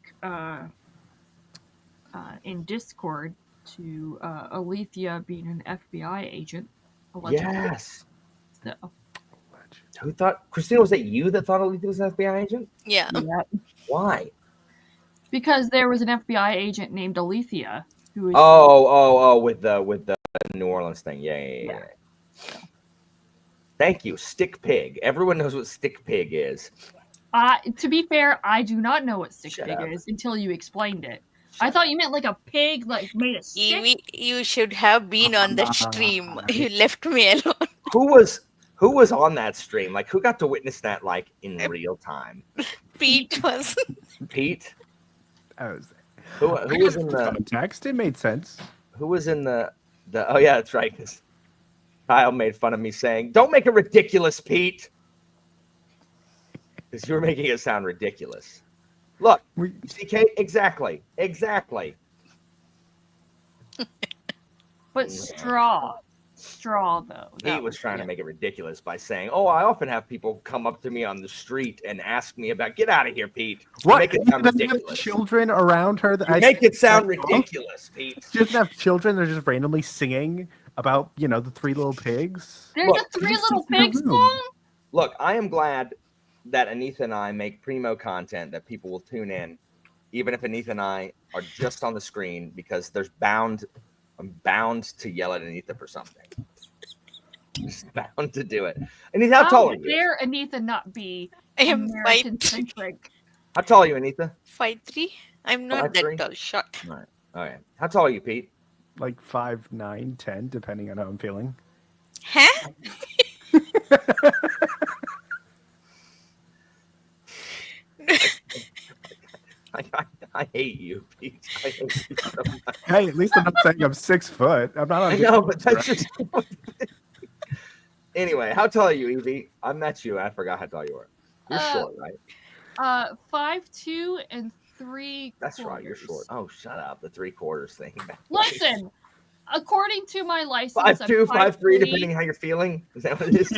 in Discord to Alethea being an FBI agent. Allegedly. Yes. So. Who thought? Christina, was that you that thought Alethea was an FBI agent? Yeah. Why? Because there was an FBI agent named Alethea who was with the New Orleans thing. Yeah. Thank you, Stick Pig. Everyone knows what Stick Pig is. To be fair, I do not know what Stick Pig is until you explained it. I thought you meant like a pig, like made a stick. You should have been on the stream. You left me alone. Who was on that stream? Like, who got to witness that, like, in real time? Pete was. Pete? Who was in the context? It made sense. Who was in the? Oh yeah, that's right. Because Kyle made fun of me saying, "Don't make it ridiculous, Pete." Because you were making it sound ridiculous. Look, you see, Kate? Exactly. But straw though. He was trying to make it ridiculous by saying, "Oh, I often have people come up to me on the street and ask me about." Get out of here, Pete. What? Make it sound Doesn't have ridiculous. children around her. That Make it sound ridiculous, Pete. She doesn't have children. They're just randomly singing about the Three Little Pigs. There's a Three Little Pigs song. Look, I am glad that Anitha and I make primo content that people will tune in, even if Anitha and I are just on the screen, because I'm bound to yell at Anitha for something. Just bound to do it. Anitha, how tall are you? How dare Anitha not be I am American-centric? How tall are you, Anitha? 5'3". I'm not 5'3"? that tall. Short. All right. Okay. How tall are you, Pete? Like 5'9", 10", depending on how I'm feeling. Huh? I hate you, Pete. I hate you so much. Hey, at least I'm not saying I'm 6 foot. I'm not on. I know, but that's just. Anyway, how tall are you, Evie? I met you. I forgot how tall you were. You're short, right? 5'2" and 3/4. That's right. You're short. Oh, shut up. The 3/4 thing. Listen, according to my license, 5'2", I'm 5'3", depending on how you're feeling. Is that what it is?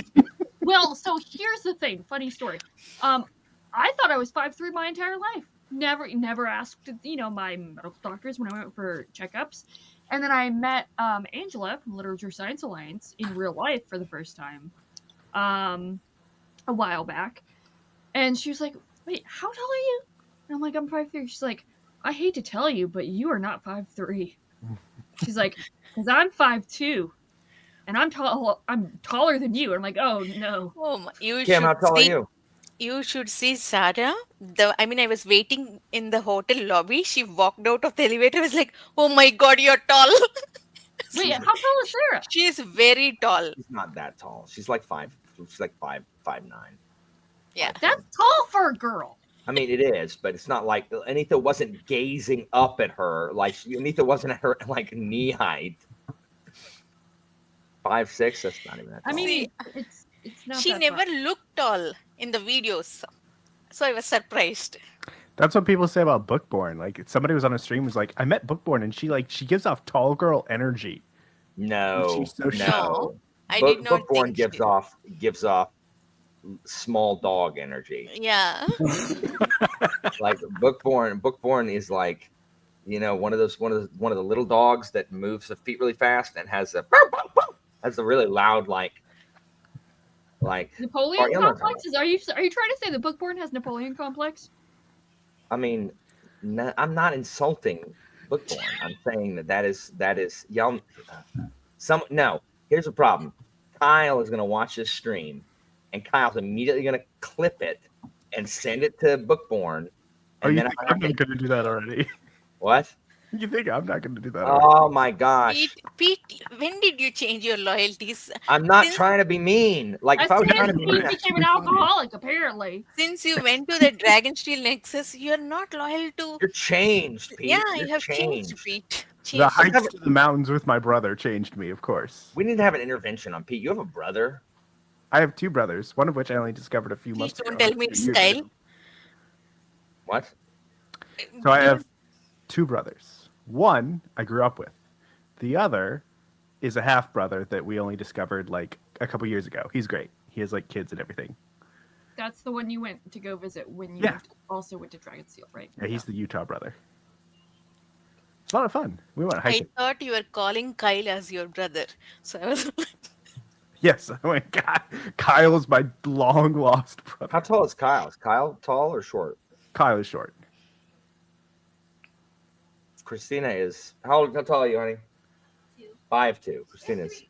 Well, so here's the thing. Funny story. I thought I was 5'3" my entire life. Never asked, my medical doctors when I went for checkups. And then I met Angela from Literature Science Alliance in real life for the first time a while back. And she was like, "Wait, how tall are you?" And I'm like, "I'm 5'3". She's like, "I hate to tell you, but you are not 5'3". She's like, "Because I'm 5'2". And I'm taller than you. And I'm like, "Oh no." Oh my, Kim, how tall are you? You should see Sarah. I was waiting in the hotel lobby. She walked out of the elevator. I was like, "Oh my God, you're tall." Wait, how tall is Sarah? She is very tall. She's not that tall. She's like 5. She's like 5'9". Yeah. That's tall for a girl. I mean, it is, but it's not like Anitha wasn't gazing up at her. Like Anitha wasn't at her like knee height. 5'6". That's not even that tall. I mean, it's not. She that never tall. looked tall in the videos, so I was surprised. That's what people say about Bookborn. Like somebody was on a stream was like, I met Bookborn and she gives off tall girl energy. No, She's so No, I did not Bookborn think gives off small dog energy. Yeah. Like Bookborn is like, one of the little dogs that moves the feet really fast and has a really loud like Napoleon complexes. Are you trying to say the Bookborn has Napoleon complex? I mean, no, I'm not insulting Bookborn. I'm saying that is y'all. No, here's the problem. Kyle is gonna watch this stream, and Kyle's immediately gonna clip it and send it to Bookborn. And then I'm not gonna do that already. What? You think I'm not going to do that? Oh my gosh, Pete, when did you change your loyalties? I'm not trying to be mean. Like if I was trying to be He mean, became an alcoholic, apparently. Since you went to the Dragonsteel Nexus, you're not loyal to. You're changed, Pete. Yeah, You're you have changed, Pete. The hikes to the mountains with my brother changed me, of course. We need to have an intervention on Pete. You have a brother? I have 2 brothers, one of which I only discovered a few months ago. Don't tell me it's Kyle. What? So I have 2 brothers. One I grew up with. The other is a half brother that we only discovered like a couple years ago. He's great. He has like kids and everything. That's the one you went to go visit when you also went to Dragonsteel, right? Yeah, he's the Utah brother. It's a lot of fun. We went hiking. I thought you were calling Kyle as your brother. So I was Yes. Oh my God. Kyle is my long lost brother. How tall is Kyle? Is Kyle tall or short? Kyle is short. Christina is how tall are you, honey? 5'2". Christina's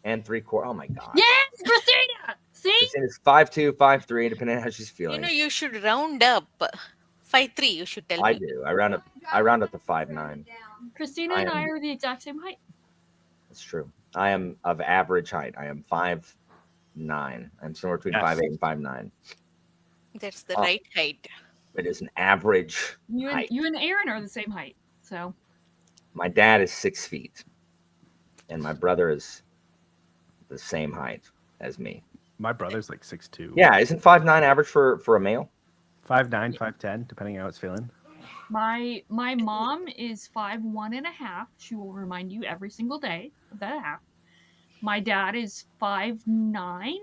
and 3/4. Oh my God. Yes, Christina. See? Christina's 5'2", 5'3", depending on how she's feeling. you should round up. 5'3", you should tell me. I do. I round up to 5'9". Christina and I are the exact same height. That's true. I am of average height. I am 5'9". I'm somewhere between 5'8" and 5'9". That's the right height. It is an average height. You and Aaron are the same height. So my dad is 6 feet, and my brother is the same height as me. My brother's like 6'2". Yeah, isn't 5'9" average for a male? 5'9", 5'10", depending on how it's feeling. My mom is 5'1.5". She will remind you every single day of that half. My dad is 5'9"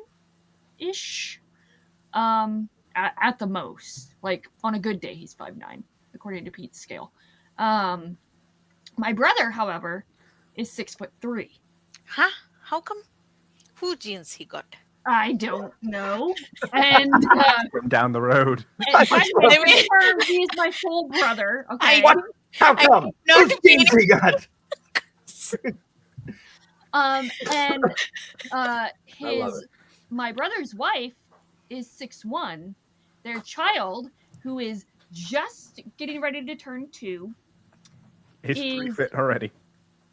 at the most. Like on a good day, he's 5'9", according to Pete's scale. My brother, however, is 6'3". Huh? How come? Who genes he got? I don't know. And From down the road. I confirm he's my full brother. Okay. What? How come? Not Whose genes he got? And I love his it. my brother's wife is 6'1". Their child, who is just getting ready to turn 2, He's 3 foot already.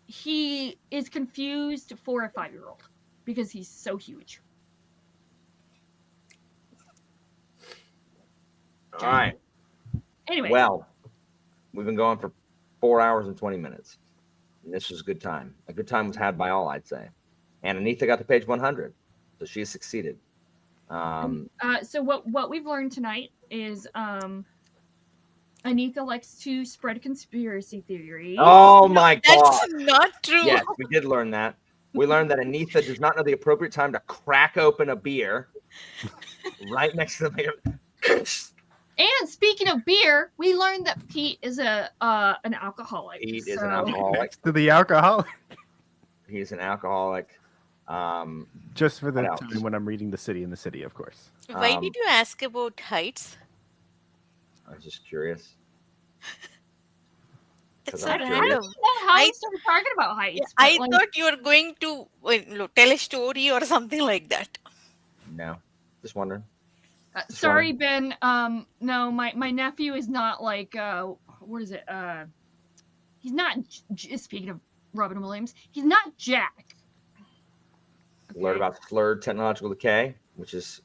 he is confused for a 5-year-old because he's so huge. All right. Anyway, Well, we've been going for 4 hours and 20 minutes. And this was a good time. A good time was had by all, I'd say. And Anita got to page 100, so she has succeeded. so what we've learned tonight is Anita likes to spread conspiracy theories. Oh my God! That's not true. Yes, we did learn that. We learned that Anita does not know the appropriate time to crack open a beer right next to the beer. And speaking of beer, we learned that Pete is an alcoholic. Pete is an alcoholic. Next to the alcoholic. He's an alcoholic. Just for the What else? time when I'm reading The City in the City, of course. Why did you ask about heights? I was just curious. It's 'Cause so I'm I curious. don't random. know how I- we started talking about heights. I but, like, thought you were going to tell a story or something like that. No, just wondering. sorry, Ben. No, my nephew is not like what is it? He's not. Speaking of Robin Williams, he's not Jack. Learned about slurred technological decay, which is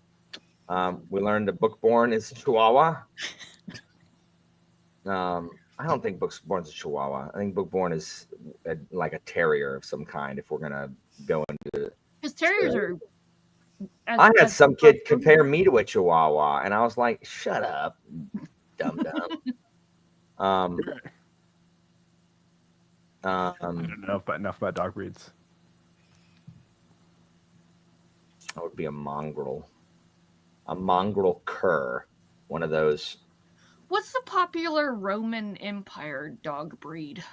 we learned that Bookborn is Chihuahua. I don't think Bookborn is a Chihuahua. I think Bookborn is like a terrier of some kind. If we're gonna go into it, Because terriers are. I had some kid compare me to a Chihuahua, and I was like, "Shut up, dumb dumb." I don't know enough about dog breeds. I would be a mongrel cur, one of those. What's the popular Roman Empire dog breed?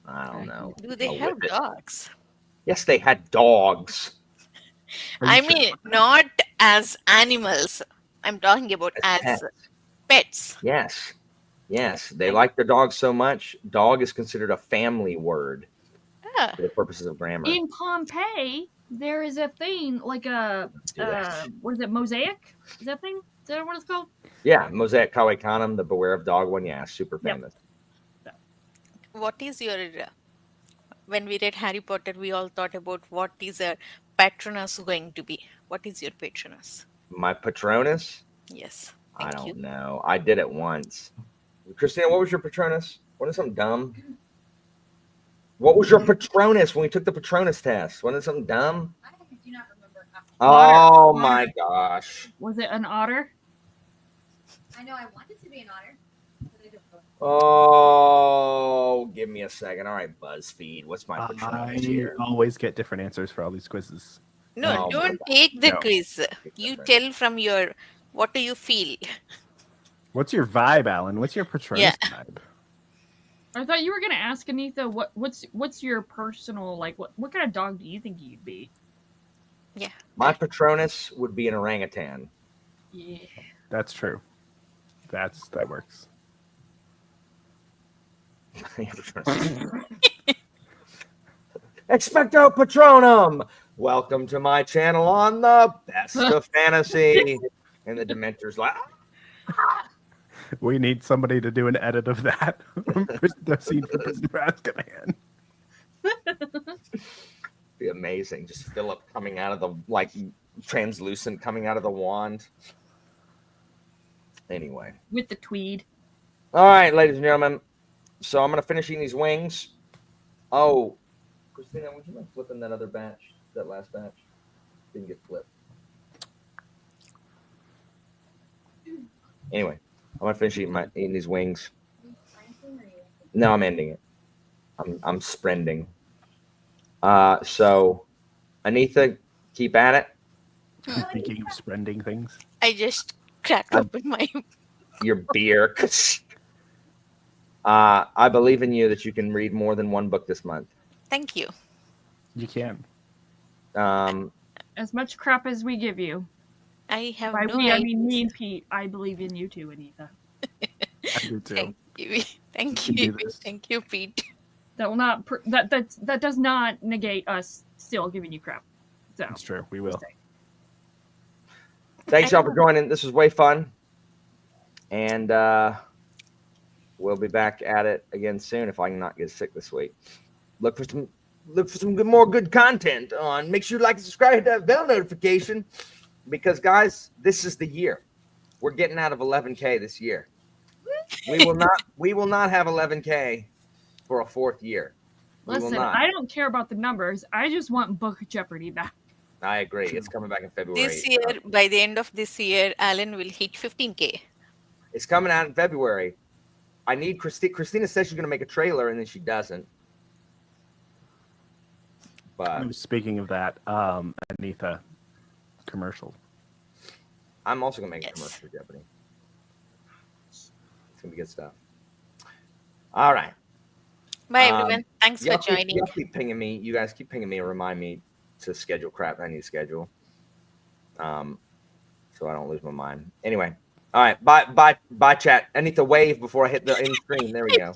I don't know. Do they A have whippet. dogs? Yes, they had dogs. I mean, not as animals. I'm talking about as Pets. pets. Yes, yes, they like their dogs so much. Dog is considered a family word Ah, for the purposes of grammar. In Pompeii, there is a thing like a Do that. what is it? Mosaic? Is that thing? Is that what it's called? Yeah, Mosaic Kawe Khanum, the Beware of Dog one. Yeah, super Yep. famous. what is your when we read Harry Potter, we all thought about what is a Patronus going to be. What is your Patronus? My Patronus? Yes. I Thank you. don't know. I did it once. Christina, what was your Patronus? What is something dumb? What was your Patronus when we took the Patronus test? Wasn't it something dumb? I do not remember. Oh Otter. my gosh. Was it an otter? I know I wanted to be an otter, but I don't know. Oh, give me a second. All right, BuzzFeed. What's my Patronus I here? always get different answers for all these quizzes. No, Oh, don't my take the No. quiz. You different. tell from your what do you feel? What's your vibe, Alan? What's your Patronus Yeah. vibe? I thought you were gonna ask Anita what's your personal like what kind of dog do you think you'd be? My Patronus would be an orangutan. Yeah. That's true. That works. Expecto Patronum. Welcome to my channel on the best of fantasy. And the Dementor's like, We need somebody to do an edit of that. The scene from Prisoner of Azkaban. be amazing. Just Philip coming out of the translucent coming out of the wand. Anyway. With the tweed. All right, ladies and gentlemen. So I'm gonna finish eating these wings. Oh, Christina, would you mind flipping that other batch? That last batch didn't get flipped. Anyway, gonna finish eating these wings. No, I'm ending it. I'm sprinting. So, Anita, keep at it. Speaking of spending things, I just cracked open my. Your beer. I believe in you that you can read more than one book this month. Thank you. you can. As much crap as we give you. I have By no we, I idea. mean me and Pete. I believe in you too, Anita. I do too. Thank you. Thank You can you. do this. Thank you, Pete. That will not. That does not negate us still giving you crap. So That's true. We will. Thanks, y'all, for joining. This was way fun. And we'll be back at it again soon if I can not get sick this week. Look for some more good content on. Make sure you like and subscribe, hit that bell notification, because guys, this is the year. We're getting out of 11K this year. We will not have 11K for a fourth year. We will listen, not. I don't care about the numbers. I just want Book Jeopardy back. I agree. It's coming back in February. This year, by the end of this year, Alan will hit 15K. It's coming out in February. I need Christina says she's going to make a trailer, and then she doesn't. But Speaking of that, Anita, commercial. I'm also going to make a Yes. commercial for Jeopardy. It's going to be good stuff. All right. Bye, everyone. Thanks for Y'all joining. keep pinging me. You guys keep pinging me and remind me to schedule crap I need to schedule. So I don't lose my mind. Anyway. All right. Bye, chat. I need to wave before I hit the end screen. There we go.